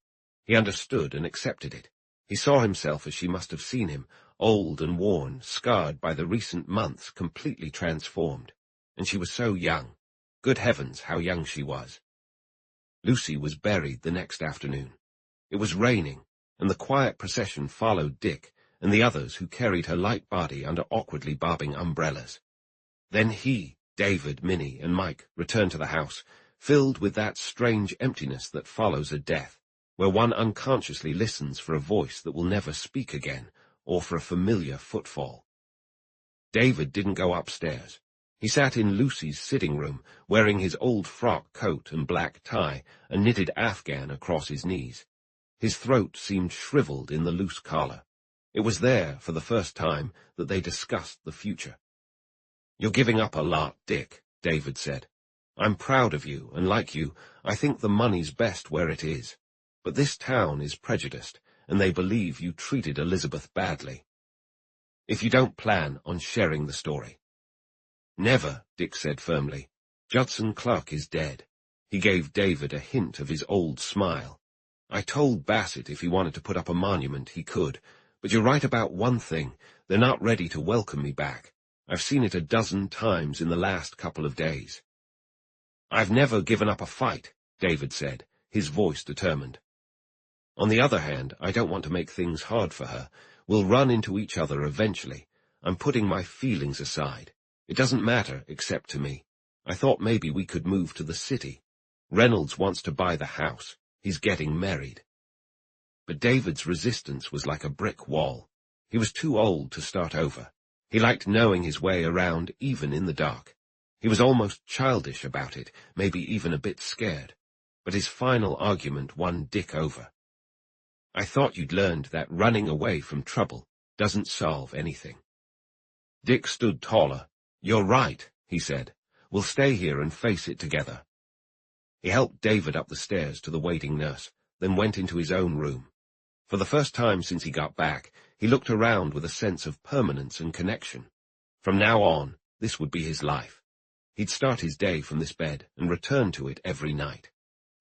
He understood and accepted it. He saw himself as she must have seen him, old and worn, scarred by the recent months, completely transformed. And she was so young. Good heavens, how young she was. Lucy was buried the next afternoon. It was raining, and the quiet procession followed Dick and the others who carried her light body under awkwardly bobbing umbrellas. Then he, David, Minnie, and Mike returned to the house, filled with that strange emptiness that follows a death, where one unconsciously listens for a voice that will never speak again, or for a familiar footfall. David didn't go upstairs. He sat in Lucy's sitting room, wearing his old frock coat and black tie, a knitted afghan across his knees. His throat seemed shriveled in the loose collar. It was there, for the first time, that they discussed the future. "You're giving up a lot, Dick," David said. "I'm proud of you, and like you, I think the money's best where it is. But this town is prejudiced, and they believe you treated Elizabeth badly. If you don't plan on sharing the story." "Never," Dick said firmly. "Judson Clark is dead." He gave David a hint of his old smile. "I told Bassett if he wanted to put up a monument, he could. But you're right about one thing. They're not ready to welcome me back. I've seen it a dozen times in the last couple of days." "I've never given up a fight," David said, his voice determined. "On the other hand, I don't want to make things hard for her. We'll run into each other eventually. I'm putting my feelings aside. It doesn't matter, except to me. I thought maybe we could move to the city. Reynolds wants to buy the house. He's getting married." But David's resistance was like a brick wall. He was too old to start over. He liked knowing his way around even in the dark. He was almost childish about it, maybe even a bit scared. But his final argument won Dick over. "I thought you'd learned that running away from trouble doesn't solve anything." Dick stood taller. "You're right," he said. "We'll stay here and face it together." He helped David up the stairs to the waiting nurse, then went into his own room. For the first time since he got back, he looked around with a sense of permanence and connection. From now on, this would be his life. He'd start his day from this bed and return to it every night.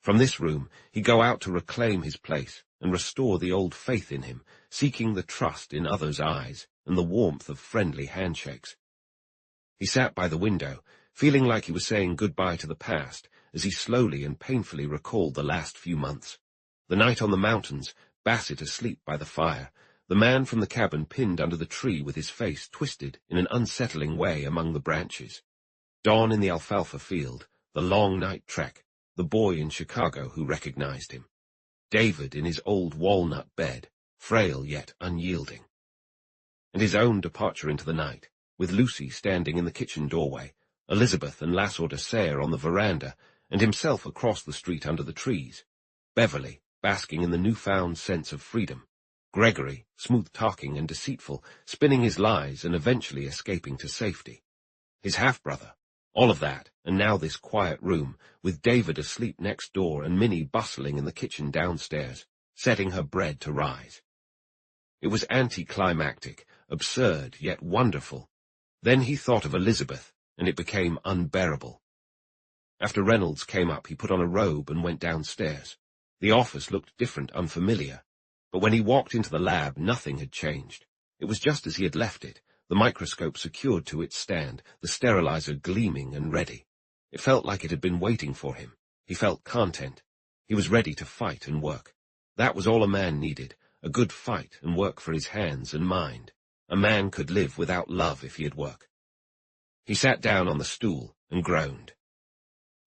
From this room, he'd go out to reclaim his place and restore the old faith in him, seeking the trust in others' eyes and the warmth of friendly handshakes. He sat by the window, feeling like he was saying goodbye to the past as he slowly and painfully recalled the last few months. The night on the mountains, Bassett asleep by the fire, the man from the cabin pinned under the tree with his face twisted in an unsettling way among the branches. Dawn in the alfalfa field, the long night trek, the boy in Chicago who recognized him. David in his old walnut bed, frail yet unyielding. And his own departure into the night, with Lucy standing in the kitchen doorway, Elizabeth and Lassor de Serre on the veranda, and himself across the street under the trees. Beverly, basking in the newfound sense of freedom. Gregory, smooth-talking and deceitful, spinning his lies and eventually escaping to safety. His half-brother. All of that, and now this quiet room, with David asleep next door and Minnie bustling in the kitchen downstairs, setting her bread to rise. It was anticlimactic, absurd, yet wonderful. Then he thought of Elizabeth, and it became unbearable. After Reynolds came up, he put on a robe and went downstairs. The office looked different, unfamiliar. But when he walked into the lab, nothing had changed. It was just as he had left it, the microscope secured to its stand, the sterilizer gleaming and ready. It felt like it had been waiting for him. He felt content. He was ready to fight and work. That was all a man needed, a good fight and work for his hands and mind. A man could live without love if he had work. He sat down on the stool and groaned.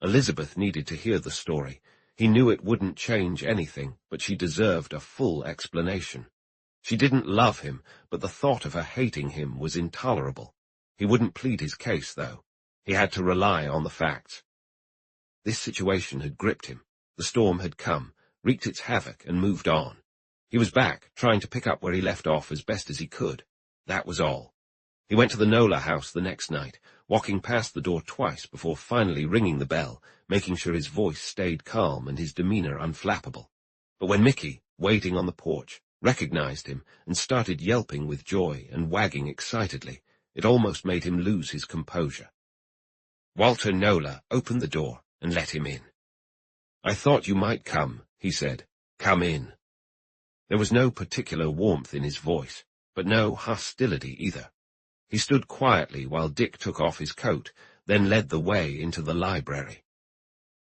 Elizabeth needed to hear the story. He knew it wouldn't change anything, but she deserved a full explanation. She didn't love him, but the thought of her hating him was intolerable. He wouldn't plead his case, though. He had to rely on the facts. This situation had gripped him. The storm had come, wreaked its havoc, and moved on. He was back, trying to pick up where he left off as best as he could. That was all. He went to the Nola house the next night, walking past the door twice before finally ringing the bell, making sure his voice stayed calm and his demeanor unflappable. But when Mickey, waiting on the porch, recognized him and started yelping with joy and wagging excitedly, it almost made him lose his composure. Walter Nola opened the door and let him in. "I thought you might come," he said. "Come in." There was no particular warmth in his voice, but no hostility either. He stood quietly while Dick took off his coat, then led the way into the library.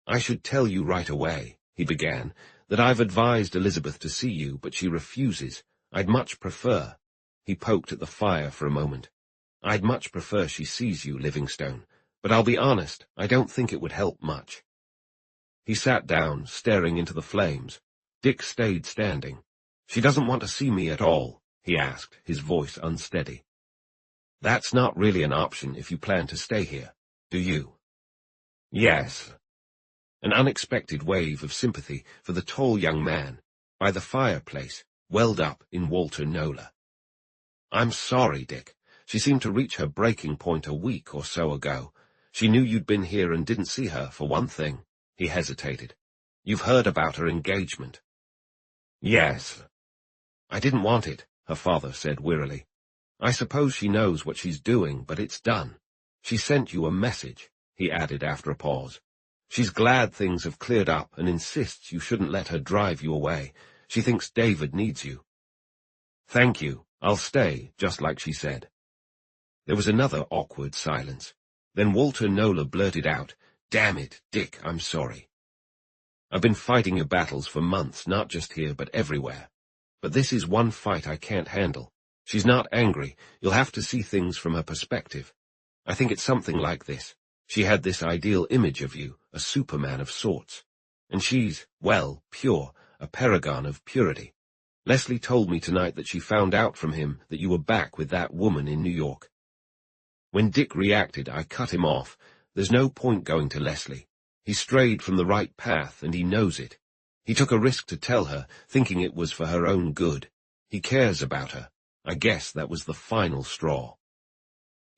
"I should tell you right away," he began, "that I've advised Elizabeth to see you, but she refuses. I'd much prefer—" He poked at the fire for a moment. "I'd much prefer she sees you, Livingstone, but I'll be honest, I don't think it would help much." He sat down, staring into the flames. Dick stayed standing. "She doesn't want to see me at all?" he asked, his voice unsteady. "That's not really an option if you plan to stay here, do you?" "Yes." An unexpected wave of sympathy for the tall young man, by the fireplace, welled up in Walter Nola. "I'm sorry, Dick. She seemed to reach her breaking point a week or so ago. She knew you'd been here and didn't see her, for one thing." He hesitated. "You've heard about her engagement." "Yes." "I didn't want it," her father said wearily. "I suppose she knows what she's doing, but it's done. She sent you a message," he added after a pause. "She's glad things have cleared up and insists you shouldn't let her drive you away. She thinks David needs you." "Thank you. I'll stay, just like she said." There was another awkward silence. Then Walter Nola blurted out, "Damn it, Dick, I'm sorry. I've been fighting your battles for months, not just here, but everywhere. But this is one fight I can't handle. She's not angry. You'll have to see things from her perspective. I think it's something like this. She had this ideal image of you, a Superman of sorts. And she's, well, pure, a paragon of purity. Leslie told me tonight that she found out from him that you were back with that woman in New York." When Dick reacted, I cut him off. There's no point going to Leslie. He strayed from the right path, and he knows it. He took a risk to tell her, thinking it was for her own good. He cares about her. I guess that was the final straw.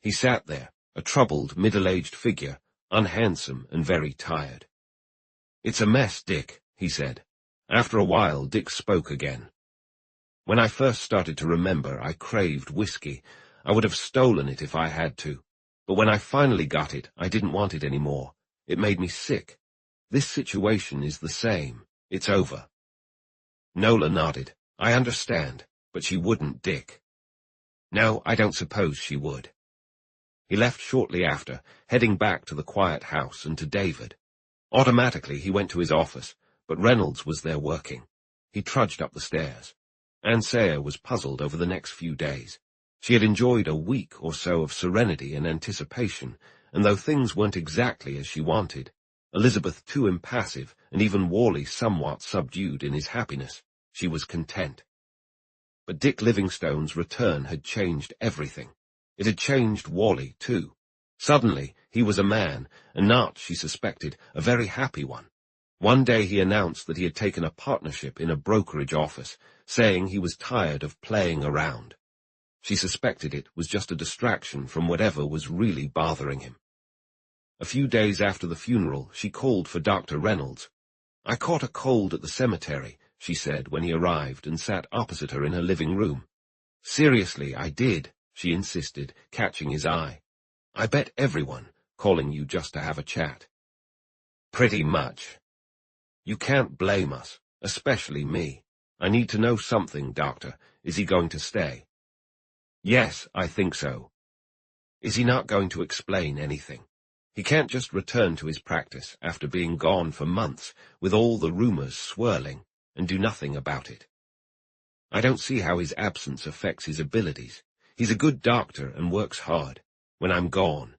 He sat there, a troubled, middle-aged figure, unhandsome and very tired. "It's a mess, Dick," he said. After a while, Dick spoke again. "When I first started to remember, I craved whiskey. I would have stolen it if I had to. But when I finally got it, I didn't want it anymore. It made me sick. This situation is the same. It's over." Nola nodded. "I understand. But she wouldn't, Dick." "No, I don't suppose she would." He left shortly after, heading back to the quiet house and to David. Automatically he went to his office, but Reynolds was there working. He trudged up the stairs. Ansea was puzzled over the next few days. She had enjoyed a week or so of serenity and anticipation, and though things weren't exactly as she wanted, Elizabeth too impassive, and even Worley somewhat subdued in his happiness, she was content. But Dick Livingstone's return had changed everything. It had changed Worley, too. Suddenly, he was a man, and not, she suspected, a very happy one. One day he announced that he had taken a partnership in a brokerage office, saying he was tired of playing around. She suspected it was just a distraction from whatever was really bothering him. A few days after the funeral, she called for Dr. Reynolds. "I caught a cold at the cemetery," she said when he arrived and sat opposite her in her living room. "Seriously, I did," she insisted, catching his eye. "I bet everyone, calling you just to have a chat." "Pretty much." "You can't blame us, especially me. I need to know something, Doctor. Is he going to stay? Yes, I think so. Is he not going to explain anything? He can't just return to his practice after being gone for months, with all the rumors swirling, and do nothing about it. I don't see how his absence affects his abilities. He's a good doctor and works hard. When I'm gone.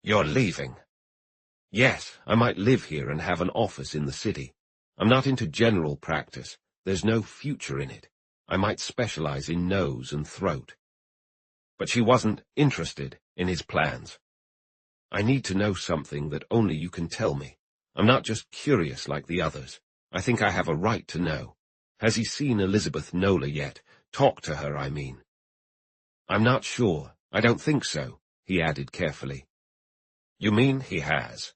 You're leaving? Yes, I might live here and have an office in the city. I'm not into general practice. There's no future in it. I might specialize in nose and throat. But she wasn't interested in his plans. I need to know something that only you can tell me. I'm not just curious like the others. I think I have a right to know. Has he seen Elizabeth Nola yet? Talked to her, I mean. I'm not sure. I don't think so, he added carefully. You mean he has?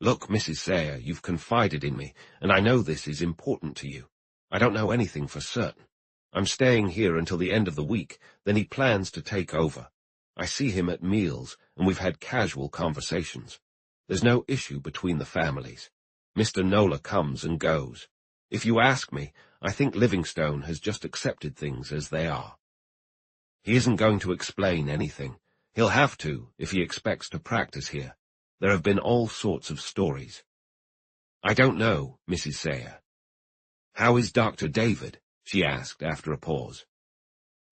Look, Mrs. Sayre, you've confided in me, and I know this is important to you. I don't know anything for certain. I'm staying here until the end of the week, then he plans to take over. I see him at meals, and we've had casual conversations. There's no issue between the families. Mr. Nola comes and goes. If you ask me, I think Livingstone has just accepted things as they are. He isn't going to explain anything. He'll have to if he expects to practice here. There have been all sorts of stories. I don't know, Mrs. Sayre. How is Dr. David? She asked after a pause.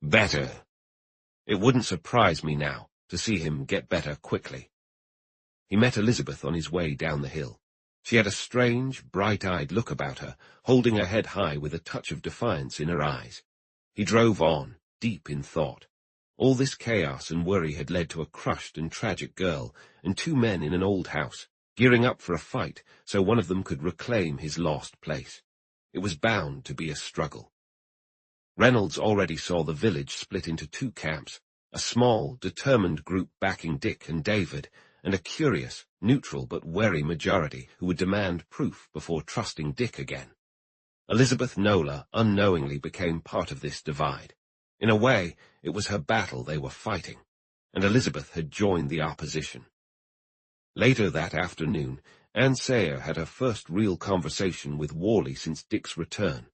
Better. It wouldn't surprise me now to see him get better quickly. He met Elizabeth on his way down the hill. She had a strange, bright-eyed look about her, holding her head high with a touch of defiance in her eyes. He drove on, deep in thought. All this chaos and worry had led to a crushed and tragic girl and two men in an old house, gearing up for a fight so one of them could reclaim his lost place. It was bound to be a struggle. Reynolds already saw the village split into two camps, a small, determined group backing Dick and David, and a curious, neutral but wary majority who would demand proof before trusting Dick again. Elizabeth Nola unknowingly became part of this divide. In a way, it was her battle they were fighting, and Elizabeth had joined the opposition. Later that afternoon, Anne Sayre had her first real conversation with Worley since Dick's return.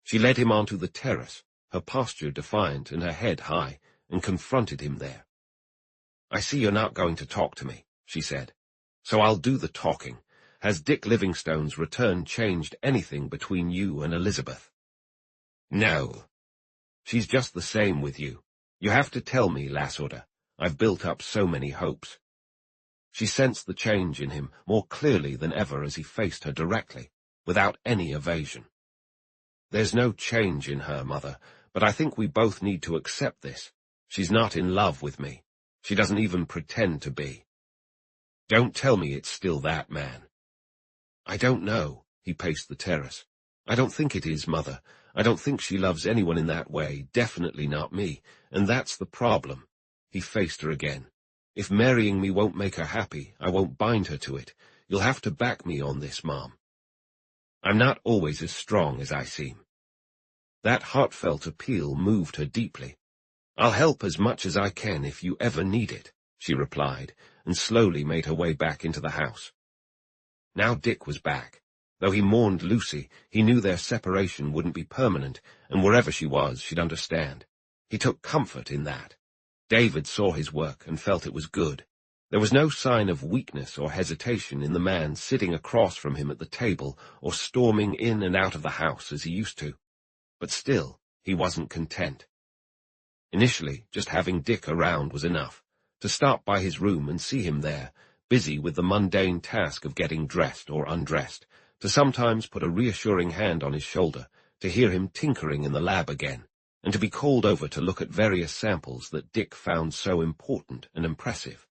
She led him onto the terrace, her posture defiant and her head high, and confronted him there. I see you're not going to talk to me, she said. So I'll do the talking. Has Dick Livingstone's return changed anything between you and Elizabeth? No. She's just the same with you. You have to tell me, Lassorda. I've built up so many hopes. She sensed the change in him more clearly than ever as he faced her directly, without any evasion. There's no change in her, Mother, but I think we both need to accept this. She's not in love with me. She doesn't even pretend to be. Don't tell me it's still that man. I don't know, he paced the terrace. I don't think it is, Mother. I don't think she loves anyone in that way, definitely not me, and that's the problem. He faced her again. If marrying me won't make her happy, I won't bind her to it. You'll have to back me on this, Mom. I'm not always as strong as I seem. That heartfelt appeal moved her deeply. I'll help as much as I can if you ever need it, she replied, and slowly made her way back into the house. Now Dick was back. Though he mourned Lucy, he knew their separation wouldn't be permanent, and wherever she was, she'd understand. He took comfort in that. David saw his work and felt it was good. There was no sign of weakness or hesitation in the man sitting across from him at the table or storming in and out of the house as he used to. But still, he wasn't content. Initially, just having Dick around was enough. To stop by his room and see him there, busy with the mundane task of getting dressed or undressed, to sometimes put a reassuring hand on his shoulder, to hear him tinkering in the lab again, and to be called over to look at various samples that Dick found so important and impressive.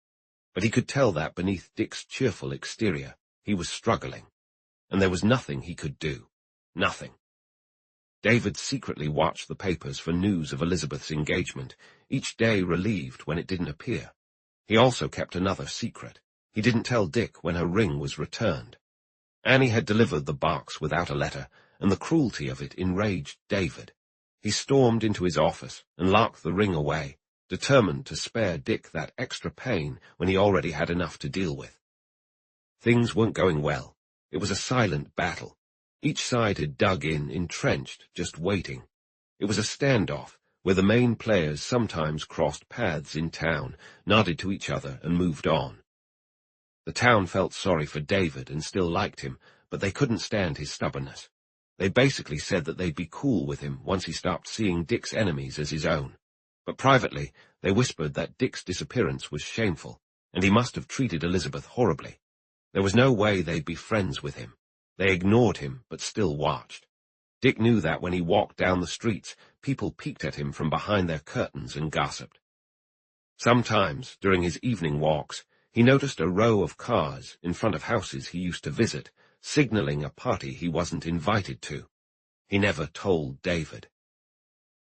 But he could tell that beneath Dick's cheerful exterior, he was struggling, and there was nothing he could do. Nothing. David secretly watched the papers for news of Elizabeth's engagement, each day relieved when it didn't appear. He also kept another secret. He didn't tell Dick when her ring was returned. Annie had delivered the box without a letter, and the cruelty of it enraged David. He stormed into his office and locked the ring away, determined to spare Dick that extra pain when he already had enough to deal with. Things weren't going well. It was a silent battle. Each side had dug in, entrenched, just waiting. It was a standoff, where the main players sometimes crossed paths in town, nodded to each other, and moved on. The town felt sorry for David and still liked him, but they couldn't stand his stubbornness. They basically said that they'd be cool with him once he stopped seeing Dick's enemies as his own. But privately, they whispered that Dick's disappearance was shameful, and he must have treated Elizabeth horribly. There was no way they'd be friends with him. They ignored him, but still watched. Dick knew that when he walked down the streets, people peeked at him from behind their curtains and gossiped. Sometimes, during his evening walks, he noticed a row of cars in front of houses he used to visit, signaling a party he wasn't invited to. He never told David.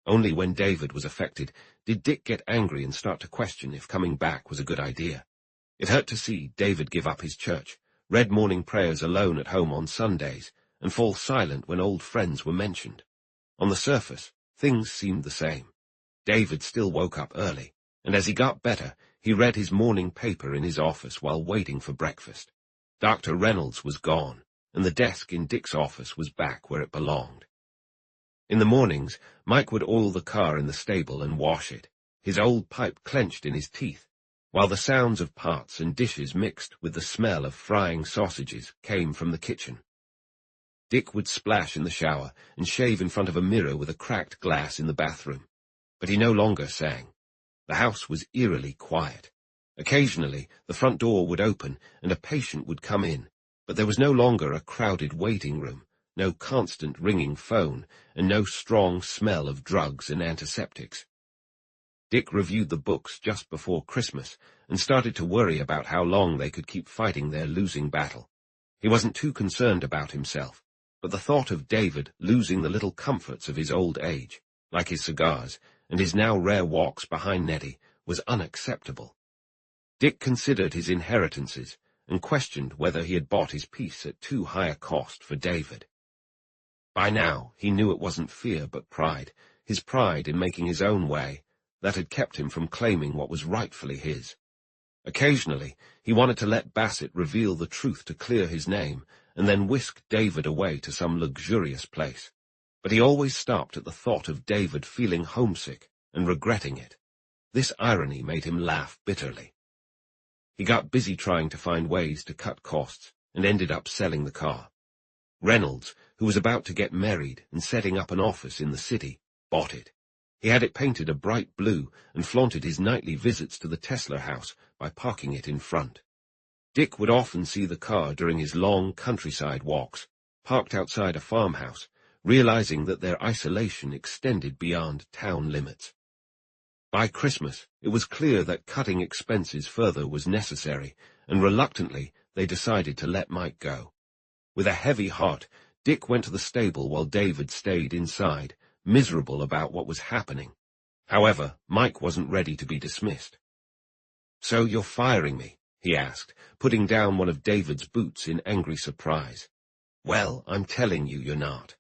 Only when David was affected did Dick get angry and start to question if coming back was a good idea. It hurt to see David give up his church, read morning prayers alone at home on Sundays, and fall silent when old friends were mentioned. On the surface, things seemed the same. David still woke up early, and as he got better, he read his morning paper in his office while waiting for breakfast. Dr. Reynolds was gone, and the desk in Dick's office was back where it belonged. In the mornings, Mike would oil the car in the stable and wash it, his old pipe clenched in his teeth, while the sounds of pots and dishes mixed with the smell of frying sausages came from the kitchen. Dick would splash in the shower and shave in front of a mirror with a cracked glass in the bathroom. But he no longer sang. The house was eerily quiet. Occasionally, the front door would open and a patient would come in, but there was no longer a crowded waiting room, no constant ringing phone, and no strong smell of drugs and antiseptics. Dick reviewed the books just before Christmas and started to worry about how long they could keep fighting their losing battle. He wasn't too concerned about himself, but the thought of David losing the little comforts of his old age, like his cigars, and his now rare walks behind Neddy, was unacceptable. Dick considered his inheritances and questioned whether he had bought his peace at too high a cost for David. By now, he knew it wasn't fear but pride, his pride in making his own way, that had kept him from claiming what was rightfully his. Occasionally, he wanted to let Bassett reveal the truth to clear his name, and then whisk David away to some luxurious place. But he always stopped at the thought of David feeling homesick and regretting it. This irony made him laugh bitterly. He got busy trying to find ways to cut costs and ended up selling the car. Reynolds, who was about to get married and setting up an office in the city, bought it. He had it painted a bright blue and flaunted his nightly visits to the Tessler house by parking it in front. Dick would often see the car during his long countryside walks, parked outside a farmhouse, realizing that their isolation extended beyond town limits. By Christmas, it was clear that cutting expenses further was necessary, and reluctantly they decided to let Mike go. With a heavy heart, Dick went to the stable while David stayed inside, miserable about what was happening. However, Mike wasn't ready to be dismissed. "So you're firing me?" he asked, putting down one of David's boots in angry surprise. "Well, I'm telling you you're not.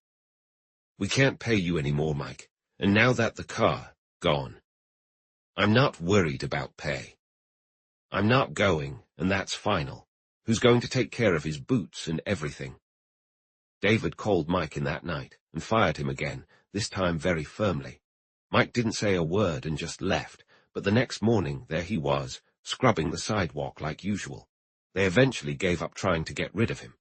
We can't pay you any more, Mike, and now that the car, gone. I'm not worried about pay. I'm not going, and that's final. Who's going to take care of his boots and everything?" David called Mike in that night and fired him again, this time very firmly. Mike didn't say a word and just left, but the next morning there he was, scrubbing the sidewalk like usual. They eventually gave up trying to get rid of him.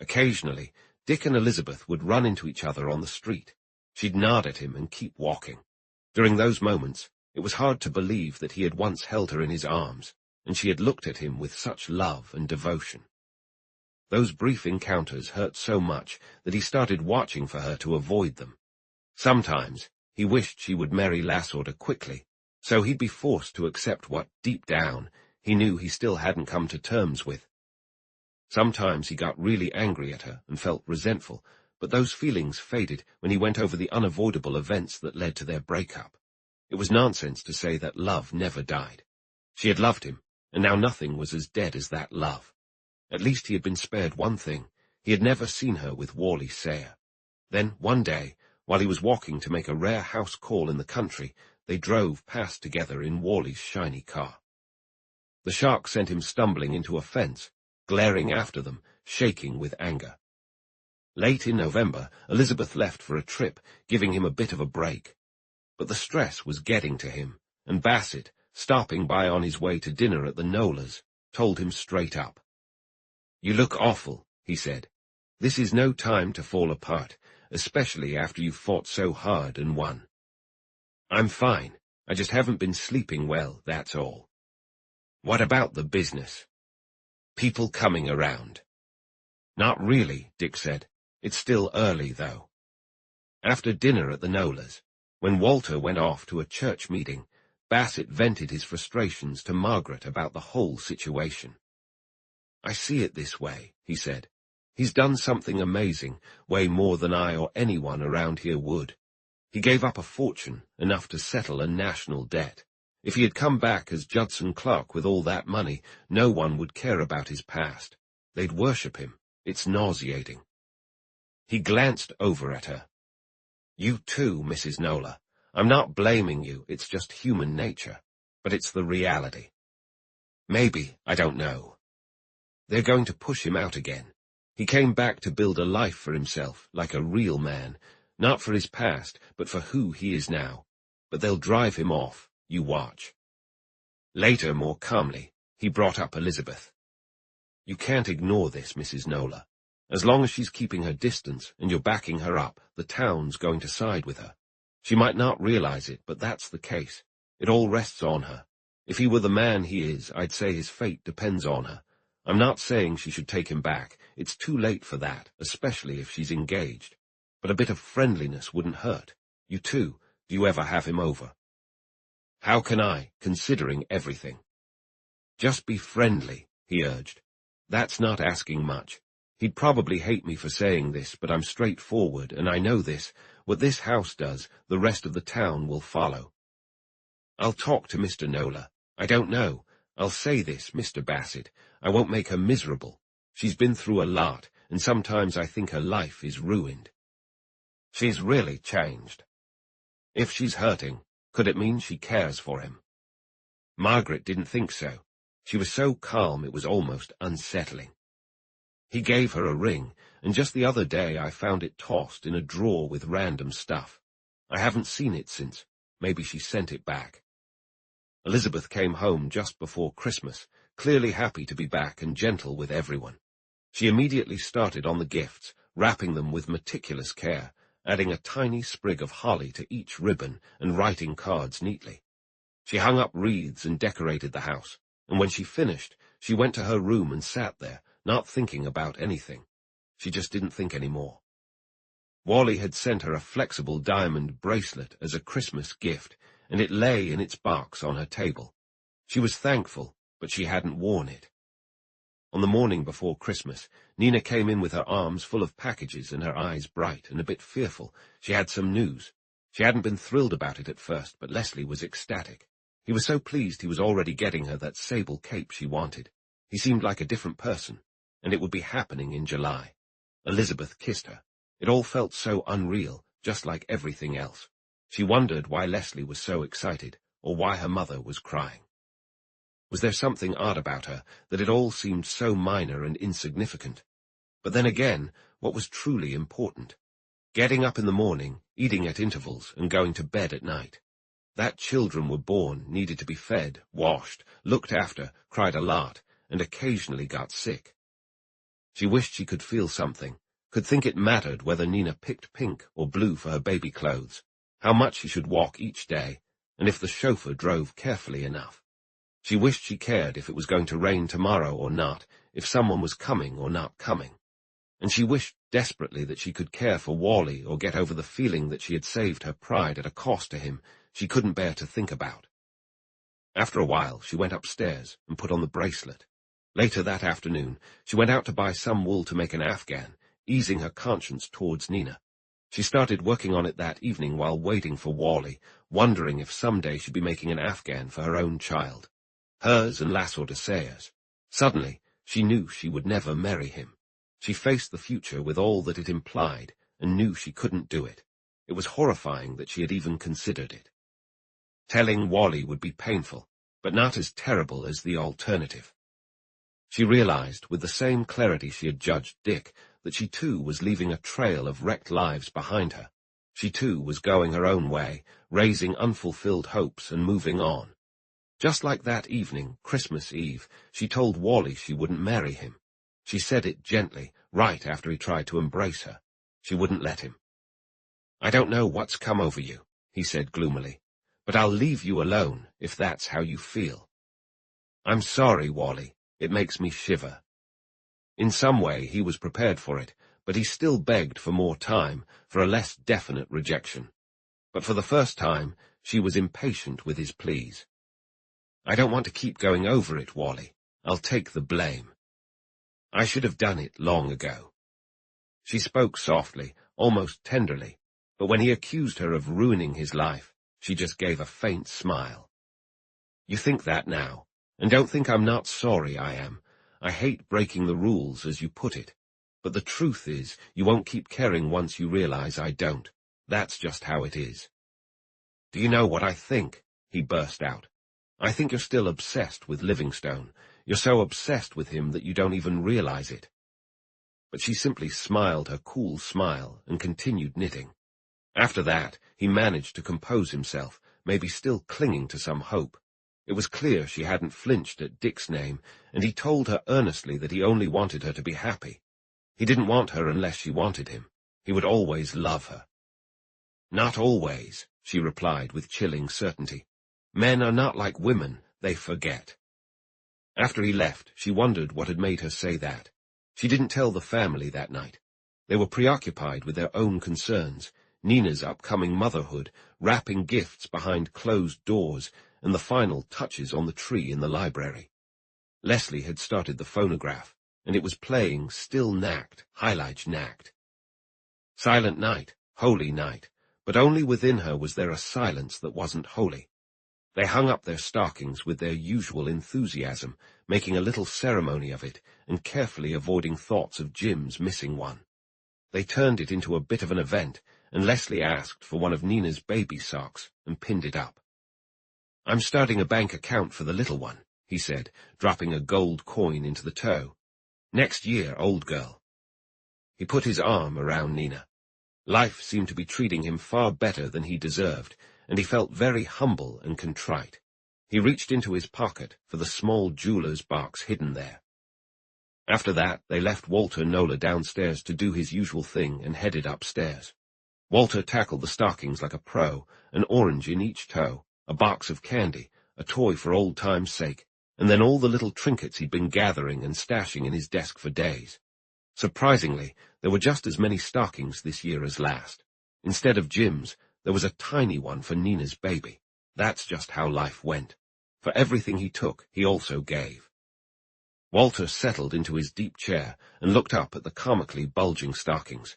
Occasionally, Dick and Elizabeth would run into each other on the street. She'd nod at him and keep walking. During those moments, it was hard to believe that he had once held her in his arms, and she had looked at him with such love and devotion. Those brief encounters hurt so much that he started watching for her to avoid them. Sometimes he wished she would marry Lassorter quickly, so he'd be forced to accept what, deep down, he knew he still hadn't come to terms with. Sometimes he got really angry at her and felt resentful, but those feelings faded when he went over the unavoidable events that led to their breakup. It was nonsense to say that love never died. She had loved him, and now nothing was as dead as that love. At least he had been spared one thing. He had never seen her with Wally Sayer. Then, one day, while he was walking to make a rare house call in the country, they drove past together in Wally's shiny car. The shark sent him stumbling into a fence, glaring after them, shaking with anger. Late in November, Elizabeth left for a trip, giving him a bit of a break. But the stress was getting to him, and Bassett, stopping by on his way to dinner at the Nolas, told him straight up. "You look awful," he said. "This is no time to fall apart, especially after you've fought so hard and won." "I'm fine. I just haven't been sleeping well, that's all." "What about the business?" "People coming around." "Not really," Dick said. "It's still early, though." After dinner at the Nolas, when Walter went off to a church meeting, Bassett vented his frustrations to Margaret about the whole situation. "I see it this way," he said. "He's done something amazing, way more than I or anyone around here would. He gave up a fortune, enough to settle a national debt. If he had come back as Judson Clark with all that money, no one would care about his past. They'd worship him. It's nauseating." He glanced over at her. "You too, Mrs. Nola. I'm not blaming you, it's just human nature. But it's the reality." "Maybe, I don't know." "They're going to push him out again. He came back to build a life for himself, like a real man, not for his past, but for who he is now. But they'll drive him off, you watch." Later, more calmly, he brought up Elizabeth. "You can't ignore this, Mrs. Nola. As long as she's keeping her distance and you're backing her up, the town's going to side with her. She might not realize it, but that's the case. It all rests on her. If he were the man he is, I'd say his fate depends on her. I'm not saying she should take him back. It's too late for that, especially if she's engaged. But a bit of friendliness wouldn't hurt. You too, do you ever have him over?" "How can I, considering everything?" "Just be friendly," he urged. "That's not asking much. He'd probably hate me for saying this, but I'm straightforward, and I know this. What this house does, the rest of the town will follow." "I'll talk to Mr. Nola. I don't know. I'll say this, Mr. Bassett. I won't make her miserable. She's been through a lot, and sometimes I think her life is ruined." "She's really changed." "If she's hurting, could it mean she cares for him?" Margaret didn't think so. She was so calm it was almost unsettling. "He gave her a ring, and just the other day I found it tossed in a drawer with random stuff. I haven't seen it since. Maybe she sent it back." Elizabeth came home just before Christmas, clearly happy to be back and gentle with everyone. She immediately started on the gifts, wrapping them with meticulous care, adding a tiny sprig of holly to each ribbon and writing cards neatly. She hung up wreaths and decorated the house, and when she finished, she went to her room and sat there, not thinking about anything. She just didn't think any more. Wally had sent her a flexible diamond bracelet as a Christmas gift, and it lay in its box on her table. She was thankful, but she hadn't worn it. On the morning before Christmas, Nina came in with her arms full of packages and her eyes bright and a bit fearful. She had some news. She hadn't been thrilled about it at first, but Leslie was ecstatic. He was so pleased he was already getting her that sable cape she wanted. He seemed like a different person, and it would be happening in July. Elizabeth kissed her. It all felt so unreal, just like everything else. She wondered why Leslie was so excited, or why her mother was crying. Was there something odd about her, that it all seemed so minor and insignificant? But then again, what was truly important? Getting up in the morning, eating at intervals, and going to bed at night. That children were born, needed to be fed, washed, looked after, cried a lot, and occasionally got sick. She wished she could feel something, could think it mattered whether Nina picked pink or blue for her baby clothes, how much she should walk each day, and if the chauffeur drove carefully enough. She wished she cared if it was going to rain tomorrow or not, if someone was coming or not coming. And she wished desperately that she could care for Wally or get over the feeling that she had saved her pride at a cost to him she couldn't bear to think about. After a while, she went upstairs and put on the bracelet. Later that afternoon, she went out to buy some wool to make an afghan, easing her conscience towards Nina. She started working on it that evening while waiting for Wally, wondering if someday she'd be making an afghan for her own child. Hers and Lass Odyssea's. Suddenly, she knew she would never marry him. She faced the future with all that it implied, and knew she couldn't do it. It was horrifying that she had even considered it. Telling Wally would be painful, but not as terrible as the alternative. She realized, with the same clarity she had judged Dick, that she too was leaving a trail of wrecked lives behind her. She too was going her own way, raising unfulfilled hopes and moving on. Just like that evening, Christmas Eve, she told Wally she wouldn't marry him. She said it gently, right after he tried to embrace her. She wouldn't let him. "I don't know what's come over you," he said gloomily, "but I'll leave you alone if that's how you feel." "I'm sorry, Wally. It makes me shiver." In some way he was prepared for it, but he still begged for more time, for a less definite rejection. But for the first time, she was impatient with his pleas. "I don't want to keep going over it, Wally. I'll take the blame. I should have done it long ago." She spoke softly, almost tenderly, but when he accused her of ruining his life, she just gave a faint smile. "You think that now, and don't think I'm not sorry I am. I hate breaking the rules, as you put it. But the truth is, you won't keep caring once you realize I don't. That's just how it is." "Do you know what I think?" he burst out. "I think you're still obsessed with Livingstone. You're so obsessed with him that you don't even realize it." But she simply smiled her cool smile and continued knitting. After that, he managed to compose himself, maybe still clinging to some hope. It was clear she hadn't flinched at Dick's name, and he told her earnestly that he only wanted her to be happy. He didn't want her unless she wanted him. He would always love her. "Not always," she replied with chilling certainty. "Men are not like women, they forget." After he left, she wondered what had made her say that. She didn't tell the family that night. They were preoccupied with their own concerns, Nina's upcoming motherhood, wrapping gifts behind closed doors, and the final touches on the tree in the library. Leslie had started the phonograph, and it was playing Still Nacht, Heilige Nacht. Silent night, holy night, but only within her was there a silence that wasn't holy. They hung up their stockings with their usual enthusiasm, making a little ceremony of it, and carefully avoiding thoughts of Jim's missing one. They turned it into a bit of an event, and Leslie asked for one of Nina's baby socks and pinned it up. "I'm starting a bank account for the little one," he said, dropping a gold coin into the toe. "Next year, old girl." He put his arm around Nina. Life seemed to be treating him far better than he deserved, and he felt very humble and contrite. He reached into his pocket for the small jeweler's box hidden there. After that, they left Walter Nola downstairs to do his usual thing and headed upstairs. Walter tackled the stockings like a pro, an orange in each toe, a box of candy, a toy for old time's sake, and then all the little trinkets he'd been gathering and stashing in his desk for days. Surprisingly, there were just as many stockings this year as last. Instead of Jim's, there was a tiny one for Nina's baby. That's just how life went. For everything he took, he also gave. Walter settled into his deep chair and looked up at the comically bulging stockings.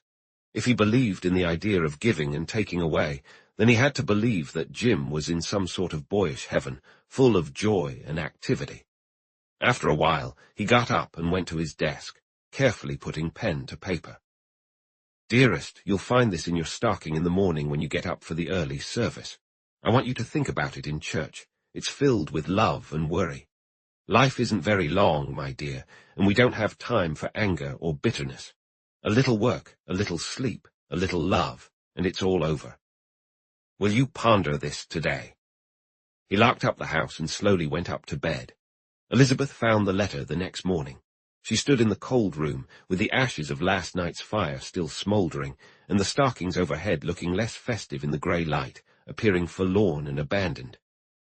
If he believed in the idea of giving and taking away, then he had to believe that Jim was in some sort of boyish heaven, full of joy and activity. After a while, he got up and went to his desk, carefully putting pen to paper. "Dearest, you'll find this in your stocking in the morning when you get up for the early service. I want you to think about it in church. It's filled with love and worry. Life isn't very long, my dear, and we don't have time for anger or bitterness. A little work, a little sleep, a little love, and it's all over. Will you ponder this today?" He locked up the house and slowly went up to bed. Elizabeth found the letter the next morning. She stood in the cold room, with the ashes of last night's fire still smouldering, and the stockings overhead looking less festive in the grey light, appearing forlorn and abandoned.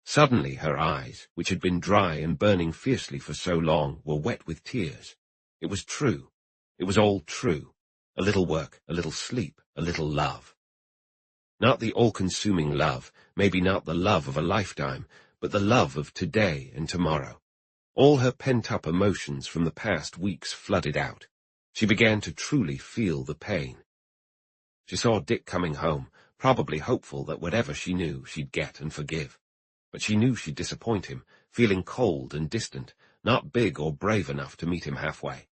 Suddenly her eyes, which had been dry and burning fiercely for so long, were wet with tears. It was true. It was all true. A little work, a little sleep, a little love. Not the all-consuming love, maybe not the love of a lifetime, but the love of today and tomorrow. All her pent-up emotions from the past weeks flooded out. She began to truly feel the pain. She saw Dick coming home, probably hopeful that whatever she knew she'd get and forgive. But she knew she'd disappoint him, feeling cold and distant, not big or brave enough to meet him halfway.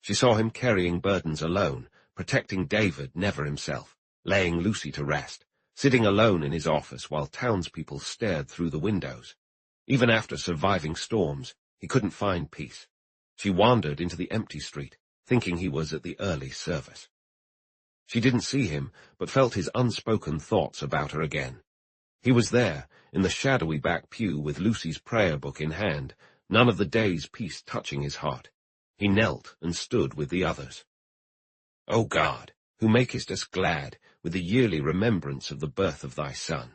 She saw him carrying burdens alone, protecting David, never himself, laying Lucy to rest, sitting alone in his office while townspeople stared through the windows. Even after surviving storms, he couldn't find peace. She wandered into the empty street, thinking he was at the early service. She didn't see him, but felt his unspoken thoughts about her again. He was there, in the shadowy back pew with Lucy's prayer book in hand, none of the day's peace touching his heart. He knelt and stood with the others. O God, who makest us glad with the yearly remembrance of the birth of thy Son.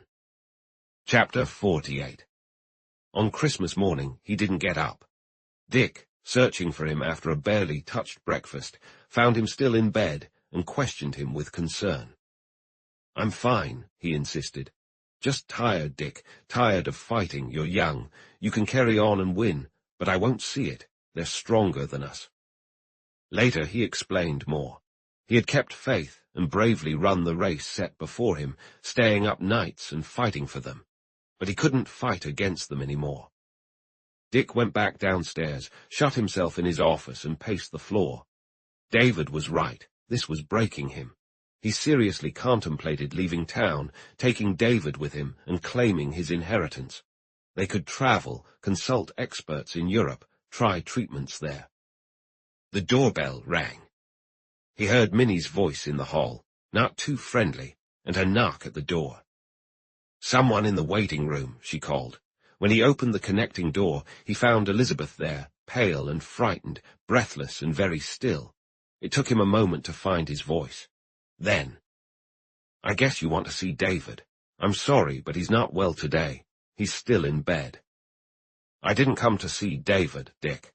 Chapter 48. On Christmas morning he didn't get up. Dick, searching for him after a barely touched breakfast, found him still in bed and questioned him with concern. I'm fine, he insisted. Just tired, Dick, tired of fighting. You're young. You can carry on and win, but I won't see it. They're stronger than us. Later he explained more. He had kept faith and bravely run the race set before him, staying up nights and fighting for them. But he couldn't fight against them anymore. Dick went back downstairs, shut himself in his office and paced the floor. David was right. This was breaking him. He seriously contemplated leaving town, taking David with him and claiming his inheritance. They could travel, consult experts in Europe, try treatments there. The doorbell rang. He heard Minnie's voice in the hall, not too friendly, and her knock at the door. Someone in the waiting room, she called. When he opened the connecting door, he found Elizabeth there, pale and frightened, breathless and very still. It took him a moment to find his voice. Then, I guess you want to see David. I'm sorry, but he's not well today. He's still in bed. I didn't come to see David, Dick.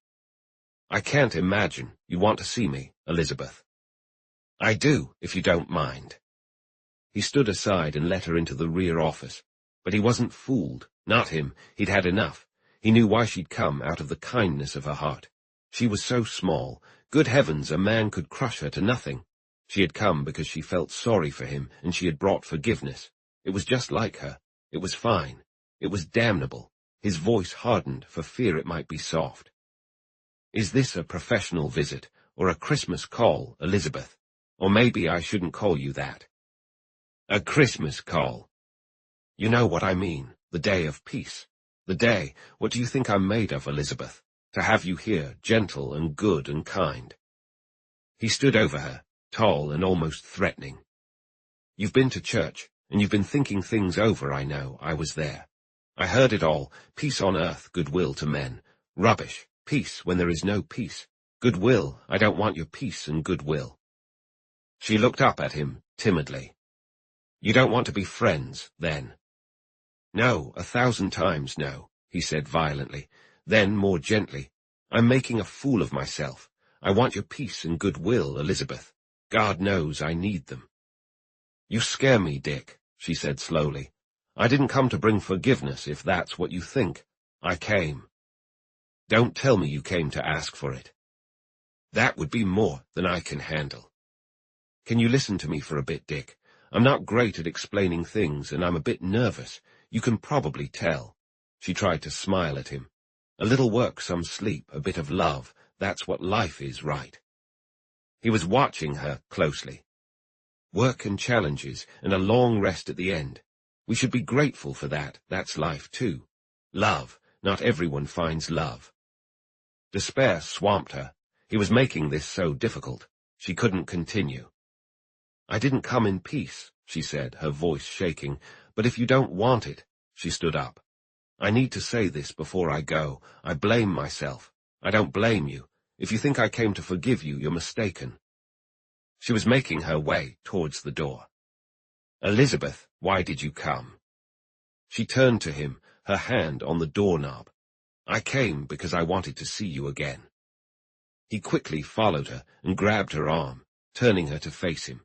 I can't imagine you want to see me, Elizabeth. I do, if you don't mind. He stood aside and let her into the rear office, but he wasn't fooled. Not him. He'd had enough. He knew why she'd come, out of the kindness of her heart. She was so small. Good heavens, a man could crush her to nothing. She had come because she felt sorry for him, and she had brought forgiveness. It was just like her. It was fine. It was damnable. His voice hardened for fear it might be soft. Is this a professional visit, or a Christmas call, Elizabeth? Or maybe I shouldn't call you that. A Christmas call. You know what I mean, the day of peace. The day, what do you think I'm made of, Elizabeth? To have you here, gentle and good and kind. He stood over her, tall and almost threatening. You've been to church, and you've been thinking things over, I know. I was there. I heard it all. Peace on earth, goodwill to men. Rubbish. Peace when there is no peace. Goodwill. I don't want your peace and goodwill. She looked up at him, timidly. You don't want to be friends, then? No, 1,000 times no, he said violently. Then, more gently, I'm making a fool of myself. I want your peace and goodwill, Elizabeth. God knows I need them. You scare me, Dick, she said slowly. I didn't come to bring forgiveness, if that's what you think. I came. Don't tell me you came to ask for it. That would be more than I can handle. Can you listen to me for a bit, Dick? I'm not great at explaining things, and I'm a bit nervous. You can probably tell. She tried to smile at him. A little work, some sleep, a bit of love. That's what life is, right? He was watching her closely. Work and challenges, and a long rest at the end. We should be grateful for that. That's life, too. Love. Not everyone finds love. Despair swamped her. He was making this so difficult. She couldn't continue. I didn't come in peace, she said, her voice shaking. But if you don't want it, she stood up. I need to say this before I go. I blame myself. I don't blame you. If you think I came to forgive you, you're mistaken. She was making her way towards the door. Elizabeth, why did you come? She turned to him, her hand on the doorknob. I came because I wanted to see you again. He quickly followed her and grabbed her arm, turning her to face him.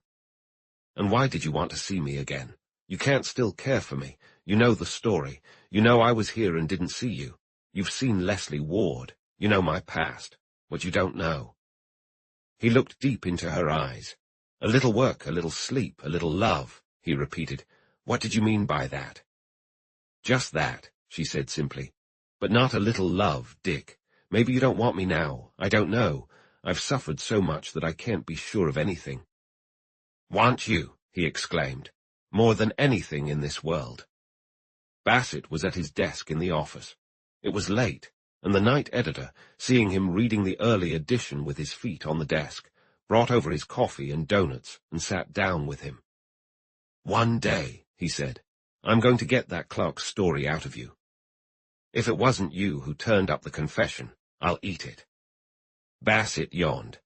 And why did you want to see me again? You can't still care for me. You know the story. You know I was here and didn't see you. You've seen Leslie Ward. You know my past. What you don't know. He looked deep into her eyes. A little work, a little sleep, a little love, he repeated. What did you mean by that? Just that, she said simply. But not a little love, Dick. Maybe you don't want me now. I don't know. I've suffered so much that I can't be sure of anything. Want you, he exclaimed, more than anything in this world. Bassett was at his desk in the office. It was late. and the night editor, seeing him reading the early edition with his feet on the desk, brought over his coffee and donuts and sat down with him. "One day," he said, "I'm going to get that Clark's story out of you. If it wasn't you who turned up the confession, I'll eat it." Bassett yawned.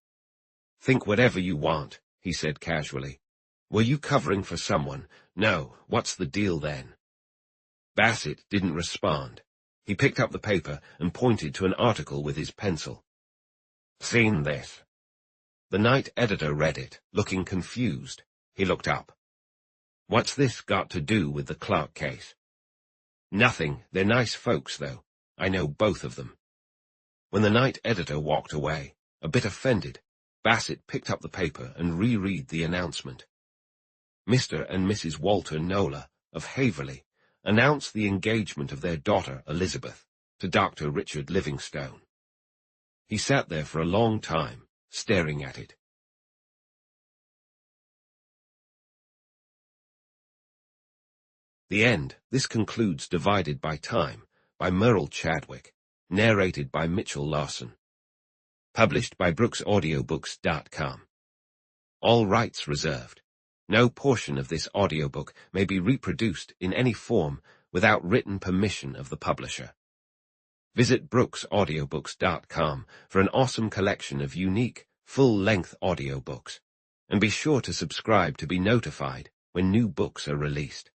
"Think whatever you want," he said casually. "Were you covering for someone? No. What's the deal then?" Bassett didn't respond. He picked up the paper and pointed to an article with his pencil. "Seen this?" The night editor read it, looking confused. He looked up. "What's this got to do with the Clark case?" "Nothing. They're nice folks, though. I know both of them." When the night editor walked away, a bit offended, Bassett picked up the paper and reread the announcement. Mr. and Mrs. Walter Nola of Haverly announced the engagement of their daughter, Elizabeth, to Dr. Richard Livingstone. He sat there for a long time, staring at it. The end. This concludes Divided by Time, by Merle Chadwick, narrated by Mitchell Larson. Published by BrooksAudiobooks.com. All rights reserved. No portion of this audiobook may be reproduced in any form without written permission of the publisher. Visit BrooksAudiobooks.com for an awesome collection of unique, full-length audiobooks, and be sure to subscribe to be notified when new books are released.